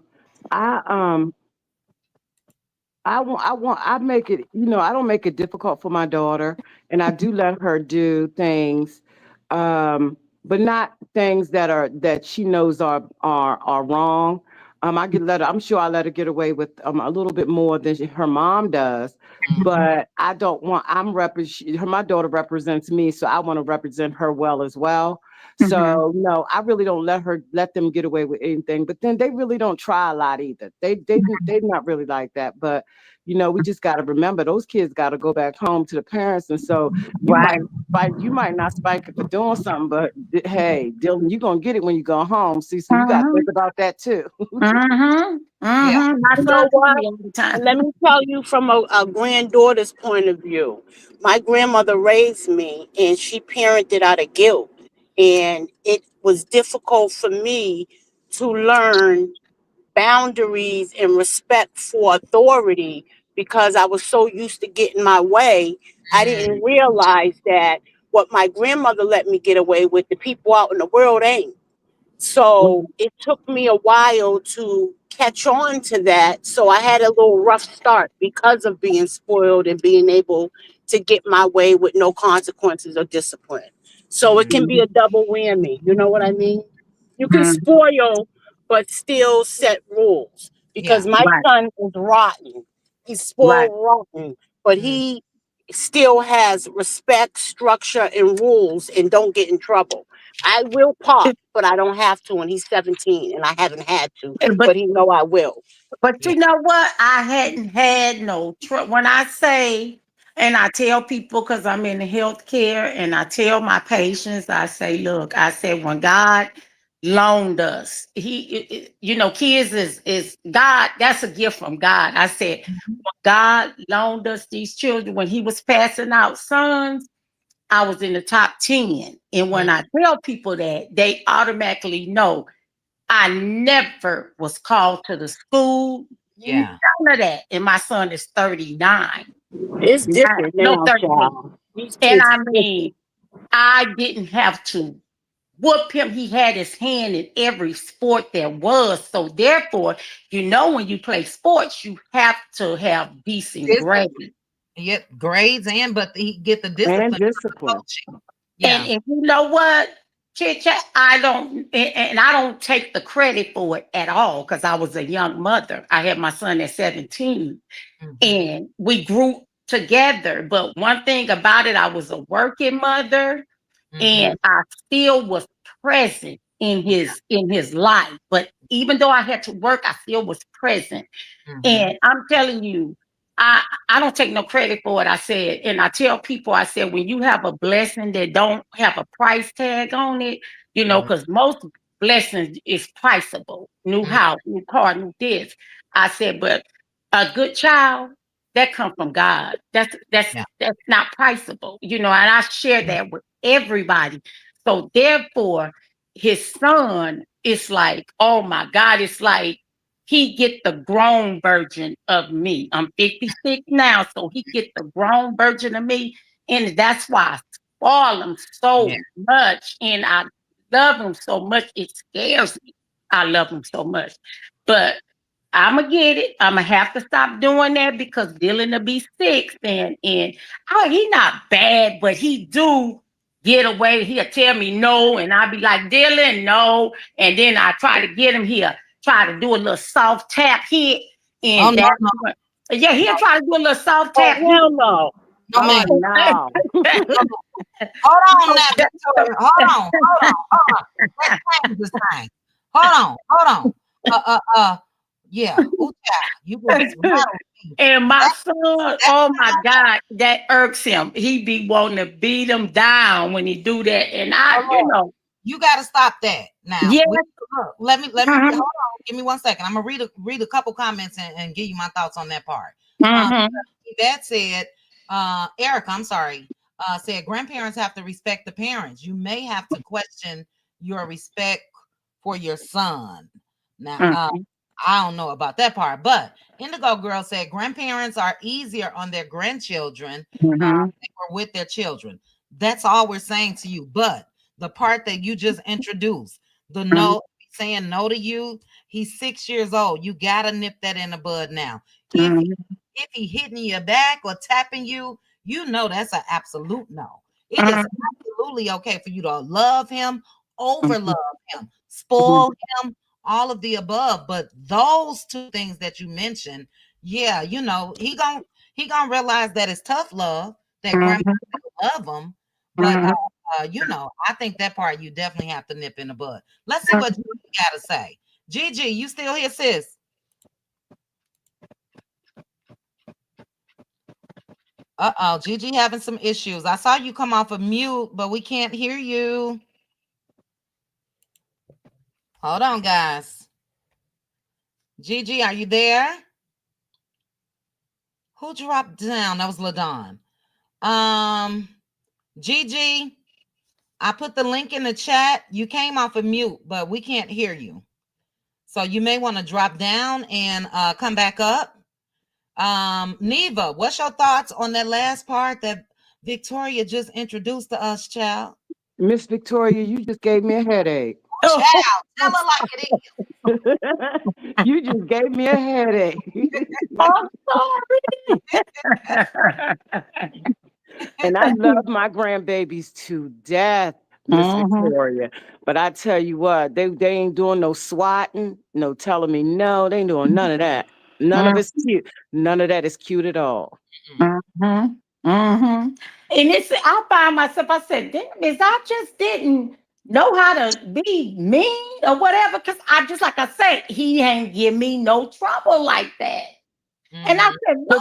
make it, I don't make it difficult for my daughter, and I do let her do things, but not things that she knows are wrong. I'm sure I let her get away with a little bit more than her mom does, but I don't want. My daughter represents me, so I want to represent her well as well. So no, I really don't let them get away with anything. But then they really don't try a lot either. They're not really like that. But we just got to remember those kids got to go back home to the parents, and so you might not spank it for doing something, but hey, Dylan, you're gonna get it when you go home. See, so you got to think about that too. Yeah. You know what? Let me tell you from a granddaughter's point of view. My grandmother raised me and she parented out of guilt. And it was difficult for me to learn boundaries and respect for authority because I was so used to getting my way. I didn't realize that what my grandmother let me get away with, the people out in the world ain't. So it took me a while to catch on to that. So I had a little rough start because of being spoiled and being able to get my way with no consequences or discipline. So it can be a double whammy. You know what I mean? You can spoil, but still set rules. Because my son is rotten. He's spoiled rotten, but he still has respect, structure, and rules and don't get in trouble. I will park, but I don't have to, and he's 17, and I haven't had to, but he know I will. But you know what? I hadn't had no when I say, and I tell people because I'm in the healthcare, and I tell my patients, I say, look, I said, when God loaned us, kids is God. That's a gift from God. I said, when God loaned us these children, when He was passing out sons, I was in the top 10. And when I tell people that, they automatically know I never was called to the school. None of that. And my son is 39. It's different now, child. And I mean, I didn't have to whoop him. He had his hand in every sport there was. So therefore, when you play sports, you have to have decent grades. Yep, grades but he get the discipline. And discipline. Yeah. And you know what, Chit Chat, I don't take the credit for it at all, because I was a young mother. I had my son at 17, and we grew together. But one thing about it, I was a working mother, and I still was present in his life. But even though I had to work, I still was present. And I'm telling you, I don't take no credit for it. I said, and I tell people, I said, when you have a blessing that don't have a price tag on it, because most blessings is priceable. New house, new car, new this. I said, but a good child, that comes from God. That's not priceable, and I share that with everybody. So therefore, his son, it's like, oh my God, it's like he get the grown version of me. I'm 56 now, so he get the grown version of me, and that's why I spoil him so much, and I love him so much. It scares me. I love him so much, but I'm gonna get it. I'm gonna have to stop doing that, because Dylan will be 6, and he not bad, but he do get away. He'll tell me no, and I'll be like, Dylan, no, and then I try to get him here. Try to do a little soft tap hit, and he'll try to do a little soft tap. Hell no. No, man. No. Hold on now, Victoria. Hold on. Let's change this thing. Hold on. Yeah. Ooh, you was and my son, oh my God, that irks him. He be wanting to beat him down when he do that, and you got to stop that now. Yeah. Let me hold on. Give me 1 second. I'm gonna read a couple comments and give you my thoughts on that part. That said, Erica, I'm sorry, said grandparents have to respect the parents. You may have to question your respect for your son. Now, I don't know about that part, but Indigo Girl said grandparents are easier on their grandchildren or with their children. That's all we're saying to you. But the part that you just introduced, the no, saying no to you, he's 6 years old. You gotta nip that in the bud now. If he hitting your back or tapping you, that's an absolute no. It is absolutely okay for you to love him, overlove him, spoil him, all of the above. But those two things that you mentioned, he gonna realize that it's tough love, that grandma love him. But I think that part you definitely have to nip in the bud. Let's see what you got to say. Gigi, you still here, sis? Gigi having some issues. I saw you come off of mute, but we can't hear you. Hold on, guys. Gigi, are you there? Who dropped down? That was LaDon. Gigi, I put the link in the chat. You came off of mute, but we can't hear you. So you may want to drop down and come back up. Neva, what's your thoughts on that last part that Victoria just introduced to us, child? Miss Victoria, you just gave me a headache. Child, tell her like it is. You just gave me a headache. I'm sorry. And I love my grandbabies to death, Miss Victoria. But I tell you what, they ain't doing no swatting, no telling me no. They ain't doing none of that. None of it's cute. None of that is cute at all. And I find myself, I said, damn, I just didn't know how to be mean or whatever. Because like I said, he ain't give me no trouble like that. And I said, but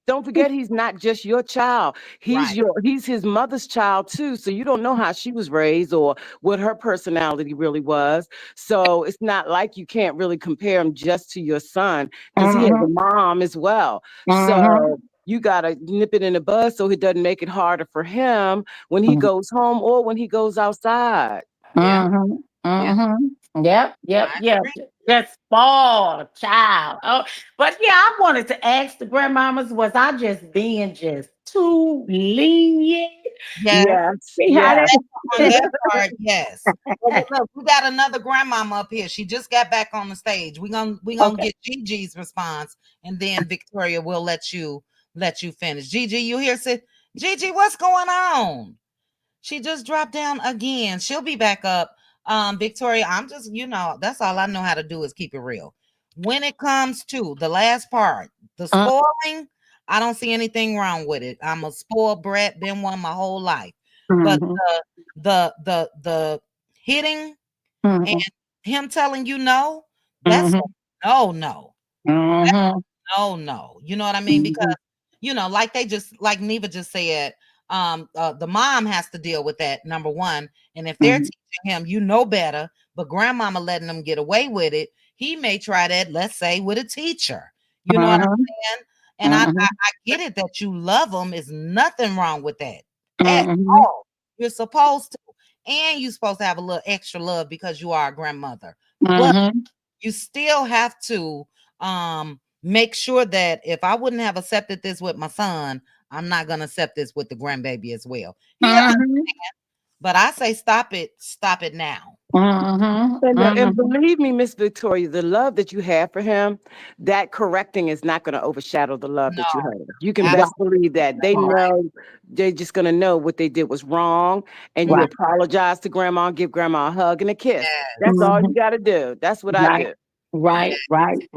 don't forget, he's not just your child. He's his mother's child too. So you don't know how she was raised or what her personality really was. So it's not like you can't really compare him just to your son, because he has a mom as well. So you gotta nip it in the bud so it doesn't make it harder for him when he goes home or when he goes outside. Yep. Just spoiled child. Oh, but yeah, I wanted to ask the grandmamas, was I just being just too lenient? Yes. Yes, See how yes. On that that part, yes. Well, look, we got another grandmama up here. She just got back on the stage. We gonna Okay. get Gigi's response, and then Victoria will let you finish. Gigi, you here? Sis? Gigi, what's going on? She just dropped down again. She'll be back up. Victoria, I'm just, that's all I know how to do is keep it real. When it comes to the last part, the spoiling, I don't see anything wrong with it. I'm a spoiled brat, been one my whole life. But Mhm, the hitting and mhm, him telling you no, that's mhm, a no. mhm, No. You know what I mean? Because mhm, like Neva just said, the mom has to deal with that, number one. And if they're mhm, teaching him, you know better, but grandmama letting them get away with it, he may try that, let's say, with a teacher. You know what I'm mhm, saying? And I mhm, get it that you love them. Is nothing wrong with that at mhm, all. You're supposed to. And you're supposed to have a little extra love because you are a grandmother. But mhm, you still have to make sure that if I wouldn't have accepted this with my son, I'm not gonna accept this with the grandbaby as well. He understand, mhm, but I say stop it now. mhm, And mhm. believe me, Miss Victoria, the love that you have for him, that correcting is not going to overshadow the love No, that you have. You can Right, best believe that. They absolutely right. know they're just going to know what they did was wrong. And you right, apologize to grandma, give grandma a hug and a kiss. That's Yes. all you mhm, got to do. That's what I right, do. right, Yes.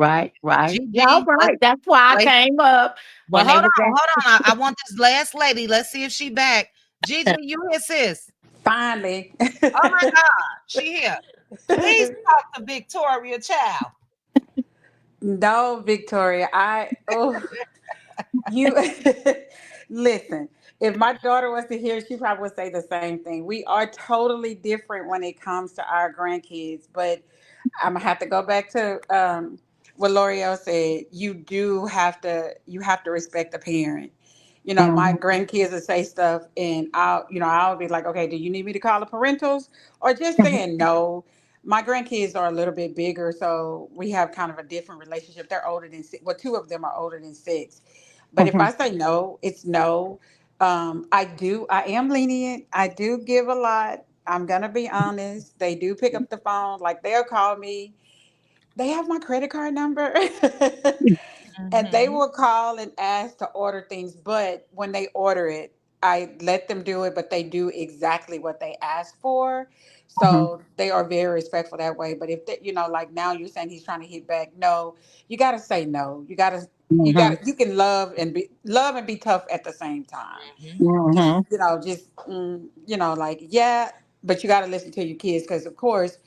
right. Y'all Gigi, right. That's why I wait. came up Well, when they was hold at on. I want this last lady. Let's see if she back. Gigi, you here, sis? Finally. Oh my God, she here. Please talk to Victoria Child. No, Victoria. You listen. If my daughter was to hear, she probably would say the same thing. We are totally different when it comes to our grandkids, but I'm gonna have to go back to what L'Oreal said. You have to respect the parent. My Mhm, grandkids will say stuff, and I'll be like, okay, do you need me to call the parentals, or just mhm, saying no? My grandkids are a little bit bigger, so we have kind of a different relationship. They're older than six. Well, two of them are older than six. But if mhm, I say no, it's no. I am lenient. I do give a lot. I'm gonna be honest. They do pick up the phone. Like they'll call me. They have my credit card number. And they Mm-hmm. will call and ask to order things, but when they order it, I let them do it, but they do exactly what they ask for. mhm, So they are very respectful that way. But if they, like now you're saying he's trying to hit back, no, you got to say no. mhm, You can love and be tough at the same time. Just, mhm, like, yeah, but you got to listen to your kids because, of course,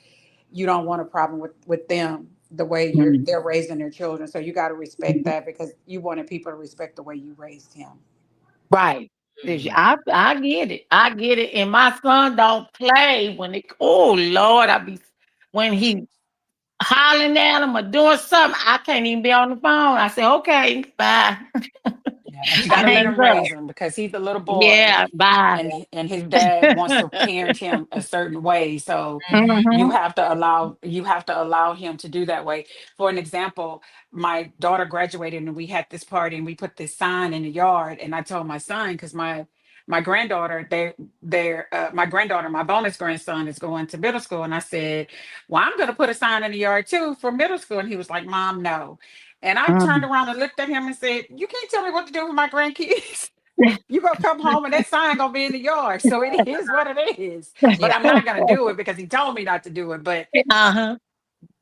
you don't want a problem with them the way mhm. they're raising their children. So you got to respect that because you wanted people to respect the way you raised him. Right. I get it. I get it. And my son don't play oh Lord, when he hollering at him or doing something, I can't even be on the phone. I say, okay, bye. Yeah, and you I got to let hang him up. raise him because he's a little boy, Yeah, bye. and his dad wants to parent him a certain way. So you Mhm, have to allow him to do that way. For an example, my daughter graduated and we had this party and we put this sign in the yard, and I told my son, because my granddaughter, my granddaughter, my bonus grandson, is going to middle school, and I said, well, I'm going to put a sign in the yard too for middle school. And he was like, Mom, no. And I turned mhm. around and looked at him and said, you can't tell me what to do with my grandkids. You gonna come home and that sign gonna be in the yard. So it is what it is. Yeah. But I'm not gonna do it because he told me not to do it. Uh-huh.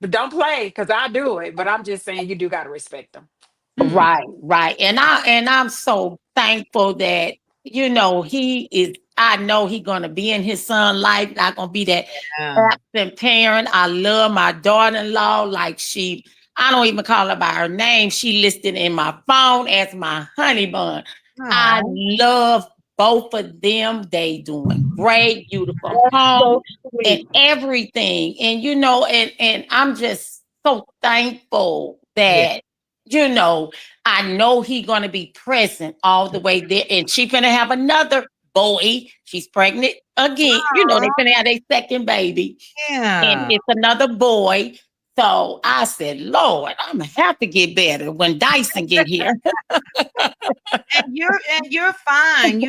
But don't play because I do it. But I'm just saying you do gotta respect them. Mm. Right, right. And I'm so thankful that he is. I know he gonna be in his son life, not gonna be that Yeah. absent parent. I love my daughter-in-law like I don't even call her by her name. She listed in my phone as my honey bun. I Oh. love both of them. They doing great, beautiful That's home so and sweet. everything. And I'm just so thankful Yeah. that I know he gonna be present all the way there. And she finna have another boy. She's pregnant again. They Aw, finna have their second baby. And yeah. it's another boy. So I said, Lord, I'm gonna have to get better when Dyson get here. and you're fine.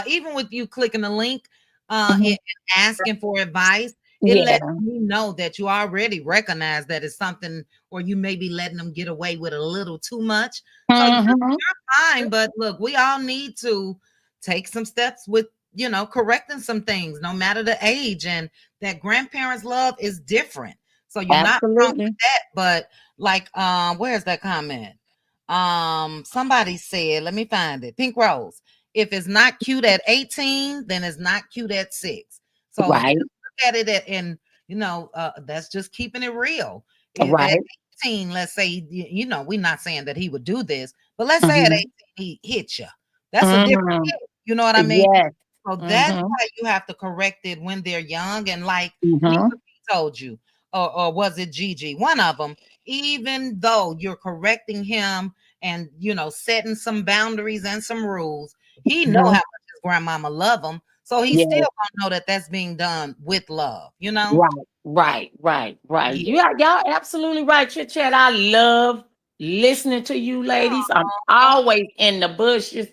Even with you clicking the link, and asking for advice, it Yeah. lets me know that you already recognize that it's something, or you may be letting them get away with a little too much. So you're fine. But look, we all need to take some steps with correcting some things, no matter the age, and that grandparents' love is different. So you're not wrong Absolutely. with that. But like, where's that comment? Somebody said, let me find it. Pink Rose. If it's not cute at 18, then it's not cute at 6. So Right. just look at it that's just keeping it real. If at Right. 18, let's say, we're not saying that he would do this, but let's say at 18 he hit you. That's a different hit. You know what I mean? Yes. So that's why you have to correct it when they're young. And like Mm-hmm. Lisa P told you, or was it Gigi? One of them, even though you're correcting him and setting some boundaries and some rules, he know how much his grandmama love him. So he still gonna know that that's being done with love, Right. Yeah. Y'all absolutely right, Chit Chat. I love listening to you ladies. I'm always in the bushes.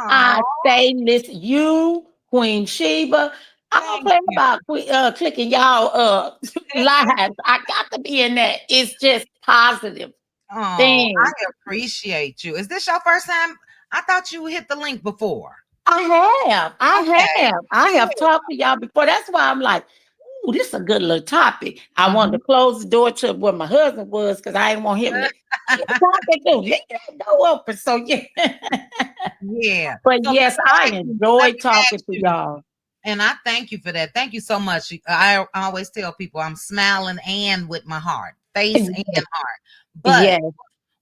I say, listen, you, Queen Sheba. I don't play about clicking y'all lives. I got to be in that. It's just positive Oh, things. I appreciate you. Is this your first time? I thought you hit the link before. I have talked to y'all before. That's why I'm like, ooh, this is a good little topic. I wanted to close the door to where my husband was because I didn't want him to leave that door open. So Yeah. But So yes, I enjoy talking to y'all. And I thank you for that. Thank you so much. I always tell people I'm smiling and with my heart, face and heart. But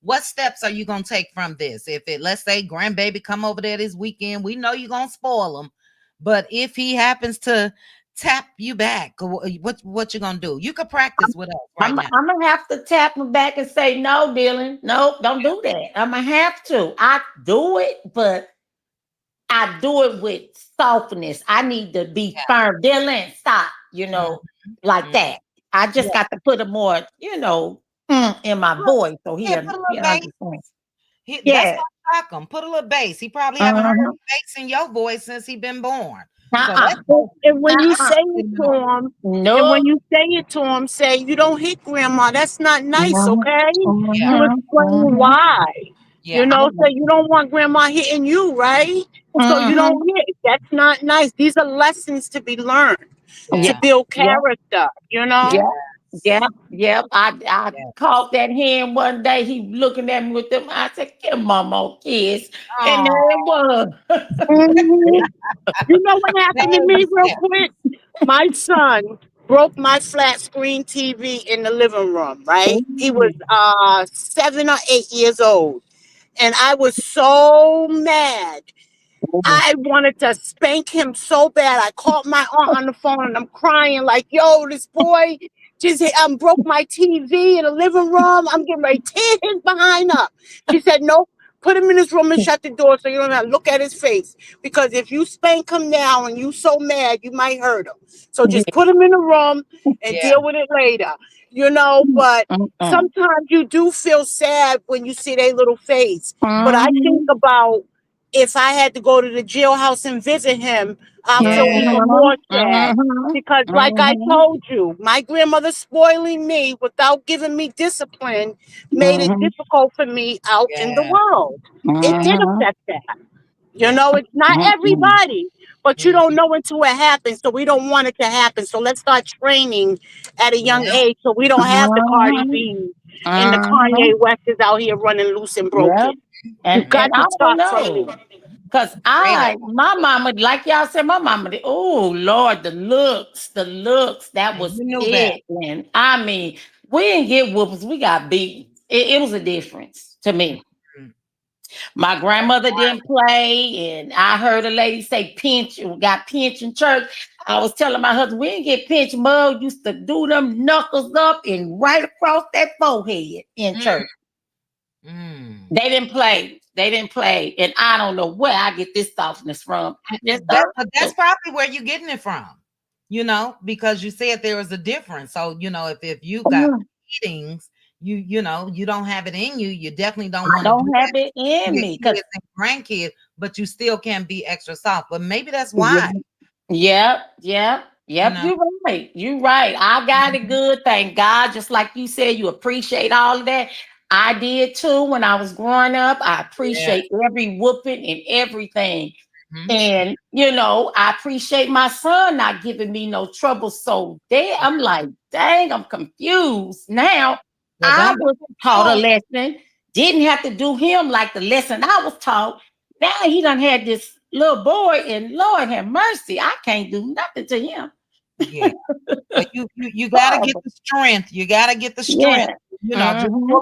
what steps are you gonna take from this? If let's say grandbaby come over there this weekend, we know you're gonna spoil him. But if he happens to tap you back, what you gonna do? You could practice with us right now. I'm gonna have to tap him back and say, no, Dylan, no, don't do that. I'm gonna have to. I do it, but I do it with softness. I need to be firm. Dylan, stop, like that. I just got to put a more, in my voice so he'll Put a little bass. understand. That's gonna shock him. Put a little bass. He probably haven't heard bass in your voice since he been born. And when you say it to him, and when you say it to him, say, you don't hit grandma. That's not nice, okay? You explain why. So you don't want grandma hitting you, right? So you don't hit. That's not nice. These are lessons to be learned to build character, Yep. I caught that hand one day. He looking at me with them. I said, give mama a kiss. And there it was. You know what happened to me real quick? My son broke my flat screen TV in the living room, right? He was 7 or 8 years old. And I was so mad. I wanted to spank him so bad. I called my aunt on the phone and I'm crying like, yo, this boy just broke my TV in the living room. I'm getting ready to tear his behind up. She said, nope, put him in his room and shut the door so you don't have to look at his face. Because if you spank him now and you so mad, you might hurt him. So just put him in the room and deal with it later. But sometimes you do feel sad when you see their little face. But I think about, if I had to go to the jailhouse and visit him, I feel even more sad. Because like I told you, my grandmother spoiling me without giving me discipline made it difficult for me out in the world. It did affect that. It's not everybody, but you don't know until it happens. So we don't want it to happen. So let's start training at a young age so we don't have the Cardi B and the Kanye West is out here running loose and broken. And got to I start don't from know. me. Because my mama, like y'all said, my mama, oh Lord, the looks, that was it. And I mean, we didn't get whoopings, we got beaten. It was a difference to me. My grandmother didn't play, and I heard a lady say pinch, got pinched in church. I was telling my husband, we didn't get pinched. Mom used to do them knuckles up and right across that forehead in church. They didn't play. And I don't know where I get this softness from. But that's probably where you're getting it from, because you said there was a difference. So, if you got meetings, you know, you don't have it in you. You definitely don't I want to do don't have that it to in your me because kids and grandkids, but you still can be extra soft. But maybe that's why, Yep. you know. You're right. You're right. I got it good. Thank God. Just like you said, you appreciate all of that. I did too when I was growing up. I Yeah. appreciate every whooping and everything. Mhm. And I appreciate my son not giving me no trouble. So there, I'm like, dang, I'm confused. Now Well, I don't be was taught a confused. lesson, didn't have to do him like the lesson I was taught. Now he done had this little boy, and Lord have mercy, I can't do nothing to him. Yeah. But you gotta get Oh, the strength. You gotta get the strength. yeah. You know, just Mm-hmm.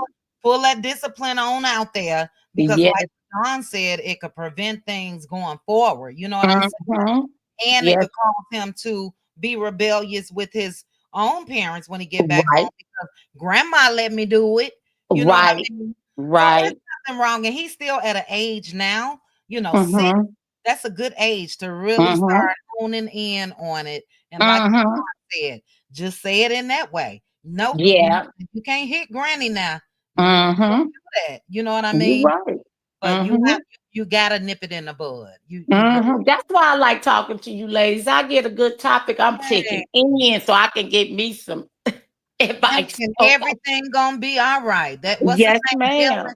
pull that discipline on out there because, Yes. like John said, it could prevent things going forward. You know what I'm saying? Mm-hmm. And it Yes. could cause him to be rebellious with his own parents when he get back home Right. because grandma let me do it. You know what I Right. mean? So it's Right. nothing wrong. And he's still at an age now, you know, six. Mm-hmm. That's a good age to really Mm-hmm. start honing in on it. And like Mm-hmm. said, just say it in that way. Nope, Yeah. you can't hit granny now. You Mm-hmm. can't do that. You know what I You're mean? right. But Mm-hmm. you gotta nip it in the bud. You really Mm-hmm. That's why I like talking to you ladies. I get a good topic. I'm can. taking in so I can get me some advice. And Okay. everything gonna be all right. That what's his Yes, name? ma'am.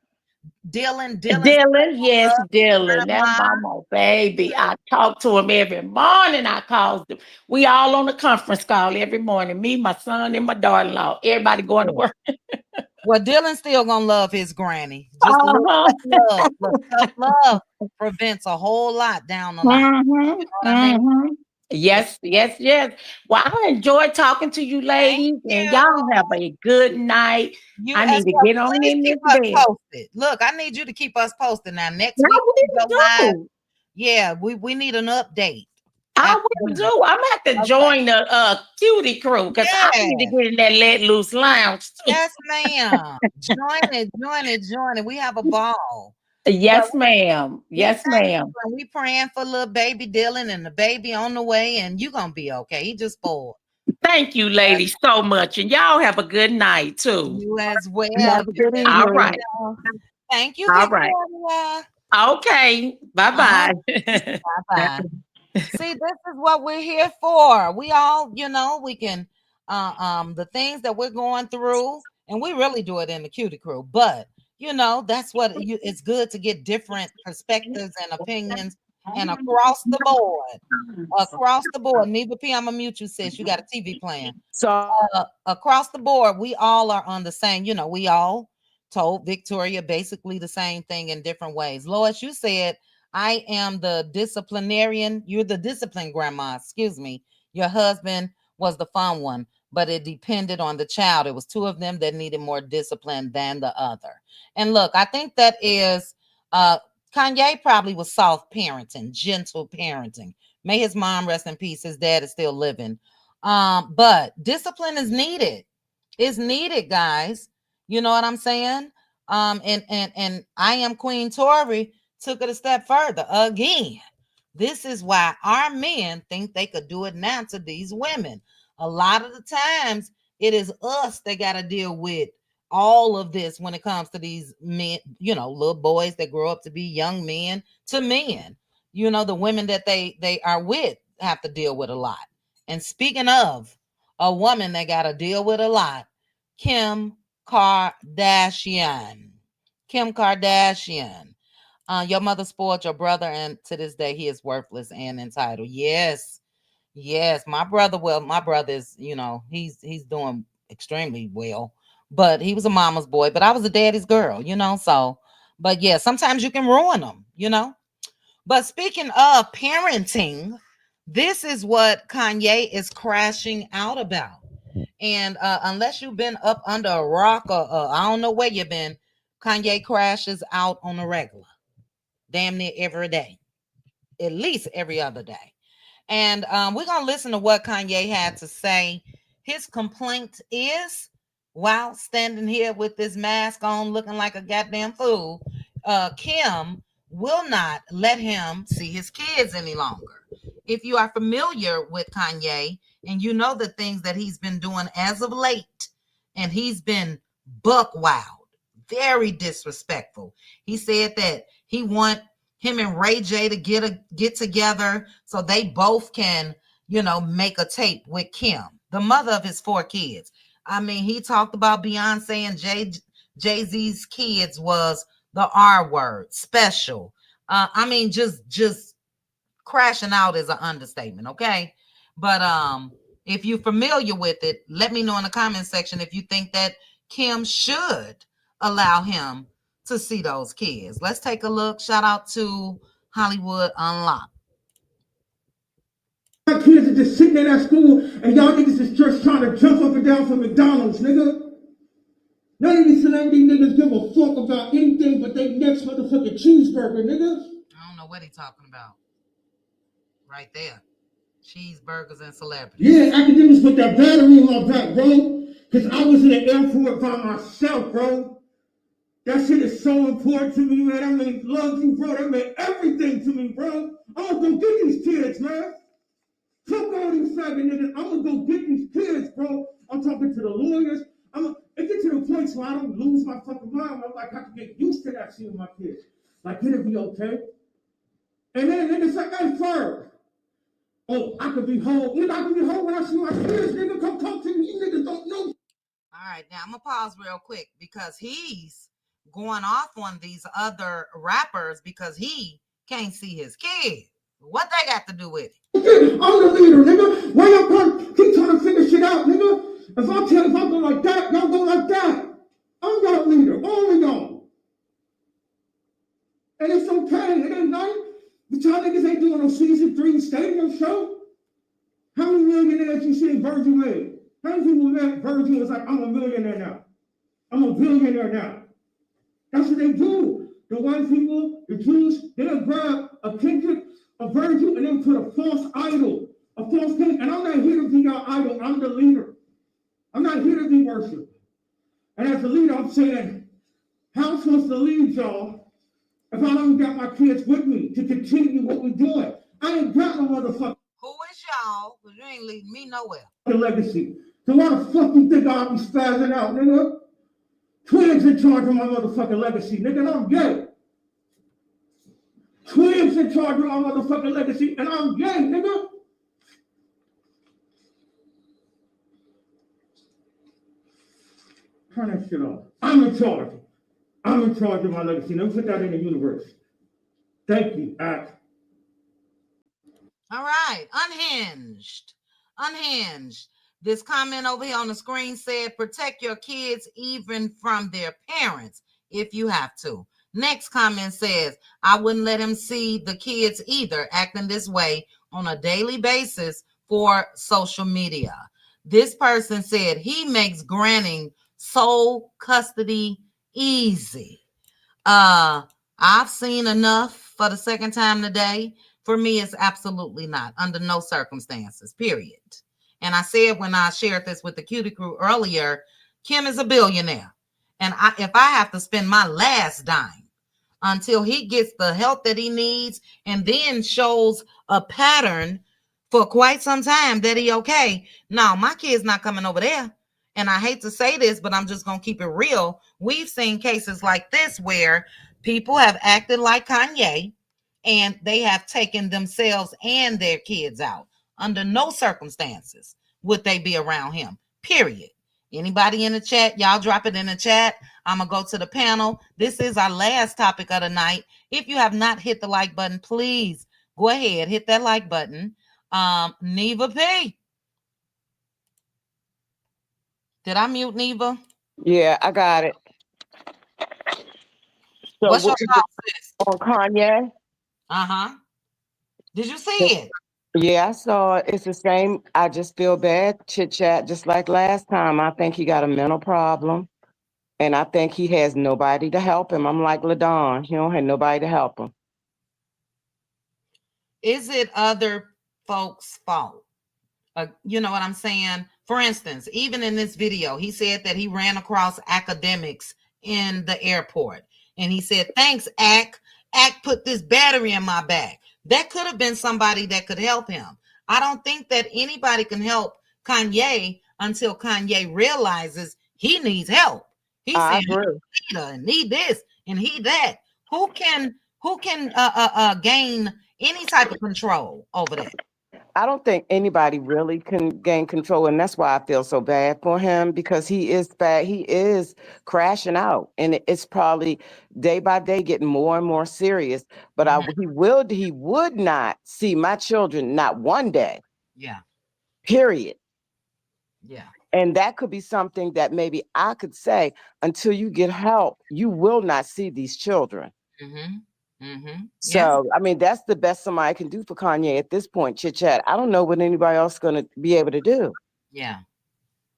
Dylan said, Dylan, yes, love his Dylan. That's grandma. my baby. I talk to him every morning. I call him. We all on a conference call every morning. Me, my son, and my daughter-in-law. Everybody going to Yeah. work. Well, Dylan still gonna love his granny. Just a little Uh-huh. tough love. Look, tough love prevents a whole lot down the line. Mm-hmm. You know what I mean? Mm-hmm. Yeah. Yes. Well, I enjoyed talking to you Thank ladies, and you. y'all have a good night. You I as need to well. get on Please in keep this us bed. posted. Look, I need you to keep us posted. Now, next I week we go live. will do. Yeah, we need an update. I After, will do. I'm gonna have to okay. join the cutie crew because I need to Yeah. get in that let loose lounge too. Yes, ma'am. Join it. We have a ball. But Yes, ma'am. we Yes, thank you ma'am. and we praying for little baby Dylan and the baby on the way, and you gonna be okay. He just spoiled. Thank you, ladies, so much. And y'all have a good night too. You as well. Have a You good as All evening. right. well. Thank you, All right. Victoria. Okay. Uh-huh. Bye-bye. Bye-bye. See, this is what we're here for. We all, you know, we can the things that we're going through, and we really do it in the cutie crew, but you know, that's what it's good to get different perspectives and opinions and across the board. Across the board. Neva P, I'm gonna mute you, sis. You got a TV playing. So Across the board, we all are on the same, you know, we all told Victoria basically the same thing in different ways. Lois, you said, I am the disciplinarian. You're the discipline grandma. Excuse me. Your husband was the fun one, but it depended on the child. It was two of them that needed more discipline than the other. And look, I think that is Kanye probably was soft parenting, gentle parenting. May his mom rest in peace. His dad is still living. But discipline is needed. It's needed, guys. You know what I'm saying? And I am Queen Tori took it a step further again. This is why our men think they could do it now to these women. A lot of the times it is us that got to deal with all of this when it comes to these men, you know, little boys that grow up to be young men to men. You know, the women that they are with have to deal with a lot. And speaking of a woman that got to deal with a lot, Kim Kardashian. Kim Kardashian. Your mother spoiled your brother, and to this day, he is worthless and entitled. Yes, yes, my brother. Well, my brother is, you know, he's doing extremely well, but he was a mama's boy, but I was a daddy's girl, you know. So, but yeah, sometimes you can ruin them, you know. But speaking of parenting, this is what Kanye is crashing out about. And unless you've been up under a rock or I don't know where you've been, Kanye crashes out on a regular, damn near every day, at least every other day. And we're going to listen to what Kanye had to say. His complaint is, while standing here with this mask on looking like a goddamn fool, Kim will not let him see his kids any longer. If you are familiar with Kanye and you know the things that he's been doing as of late and he's been buck wild, very disrespectful. He said that he want him and Ray J to get together so they both can, make a tape with Kim, the mother of his 4 kids. I mean, he talked about Beyonce and Jay-Z's kids was the R word, special. I mean, just crashing out is an understatement, okay? But if you're familiar with it, let me know in the comment section if you think that Kim should allow him to see those kids. Let's take a look. Shout out to Hollywood Unlocked. My kids are just sitting in that school, and y'all niggas is just trying to jump up and down from McDonald's, nigga. None of these celebrity niggas give a fuck about anything but they next motherfucking cheeseburger, nigga. I don't know what he's talking about. Right there. Cheeseburgers and celebrities. Yeah, academics put that battery in my back, bro. Because I was in the airport by myself, bro. That shit is so important to me, man. I mean, love you, bro. That meant everything to me, bro. I'm gonna go get these kids, man. Fuck all these faggot niggas. I'm gonna go get these kids, bro. I'm talking to the lawyers. It gets to the point where I don't lose my fucking mind. I'm like, I can get used to that shit with my kids. Like, it'll be okay. And then niggas like, hey, Ferg. Oh, I could be home. Nigga, I could be home when I see my kids. Nigga, come talk to me. You niggas don't know. All right, now I'm gonna pause real quick because he's going off on these other rappers because he can't see his kids. What they got to do with it? I'm the leader, nigga. Why y'all keep trying to figure shit out, nigga? If I go like that, y'all go like that. I'm not a leader. All we know. And it's okay. It ain't nice. But y'all niggas ain't doing no season 3 stadium show. How many millionaires you see Virgil made? How many people met Virgil was like, I'm a millionaire now. I'm a billionaire now. That's what they do. The white people, the Jews, they'll grab a Kendrick, a Virgil, and then put a false idol, a false king. And I'm not here to be your idol. I'm the leader. I'm not here to be worshipped. And as a leader, I'm saying, how am I supposed to lead y'all if I don't got my kids with me to continue what we're doing? I ain't got no motherfucker. Who is y'all? Because you ain't leading me nowhere. Legacy. So why the fuck you think I'll be spazzing out, nigga? Twins in charge of my motherfucking legacy, nigga, and I'm gay. Twins in charge of my motherfucking legacy, and I'm gay, nigga. Turn that shit off. I'm in charge. I'm in charge of my legacy. Let me put that in the universe. Thank you, Act. All right, unhinged. This comment over here on the screen said, protect your kids even from their parents if you have to. Next comment says, I wouldn't let him see the kids either, acting this way on a daily basis for social media. This person said he makes granting sole custody easy. I've seen enough for the second time today. For me, it's absolutely not, under no circumstances, period. And I said when I shared this with the Cutie crew earlier, Kim is a billionaire. And if I have to spend my last dime until he gets the help that he needs and then shows a pattern for quite some time that he okay, no, my kid's not coming over there. And I hate to say this, but I'm just going to keep it real. We've seen cases like this where people have acted like Kanye and they have taken themselves and their kids out. Under no circumstances would they be around him, period. Anybody in the chat, y'all drop it in the chat. I'm going to go to the panel. This is our last topic of the night. If you have not hit the like button, please go ahead, hit that like button. Neva P. Did I mute Neva? Yeah, I got it. So what's your thoughts on Kanye? Did you see it? Yeah, I saw it. It's the same. I just feel bad. Chit chat, just like last time. I think he got a mental problem, and I think he has nobody to help him. I'm like LaDon. He don't have nobody to help him. Is it other folks' fault? You know what I'm saying? For instance, even in this video, he said that he ran across academics in the airport. And he said, thanks, Ack. Ack put this battery in my back. That could have been somebody that could help him. I don't think that anybody can help Kanye until Kanye realizes he needs help. He's I saying agree. he and need this and he that. Who can gain any type of control over that? I don't think anybody really can gain control, and that's why I feel so bad for him, because he is bad. He is crashing out, and it's probably day by day getting more and more serious. But he would not see my children not one day. Yeah. Period. Yeah. And that could be something that maybe I could say, until you get help, you will not see these children. So, I mean, that's the best somebody can do for Kanye at this point, Chit Chat. I don't know what anybody else is going to be able to do. Yeah.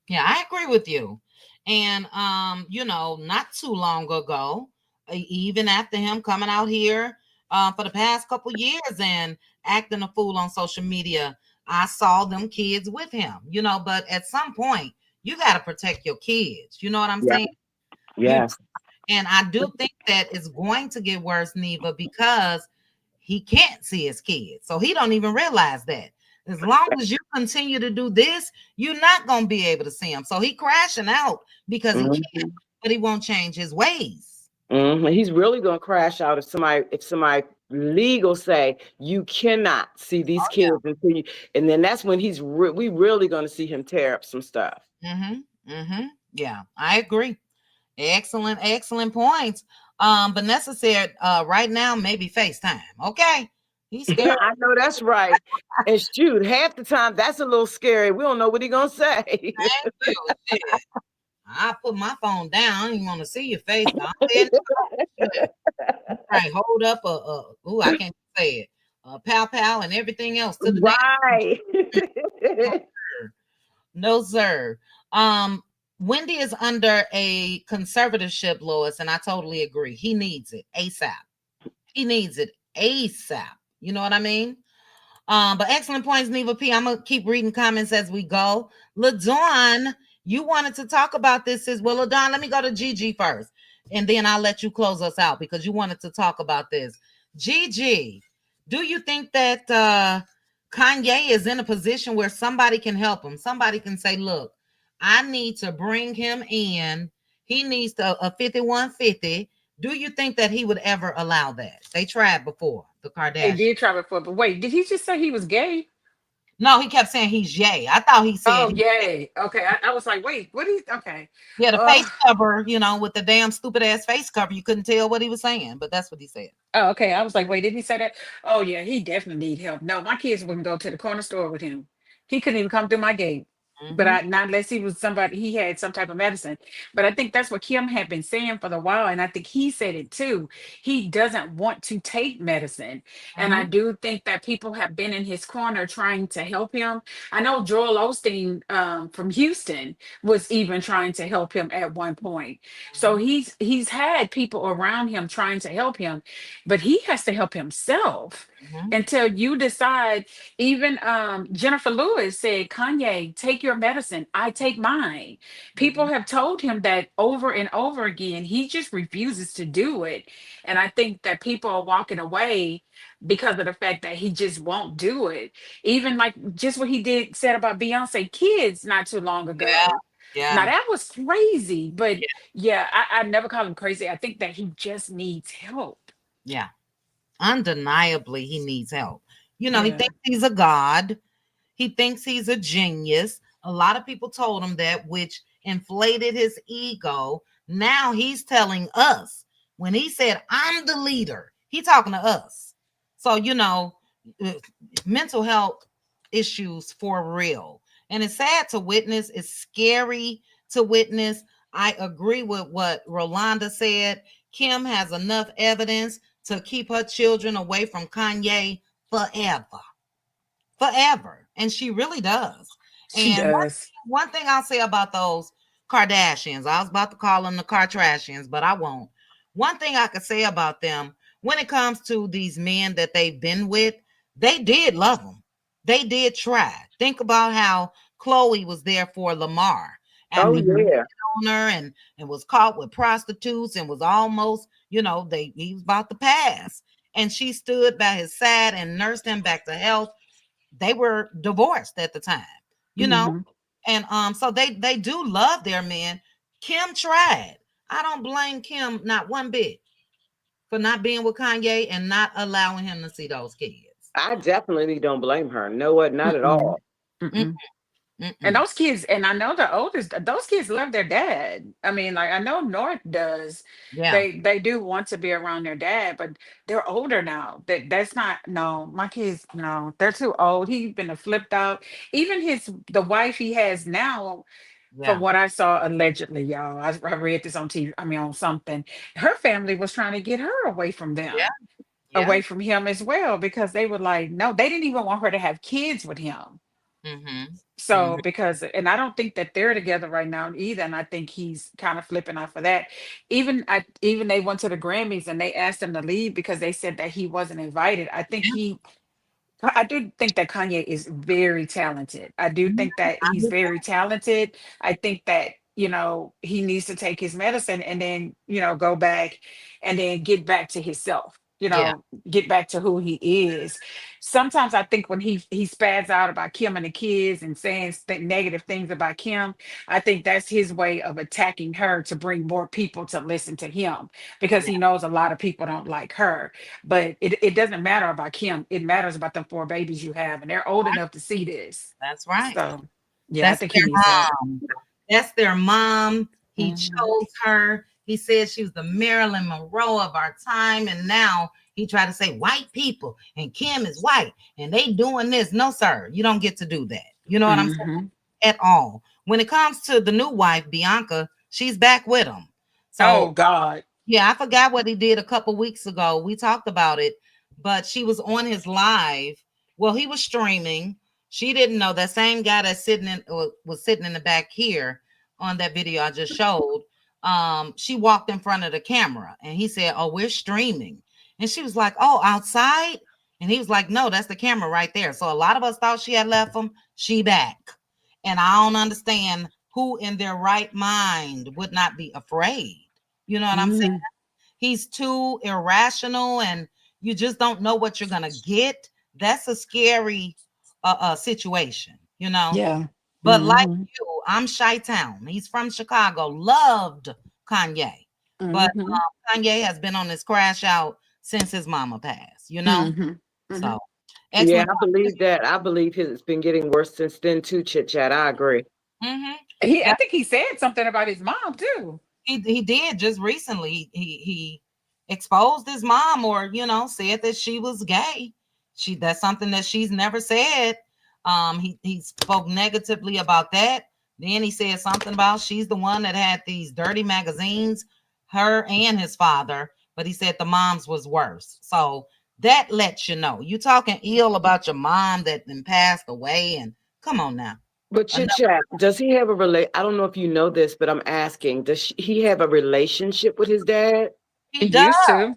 Yeah, I agree with you. And, not too long ago, even after him coming out here for the past couple years and acting a fool on social media, I saw them kids with him, but at some point, you got to protect your kids. You know what I'm saying? Yes. And I do think that it's going to get worse, Neva, because he can't see his kids. So he don't even realize that. As long as you continue to do this, you're not going to be able to see him. So he crashing out because he can't, but he won't change his ways. He's really going to crash out if somebody legal say you cannot see these kids until you, and then that's when we really going to see him tear up some stuff. Yeah, I agree. Excellent points. Vanessa said right now, maybe FaceTime. Okay. He's scared. I know that's right. And shoot, half the time that's a little scary. We don't know what he's gonna say. I put my phone down. I don't even want to see your face. Right, hold up I can't say it. Pow and everything else to the right. No, sir. Wendy is under a conservatorship, Lois, and I totally agree. He needs it ASAP. He needs it ASAP. You know what I mean? But excellent points, Neva P. I'm gonna keep reading comments as we go. LaDawn, you wanted to talk about this as well. LaDawn, let me go to Gigi first, and then I'll let you close us out because you wanted to talk about this. Gigi, do you think that Kanye is in a position where somebody can help him? Somebody can say, look, I need to bring him in. He needs a 5150. Do you think that he would ever allow that? They tried before, the Kardashians. They did try before, but wait, did he just say he was gay? No, he kept saying he's yay. I thought he said. Oh, yay. Okay. I was like, wait, what is, okay. Yeah, the face cover, with the damn stupid ass face cover. You couldn't tell what he was saying, but that's what he said. Oh, okay. I was like, wait, did he say that? Oh, yeah, he definitely need help. No, my kids wouldn't go to the corner store with him. He couldn't even come through my gate. But not unless he had some type of medicine. But I think that's what Kim had been saying for a while. And I think he said it too. He doesn't want to take medicine. And I do think that people have been in his corner trying to help him. I know Joel Osteen from Houston was even trying to help him at one point. So he's had people around him trying to help him, but he has to help himself until you decide. Even Jennifer Lewis said, Kanye, take your medicine. I take mine. People have told him that over and over again. He just refuses to do it. And I think that people are walking away because of the fact that he just won't do it. Even like just what he said about Beyonce kids not too long ago. Yeah. Now that was crazy, but I never call him crazy. I think that he just needs help. Yeah. Undeniably, he needs help. He thinks he's a god. He thinks he's a genius. A lot of people told him that, which inflated his ego. Now he's telling us, when he said, I'm the leader, he's talking to us. So, mental health issues for real. And it's sad to witness. It's scary to witness. I agree with what Rolanda said. Kim has enough evidence to keep her children away from Kanye forever. And she really does. She does. One thing I'll say about those Kardashians, I was about to call them the Kardashians, but I won't. One thing I could say about them, when it comes to these men that they've been with, they did love them. They did try. Think about how Khloe was there for Lamar. And on her and was caught with prostitutes and was almost, he was about to pass. And she stood by his side and nursed him back to health. They were divorced at the time, and so they do love their men. Kim tried. I don't blame Kim not one bit for not being with Kanye and not allowing him to see those kids. I definitely don't blame her. No, what? Not at all. Mm-mm. And those kids, and I know the oldest, those kids love their dad. I mean, like I know North does. Yeah. They do want to be around their dad, but they're older now. That's not no, my kids, no, they're too old. He's been flipped out. Even the wife he has now, from Yeah. what I saw allegedly, y'all. I read this on TV, I mean on something. Her family was trying to get her away from them. Yeah. Away from him as well, because they were like, no, they didn't even want her to have kids with him. So because, and I don't think that they're together right now either, and I think he's kind of flipping out for that. Even they went to the Grammys and they asked him to leave because they said that he wasn't invited. I do think that Kanye is very talented. I do think that he's very talented. I think that, he needs to take his medicine and then, go back and then get back to himself, Yeah. get back to who he is. Sometimes I think when he spazzes out about Kim and the kids and saying negative things about Kim, I think that's his way of attacking her to bring more people to listen to him, because he knows a lot of people don't like her. But it doesn't matter about Kim. It matters about the 4 babies you have, and they're old enough to see this. That's right. So, yeah, I That's think he their needs to. mom. That's their mom. He chose her. He said she was the Marilyn Monroe of our time, and now he tried to say white people and Kim is white and they doing this. No, sir, you don't get to do that. You know what I'm saying? At all. When it comes to the new wife, Bianca, she's back with him. So, oh God. Yeah, I forgot what he did a couple weeks ago. We talked about it, but she was on his live. Well, he was streaming. She didn't know that same guy that was sitting in the back here on that video I just showed. She walked in front of the camera and he said, "Oh, we're streaming." And she was like, "Oh, outside?" And he was like, "No, that's the camera right there." So a lot of us thought she had left him. She back. And I don't understand who in their right mind would not be afraid. You know what I'm saying? He's too irrational and you just don't know what you're going to get. That's a scary situation, Yeah. But like you, I'm Chi-Town. He's from Chicago. Loved Kanye. But Kanye has been on this crash out since his mama passed, So, yeah, I believe that. I believe it's been getting worse since then too, Chit Chat. I agree. I think he said something about his mom too. He did just recently. He exposed his mom, or said that she was gay. That's something that she's never said. He spoke negatively about that. Then he said something about she's the one that had these dirty magazines, her and his father. But he said the mom's was worse. So that lets you know. You talking ill about your mom that then passed away, and come on now. But Chit Chat, does he have I don't know if you know this, but I'm asking, does he have a relationship with his dad? He does. Used to.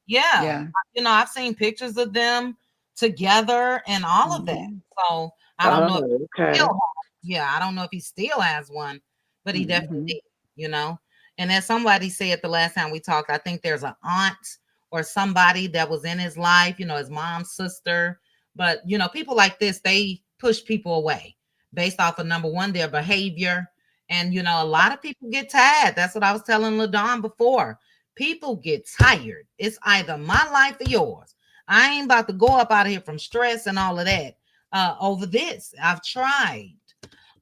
Yeah. I've seen pictures of them together and all of that. So I don't know if he still I don't know if he still has one, but he definitely did, And as somebody said the last time we talked, I think there's an aunt or somebody that was in his life, his mom's sister. But, people like this, they push people away based off of, number one, their behavior. And, a lot of people get tired. That's what I was telling LaDawn before. People get tired. It's either my life or yours. I ain't about to go up out of here from stress and all of that over this. I've tried.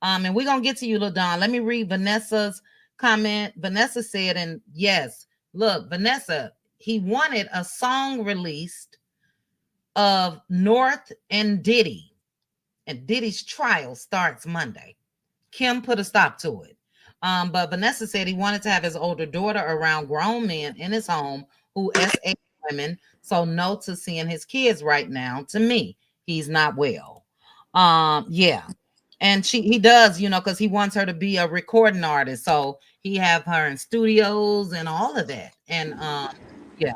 And we're going to get to you, LaDawn. Let me read Vanessa's comment. Vanessa said, and yes, look, Vanessa, he wanted a song released of North and Diddy. And Diddy's trial starts Monday. Kim put a stop to it. But Vanessa said he wanted to have his older daughter around grown men in his home who SA women. So no to seeing his kids right now. To me, he's not well. Yeah. And he does, because he wants her to be a recording artist. So he have her in studios and all of that. And yeah.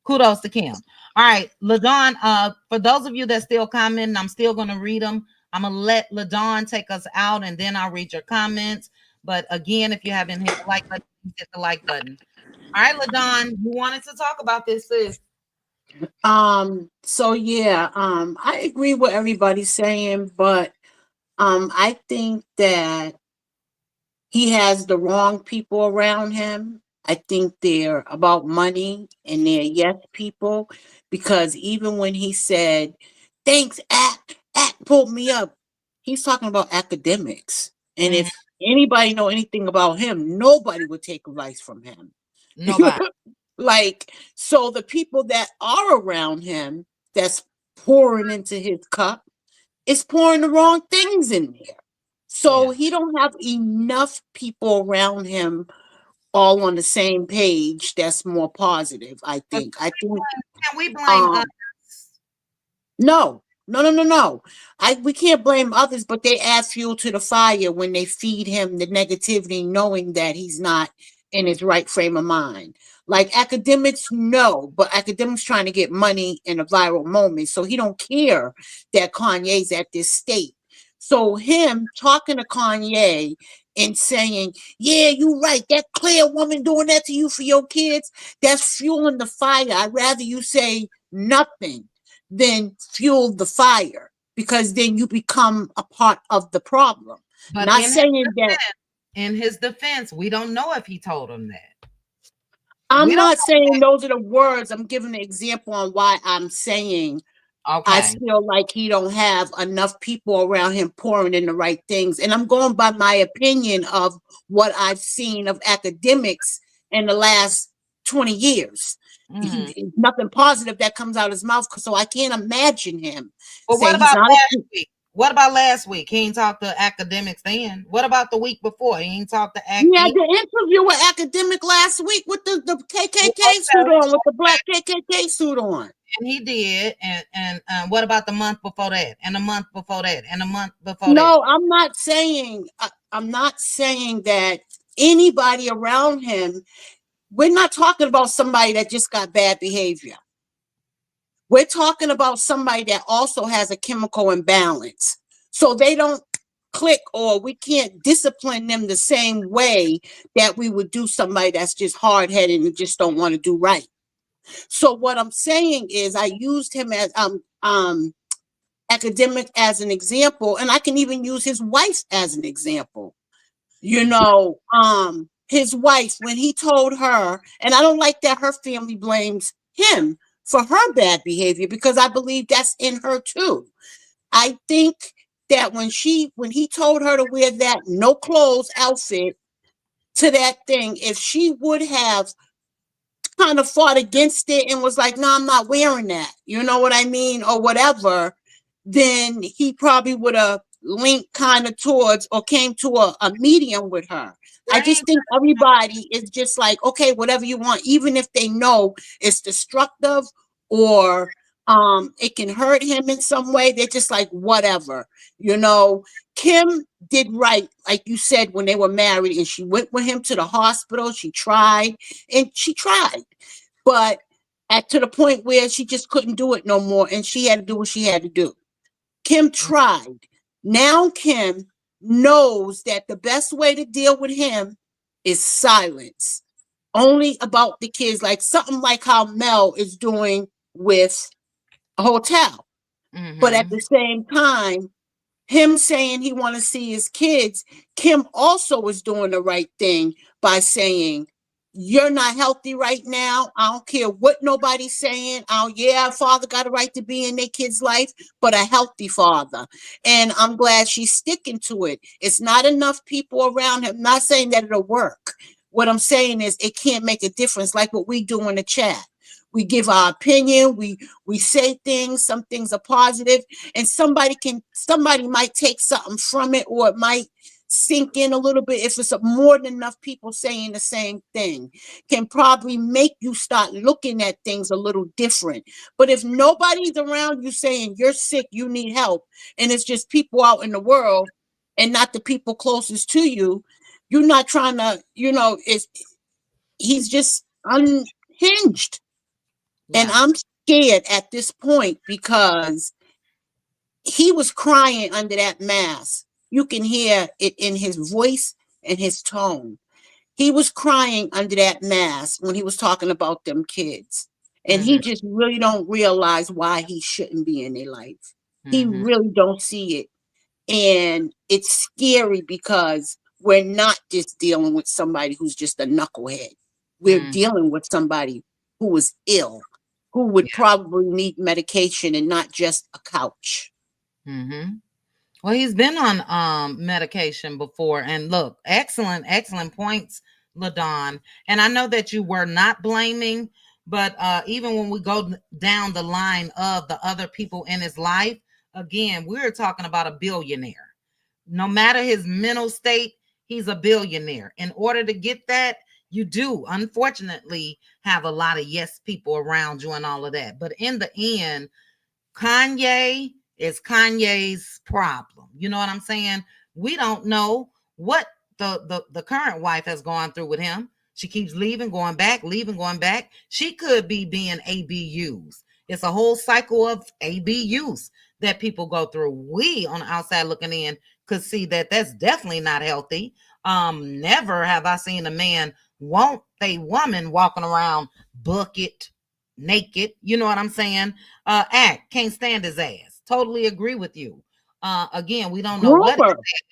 Kudos to Kim. All right, LaDawn, for those of you that still commenting, I'm still going to read them. I'm going to let LaDawn take us out, and then I'll read your comments. But again, if you haven't hit the like button, hit the like button. All right, LaDawn, you wanted to talk about this, sis. So yeah, I agree with everybody saying, but I think that he has the wrong people around him. I think they're about money and they're yes people, because even when he said, thanks, Act pulled me up, he's talking about academics. And Mhm. if anybody know anything about him, nobody would take advice from him. Nobody. Like, so the people that are around him that's pouring into his cup is pouring the wrong things in there. So he don't have enough people around him all on the same page that's more positive, I But think. I think can we blame others? no. We can't blame others, but they add fuel to the fire when they feed him the negativity, knowing that he's not in his right frame of mind. Like academics, no, but academics trying to get money in a viral moment, so he don't care that Kanye's at this state. So him talking to Kanye and saying, "Yeah, you right. That clear woman doing that to you for your kids, that's fueling the fire. I'd rather you say nothing than fuel the fire, because then you become a part of the problem." But Not saying that in his defense, we don't know if he told him that. I'm We don't not know saying those are the words. I'm giving an example on why I'm saying I Okay. feel like he don't have enough people around him pouring in the right things. And I'm going by my opinion of what I've seen of academics in the last 20 years. Mhm. Nothing positive that comes out of his mouth, so I can't imagine him Well, what saying he's about not last week? What about last week? He ain't talked to academics then. What about the week before? He ain't talked to He had academics. the interview with academic last week with the KKK suit on, with the black KKK suit on. And he did. And what about the month before that? And the month before that? And the month before that? No, I'm not saying that anybody around him. We're not talking about somebody that just got bad behavior. We're talking about somebody that also has a chemical imbalance. So they don't click, or we can't discipline them the same way that we would do somebody that's just hard-headed and just don't want to do right. So what I'm saying is I used him as academic as an example, and I can even use his wife as an example. His wife, when he told her, and I don't like that her family blames him for her bad behavior, because I believe that's in her too. I think that when he told her to wear that no clothes outfit to that thing, if she would have kind of fought against it and was like, no, I'm not wearing that, you know what I mean, or whatever, then he probably would have linked kind of towards or came to a medium with her. I just think everybody is just like, okay, whatever you want, even if they know it's destructive or it can hurt him in some way, they're just like, whatever. Kim did right, like you said, when they were married, and she went with him to the hospital. She tried, but to the point where she just couldn't do it no more, and she had to do what she had to do. Kim tried. Now Kim knows that the best way to deal with him is silence. Only about the kids, like something like how Mel is doing with a hotel. But at the same time, him saying he want to see his kids, Kim also is doing the right thing by saying, you're not healthy right now. I don't care what nobody's saying. Father got a right to be in their kid's life, but a healthy father. And I'm glad she's sticking to it. It's not enough people around him. I'm not saying that it'll work. What I'm saying is it can't make a difference, like what we do in the chat. We give our opinion, we say things, some things are positive, and somebody might take something from it, or it might sink in a little bit. If it's more than enough people saying the same thing, can probably make you start looking at things a little different. But if nobody's around you saying you're sick, you need help, and it's just people out in the world and not the people closest to you, you're not trying to, he's just unhinged. And I'm scared at this point, because he was crying under that mask. You can hear it in his voice and his tone. He was crying under that mask when he was talking about them kids. And he just really don't realize why he shouldn't be in their life. He really don't see it. And it's scary, because we're not just dealing with somebody who's just a knucklehead. We're dealing with somebody who is ill, who would probably need medication and not just a couch. Mm-hmm. Well, he's been on medication before. And look, excellent points, LaDon. And I know that you were not blaming, but even when we go down the line of the other people in his life, again, we're talking about a billionaire. No matter his mental state, he's a billionaire. In order to get that, you do, unfortunately, have a lot of yes people around you and all of that. But in the end, Kanye is Kanye's problem. You know what I'm saying? We don't know what the current wife has gone through with him. She keeps leaving, going back, leaving, going back. She could be being ABUs. It's a whole cycle of ABUs that people go through. We on the outside looking in could see that that's definitely not healthy. Never have I seen a man want a woman walking around bucket naked. You know what I'm saying? Act can't stand his ass. Totally agree with you. Again, we don't know what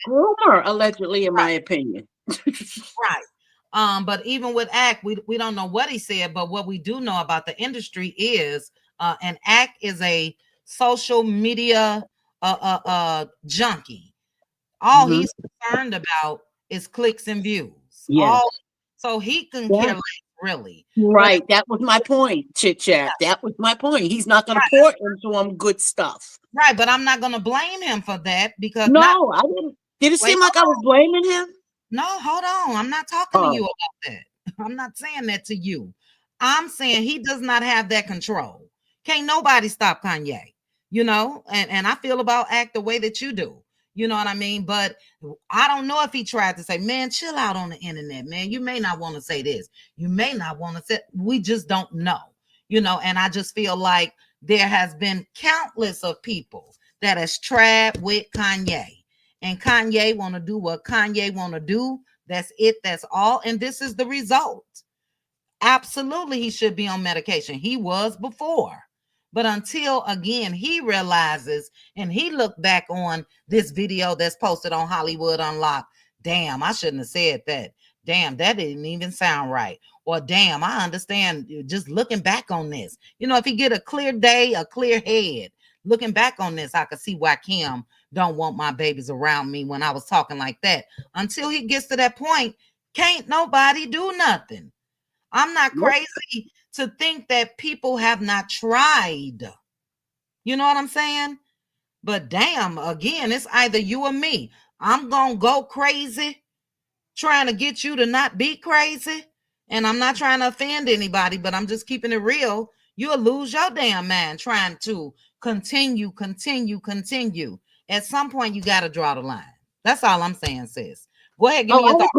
groomer allegedly, in my opinion. Right. But even with Act, we don't know what he said, but what we do know about the industry is and Act is a social media junkie. All he's concerned about is clicks and views. So he can care less, really. Right. That was my point, Chit Chat. That was my point. He's not going to pour into him good stuff. Right, but I'm not going to blame him for that because I didn't. Did it seem like I was blaming him? No, hold on. I'm not talking to you about that. I'm not saying that to you. I'm saying he does not have that control. Can't nobody stop Kanye, you know? And I feel about Act the way that you do. You know what I mean? But I don't know if he tried to say, man, chill out on the internet, man. You may not want to say this. You may not want to say, we just don't know, you know? And I just feel like there has been countless of people that has tried with Kanye. And Kanye want to do what Kanye want to do. That's it. That's all. And this is the result. Absolutely, he should be on medication. He was before. But until, again, he realizes and he looked back on this video that's posted on Hollywood Unlocked. Damn, I shouldn't have said that. Damn, that didn't even sound right. Or damn, I understand just looking back on this. You know, if he get a clear day, a clear head, looking back on this, I could see why Kim don't want my babies around me when I was talking like that. Until he gets to that point, can't nobody do nothing. I'm not crazy to think that people have not tried. You know what I'm saying? But damn, again, it's either you or me. I'm going to go crazy trying to get you to not be crazy. And I'm not trying to offend anybody, but I'm just keeping it real. You'll lose your damn mind trying to continue. At some point, you got to draw the line. That's all I'm saying, sis. Go ahead. Give me your thought.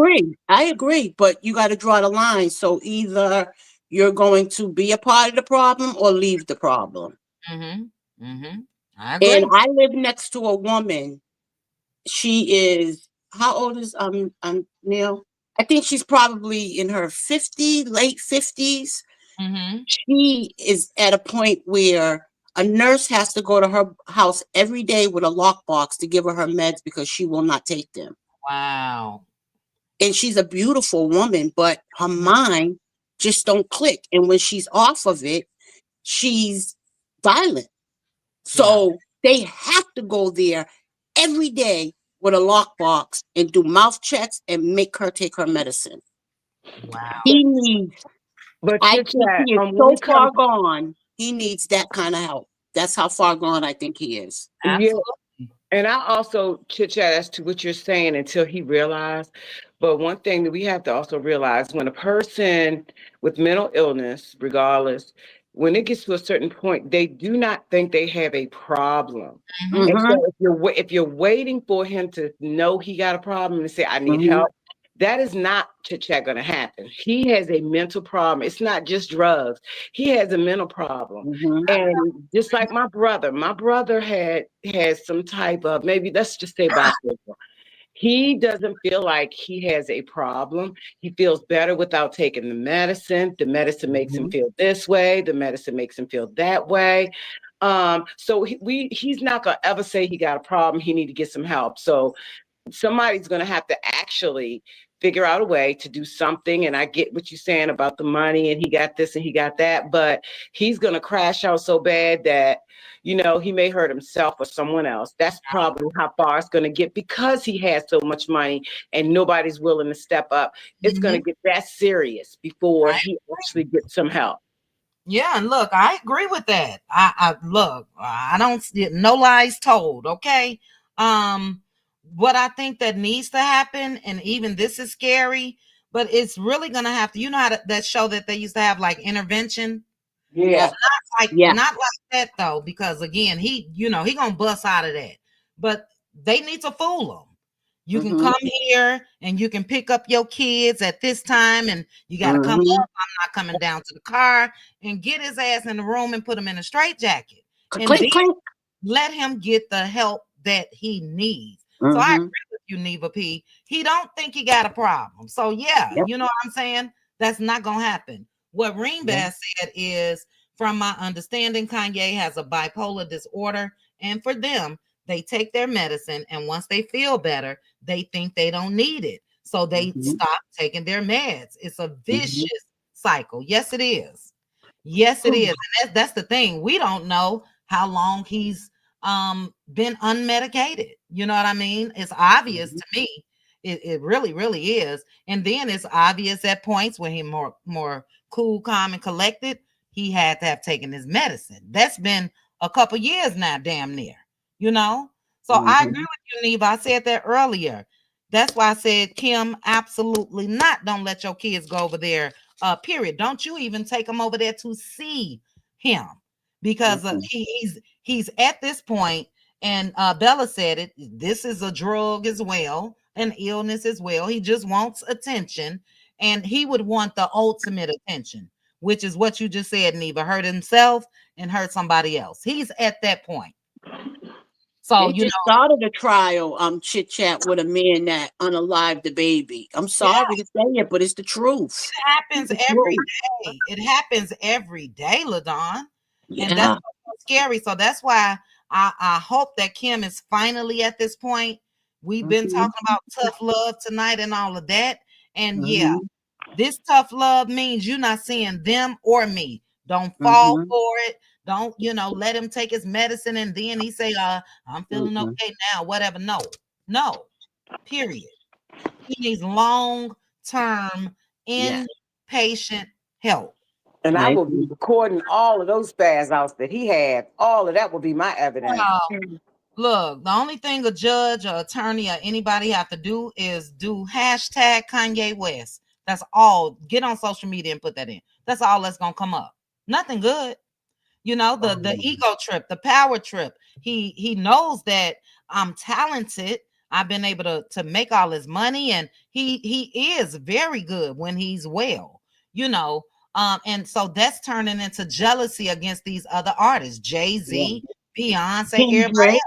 I agree. But you got to draw the line. So either you're going to be a part of the problem or leave the problem. I agree. And I live next to a woman. She is, how old is Neil? I think she's probably in her late 50s. She is at a point where a nurse has to go to her house every day with a lockbox to give her meds because she will not take them. Wow. And she's a beautiful woman, but her mind just don't click. And when she's off of it, she's violent. So they have to go there every day with a lockbox and do mouth checks and make her take her medicine. Wow. He needs, but I think he is so far gone. He needs that kind of help. That's how far gone I think he is. Absolutely. Yeah. And I also chit chat as to what you're saying until he realized. But one thing that we have to also realize, when a person with mental illness, regardless, when it gets to a certain point, they do not think they have a problem. And so if you're waiting for him to know he got a problem and say, I need help, that is not chit chat going to happen. He has a mental problem. It's not just drugs. He has a mental problem. And just like my brother had some type of, maybe let's just say bipolar. He doesn't feel like he has a problem. He feels better without taking the medicine. The medicine makes him feel this way. The medicine makes him feel that way. So he's not going to ever say he got a problem. He need to get some help. So somebody's going to have to actually figure out a way to do something. And I get what you're saying about the money and he got this and he got that, but he's going to crash out so bad that, you know, he may hurt himself or someone else. That's probably how far it's going to get because he has so much money and nobody's willing to step up. It's going to get that serious before he actually gets some help. Yeah, and look, I agree with that. I look, I don't, no lies told, okay? What I think that needs to happen, and even this is scary, but it's really gonna have to, you know how that show that they used to have like intervention? Yeah. Not like that though, because again, he, you know, he gonna bust out of that. But they need to fool him. You can come here and you can pick up your kids at this time, and you got to come up. I'm not coming down to the car, and get his ass in the room and put him in a straitjacket, and then let him get the help that he needs. So I agree with you, Neva P. He don't think he got a problem. So yeah, you know what I'm saying? That's not gonna happen. What Ringbass said is, from my understanding, Kanye has a bipolar disorder, and for them, they take their medicine, and once they feel better, they think they don't need it. So they stop taking their meds. It's a vicious cycle. Yes, it is. Yes, it is. And that's the thing. We don't know how long he's been unmedicated. You know what I mean? It's obvious to me. It really, really is. And then it's obvious at points when he's more cool, calm, and collected. He had to have taken his medicine. That's been a couple years now, damn near. You know? So I agree with you, Neva. I said that earlier. That's why I said, Kim, absolutely not. Don't let your kids go over there. Period. Don't you even take them over there to see him, because he's at this point, and Bella said it. This is a drug as well, an illness as well. He just wants attention, and he would want the ultimate attention, which is what you just said, Neva. Hurt himself and hurt somebody else. He's at that point. So they just started a trial, chit chat with a man that unalived the baby. I'm sorry to say it, but it's the truth. It happens every day. It happens every day, LaDon. And that's so scary. So that's why I hope that Kim is finally at this point. We've been talking about tough love tonight and all of that. And yeah, this tough love means you're not seeing them or me. Don't fall for it. Don't, let him take his medicine and then he say, I'm feeling okay now, whatever. No, period. He needs long-term, inpatient help. And I will be recording all of those spaz outs that he had. All of that will be my evidence. Look, the only thing a judge or attorney or anybody have to do is do hashtag Kanye West. That's all. Get on social media and put that in. That's all that's going to come up. Nothing good. The ego trip, the power trip. He knows that I'm talented. I've been able to make all his money, and he is very good when he's well, and so that's turning into jealousy against these other artists, Jay-Z, Beyonce, everybody else.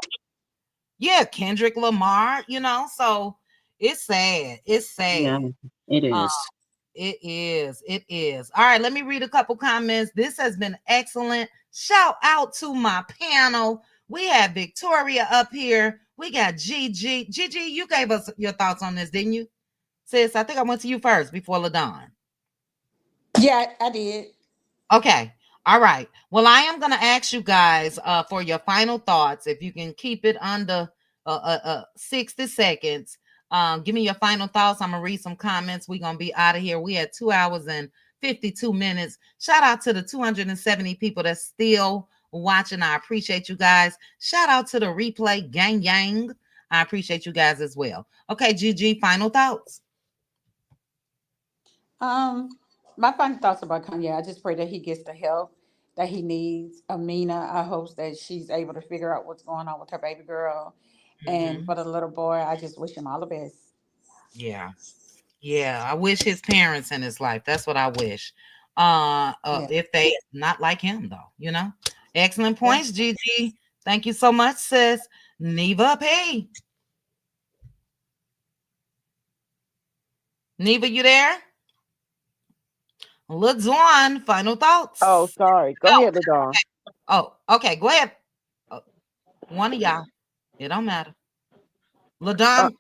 Yeah, Kendrick Lamar, so it's sad. It's sad. Yeah, it is. It is. All right, let me read a couple comments. This has been excellent. Shout out to my panel. We have Victoria up here. We got Gigi. Gigi, you gave us your thoughts on this, didn't you? Sis, I think I went to you first before LaDon. Yeah, I did. Okay. All right. Well, I am going to ask you guys for your final thoughts. If you can keep it under 60 seconds. Give me your final thoughts. I'm going to read some comments. We're going to be out of here. We had 2 hours and 52 minutes. Shout out to the 270 people that's still watching. I appreciate you guys. Shout out to the replay gang yang. I appreciate you guys as well. Okay, Gigi, final thoughts. My final thoughts about Kanye. I just pray that he gets the help that he needs. Amina, I hope that she's able to figure out what's going on with her baby girl. And for the little boy, I just wish him all the best. Yeah. I wish his parents in his life. That's what I wish. If they not like him, though, Excellent points, Gigi. Thank you so much, sis. Neva P. Neva, you there? LaDon, final thoughts. Oh, sorry. Go ahead, LaDon. Oh, okay. Go ahead. One of y'all. It don't matter. LaDon,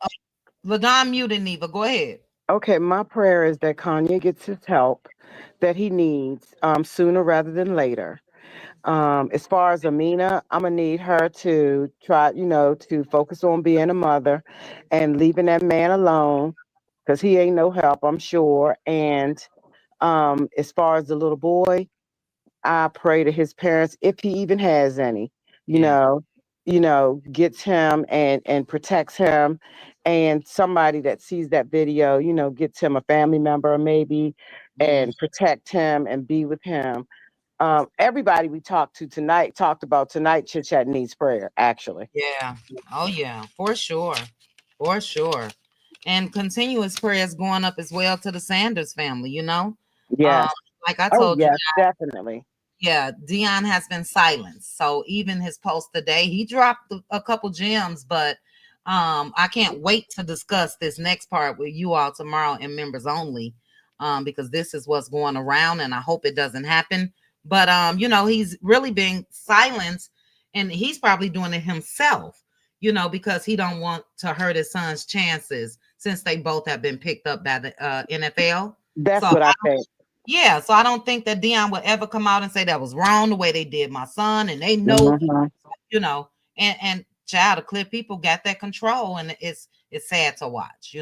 LaDon muted Neva. Go ahead. Okay, my prayer is that Kanye gets his help that he needs sooner rather than later. As far as Amina, I'm gonna need her to try, to focus on being a mother and leaving that man alone because he ain't no help, I'm sure. And as far as the little boy, I pray to his parents, if he even has any, you Yeah. know, gets him and protects him, and somebody that sees that video, gets him a family member maybe, and protect him and be with him. Everybody we talked to tonight talked about tonight chit chat needs prayer, actually. Yeah. Oh yeah, for sure. For sure. And continuous prayers going up as well to the Sanders family, Yes. Like I Oh told you, yes, definitely. yeah, Dion has been silenced. So even his post today, he dropped a couple gems, but I can't wait to discuss this next part with you all tomorrow in members only, because this is what's going around, and I hope it doesn't happen. But he's really being silenced, and he's probably doing it himself, because he don't want to hurt his son's chances since they both have been picked up by the NFL. That's So what I think. yeah, so I don't think that Dion would ever come out and say that was wrong the way they did my son, and they know, Mhm. and child, the clear people got that control, and it's sad to watch,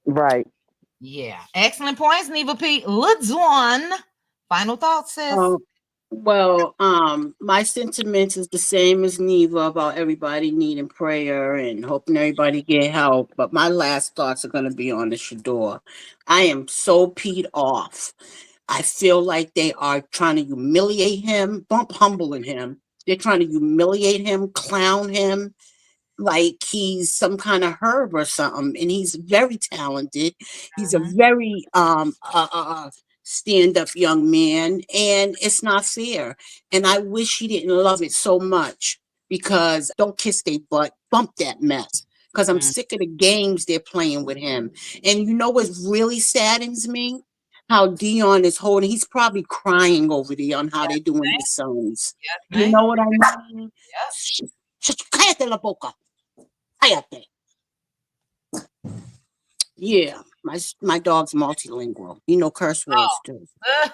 Right. Yeah, excellent points, Neva P. Let's one final thoughts, sis. My sentiments is the same as Neva about everybody needing prayer and hoping everybody get help. But my last thoughts are going to be on the Shador. I am so peed off. I feel like they are trying to humiliate him, humbling him. They're trying to humiliate him, clown him like he's some kind of herb or something. And he's very talented. He's a very stand-up young man, and it's not fair. And I wish he didn't love it so much, because don't kiss their butt, bump that mess. Because I'm sick of the games they're playing with him. And you know what really saddens me? How Dion is holding. He's probably crying over there on how they're doing his sons. Yes, You know what I mean? Yes. Cállate la boca. Cállate. Yeah, my dog's multilingual. You know curse words too.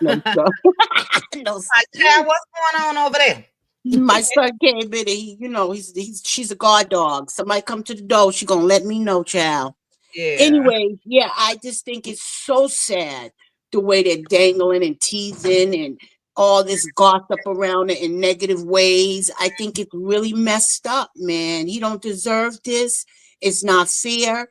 No, no, Child, what's going on over there? My son came in and she's a guard dog. Somebody come to the door, she gonna let me know, child. Yeah. Anyway, yeah, I just think it's so sad the way they're dangling and teasing and all this gossip around it in negative ways. I think it's really messed up, man. He don't deserve this. It's not fair.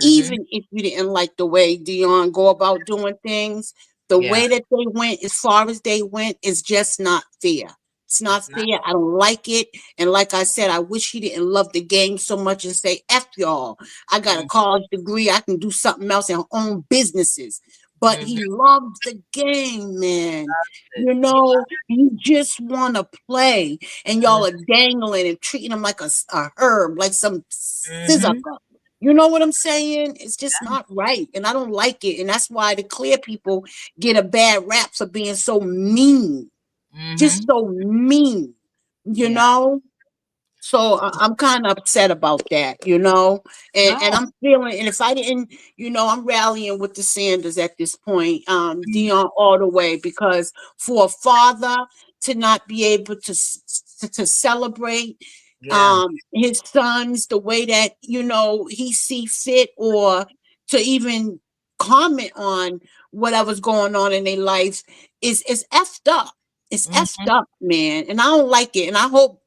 Even if you didn't like the way Dion go about doing things, the way that they went, as far as they went, is just not fair. It's not fair. I don't like it. And like I said, I wish he didn't love the game so much and say, F y'all. I got a college degree. I can do something else and own businesses. But he loves the game, man. You just want to play. And y'all are dangling and treating him like a herb, like some scissor. You know what I'm saying? It's just not right. And I don't like it. And that's why the clear people get a bad rap for being so mean. Just so mean, you know? So I'm kind of upset about that, and I'm feeling, and if I didn't, I'm rallying with the Sanders at this point, Dion all the way, because for a father to not be able to celebrate his sons the way that he see fit, or to even comment on whatever's going on in their life, is effed up. It's effed up, man, and I don't like it, and I hope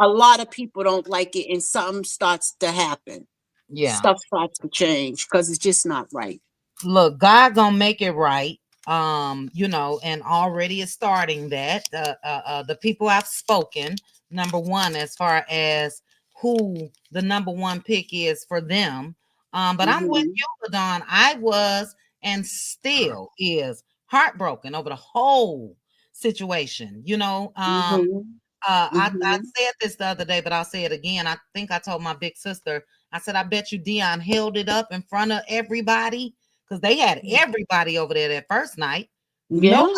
a lot of people don't like it, and something starts to happen. Stuff starts to change, because it's just not right. Look, God gonna make it right. And already is starting that. The people I've spoken, number one, as far as who the number one pick is for them. But I'm with you, LaDon. I was and still is heartbroken over the whole situation. I said this the other day, but I'll say it again. I think I told my big sister, I said, I bet you Dion held it up in front of everybody, because they had everybody over there that first night. Nobody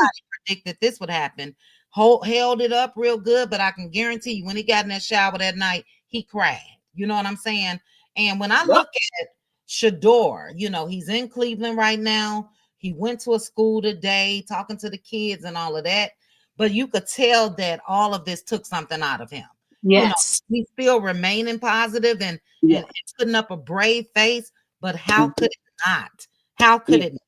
predicted this would happen. Held it up real good, but I can guarantee you when he got in that shower that night, he cried. You know what I'm saying? And when I look at Shador, he's in Cleveland right now. He went to a school today, talking to the kids and all of that. But you could tell that all of this took something out of him. Yes. He's still remaining positive and putting up a brave face. But how could it not? How could it not?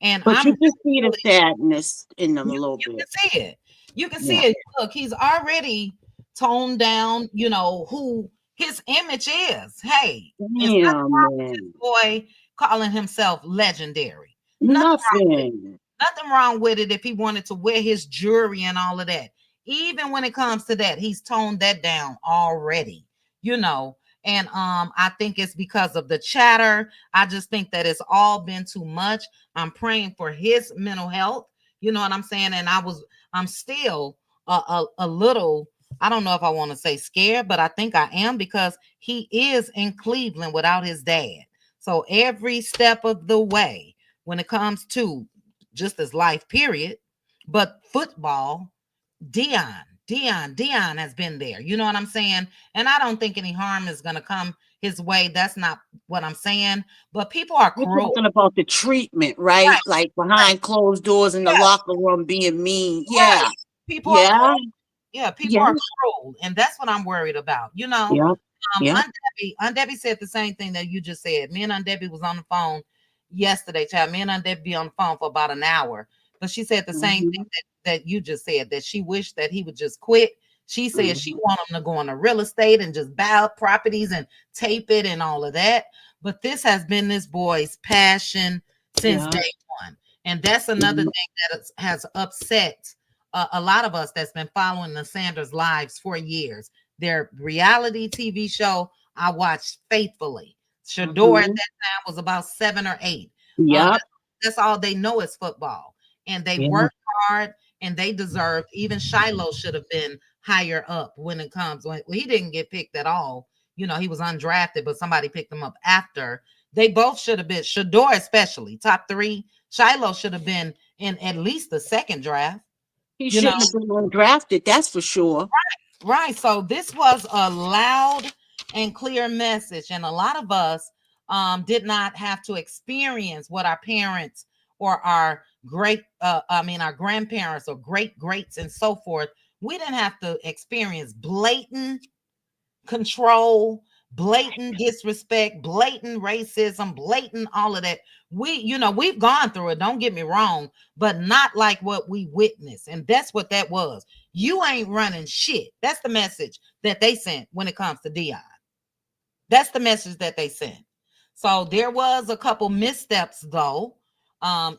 And but you can see the sadness in them a little bit. You can see it. You can see it. Look, he's already toned down, who his image is. Hey, it's nothing wrong with this boy calling himself legendary. Nothing wrong with it if he wanted to wear his jewelry and all of that. Even when it comes to that, he's toned that down already, And I think it's because of the chatter. I just think that it's all been too much. I'm praying for his mental health. You know what I'm saying? And I'm still a little, I don't know if I want to say scared, but I think I am, because he is in Cleveland without his dad. So every step of the way, when it comes to just his life, period, but football, Dion has been there. You know what I'm saying? And I don't think any harm is going to come his way. That's not what I'm saying. But people are cruel. We're talking about the treatment, right? Like behind closed doors in the locker room being mean. Yeah. Right. People are cruel. Yeah, people are cruel. And that's what I'm worried about. Aunt Debbie said the same thing that you just said. Me and Aunt Debbie was on the phone yesterday, child. Me and Aunt Debbie be on the phone for about an hour. But she said the same thing that you just said, that she wished that he would just quit. She said she want him to go into real estate and just buy up properties and tape it and all of that. But this has been this boy's passion since day one. And that's another thing that has upset a lot of us that's been following the Sanders lives for years. Their reality TV show I watched faithfully. Shador at that time was about 7 or 8. That's all they know is football. And they work hard and they deserved. Even Chiiile should have been higher up when it comes. Well, he didn't get picked at all. He was undrafted, but somebody picked him up after. They both should have been, Shador especially, top 3. Chiiile should have been in at least the second draft. He shouldn't have been undrafted, that's for sure. Right. So this was a loud and clear message. And a lot of us did not have to experience what our parents or our our grandparents or greats and so forth. We didn't have to experience blatant control, blatant disrespect, blatant racism, blatant all of that. We've gone through it, don't get me wrong, but not like what we witnessed. And that's what that was. You ain't running shit. That's the message that they sent when it comes to Dion. That's the message that they sent. So there was a couple missteps though,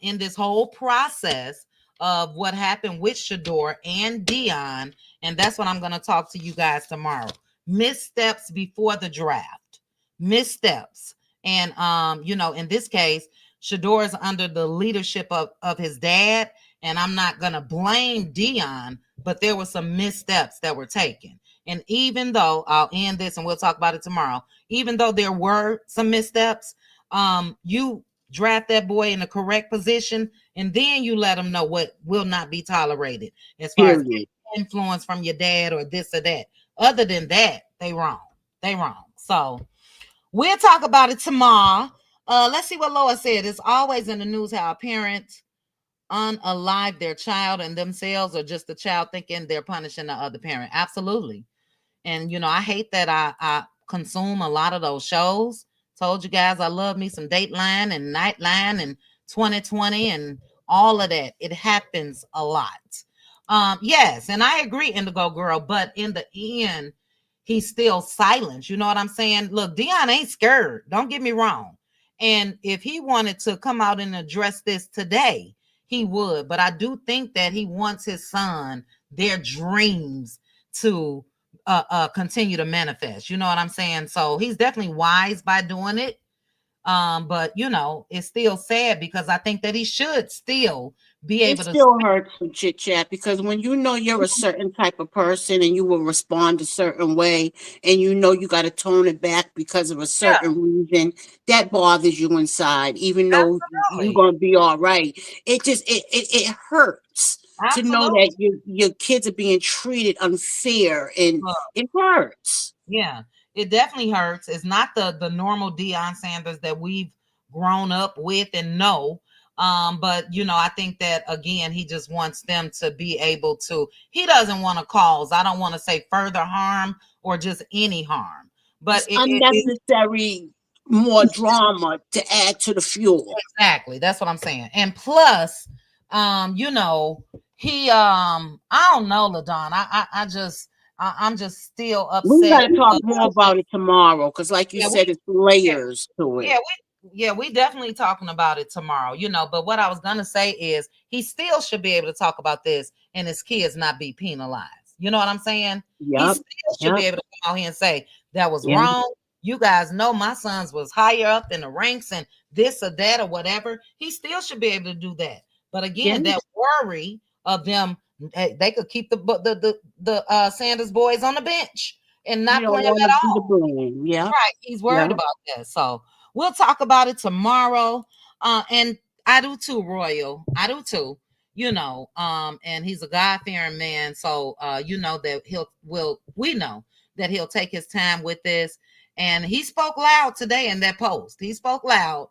in this whole process of what happened with Shador and Dion. And that's what I'm going to talk to you guys tomorrow. Missteps before the draft. Missteps. And, in this case, Shador is under the leadership of his dad. And I'm not going to blame Dion, but there were some missteps that were taken. And even though, I'll end this and we'll talk about it tomorrow, even though there were some missteps, you draft that boy in the correct position, and then you let him know what will not be tolerated as far as influence from your dad or this or that. Other than that, they wrong. So we'll talk about it tomorrow. Let's see what Lois said. It's always in the news how a parent unalive their child and themselves, or just the child thinking they're punishing the other parent. Absolutely. And I hate that I consume a lot of those shows. Told you guys I love me some Dateline and Nightline and 2020 and all of that. It happens a lot. Yes, and I agree, Indigo Girl, but in the end, he's still silent. You know what I'm saying? Look, Dion ain't scared. Don't get me wrong. And if he wanted to come out and address this today, he would. But I do think that he wants his son, their dreams, to continue to manifest. You know what I'm saying? So he's definitely wise by doing it. But it's still sad because I think that he should still be able to. It still hurts some chit chat, because when you're a certain type of person and you will respond a certain way, and you got to tone it back because of a certain reason, that bothers you inside, even though you're gonna be all right. It just it hurts. To know that your kids are being treated unfair, and it hurts. Yeah, It definitely hurts. It's not the normal Deion Sanders that we've grown up with and know. But you know, I think that again, he just wants them to be able to, he doesn't want to cause, I don't want to say further harm or just any harm, but it's unnecessary more drama to add to the fuel. Exactly. That's what I'm saying. And plus, you know, he I don't know, LaDon. I'm just still upset. We gotta talk more about it tomorrow, because like you said, it's layers to it. We definitely talking about it tomorrow, you know. But what I was gonna say is he still should be able to talk about this and his kids not be penalized. You know what I'm saying? He still should be able to come out here and say that was wrong. You guys know my sons was higher up in the ranks and this or that or whatever. He still should be able to do that. But again, that worry of them, they could keep the Sanders boys on the bench and not play them at all. Yeah, right. He's worried about that. So we'll talk about it tomorrow. And I do too, Royal. I do too. You know, and he's a God-fearing man. So you know that we know that he'll take his time with this. And he spoke loud today in that post. He spoke loud,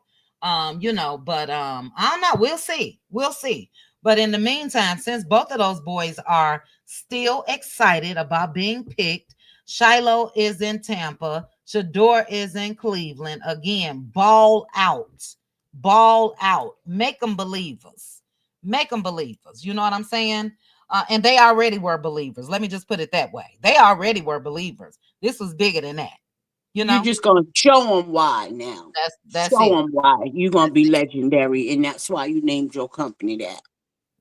you know, but I don't know. We'll see. We'll see. But in the meantime, since both of those boys are still excited about being picked, Chiiile is in Tampa, Shador is in Cleveland. Again, ball out. Ball out. Make them believers. Make them believers. You know what I'm saying? And they already were believers. Let me just put it that way. They already were believers. This was bigger than that. You know, you're just gonna show them why now. That's show them why you're gonna be legendary, and that's why you named your company that.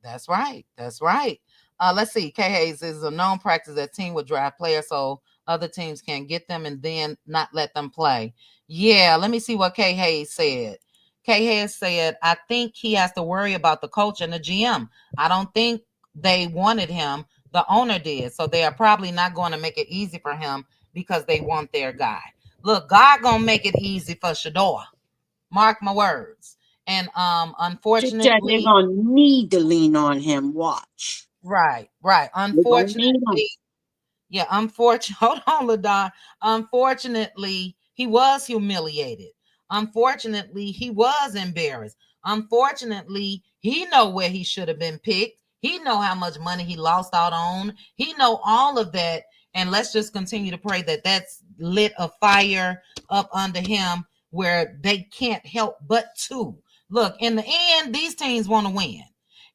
That's right. That's right. Let's see. K Hayes is a known practice that team would draft players so other teams can get them and then not let them play. Yeah, let me see what K Hayes said. K Hayes said, I think he has to worry about the coach and the GM. I don't think they wanted him. The owner did. So they are probably not going to make it easy for him because they want their guy. Look, God gonna make it easy for Shador. Mark my words. And unfortunately, they're gonna need to lean on him. Watch. Right. Unfortunately, hold on, LaDon. Unfortunately, he was humiliated. Unfortunately, he was embarrassed. Unfortunately, he know where he should have been picked. He know how much money he lost out on. He know all of that. And let's just continue to pray that that's lit a fire up under him where they can't help but to. Look, in the end, these teams want to win.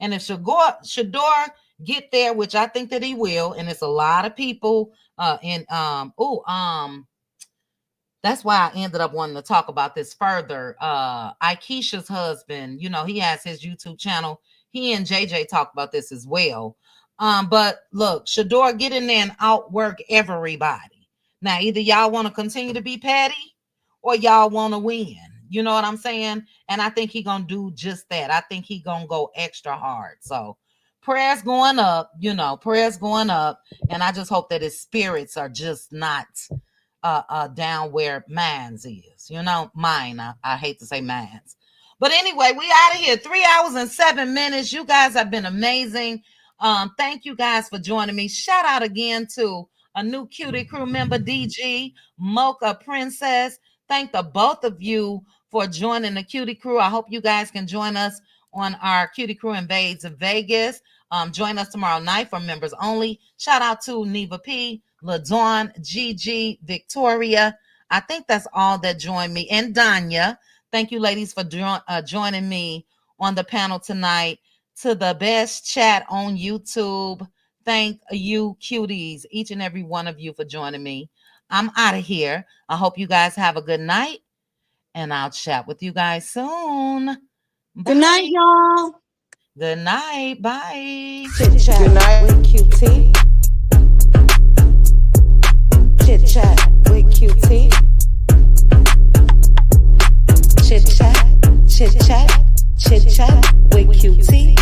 And if Shador get there, which I think that he will, and it's a lot of people that's why I ended up wanting to talk about this further. Aikisha's husband, you know, he has his YouTube channel. He and JJ talk about this as well. But look, Shador, get in there and outwork everybody. Now, either y'all want to continue to be petty or y'all want to win. You know what I'm saying? And I think he gonna do just that. I think he gonna go extra hard. So prayers going up, you know, prayers going up. And I just hope that his spirits are just not down where mine's is. You know, mine. I hate to say mine's. But anyway, we out of here. 3 hours and 7 minutes. You guys have been amazing. Thank you guys for joining me. Shout out again to a new Cutie crew member, DG, Mocha Princess. Thank the both of you for joining the Cutie crew. I hope you guys can join us on our Cutie crew invades Vegas. Join us tomorrow night for members only. Shout out to Neva P, LaDawn, Gigi, Victoria. I think that's all that joined me. And Danya. Thank you, ladies, for joining me on the panel tonight. To the best chat on YouTube. Thank you, Cuties, each and every one of you for joining me. I'm out of here. I hope you guys have a good night, and I'll chat with you guys soon. Bye. Good night, y'all. Good night. Bye. Chit chat with QT. Chit chat with QT. Chit chat, chit chat, chit chat with QT.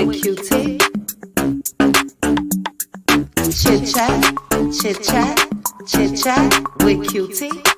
with Cutie. Chit chat, chit chat, chit chat with Cutie.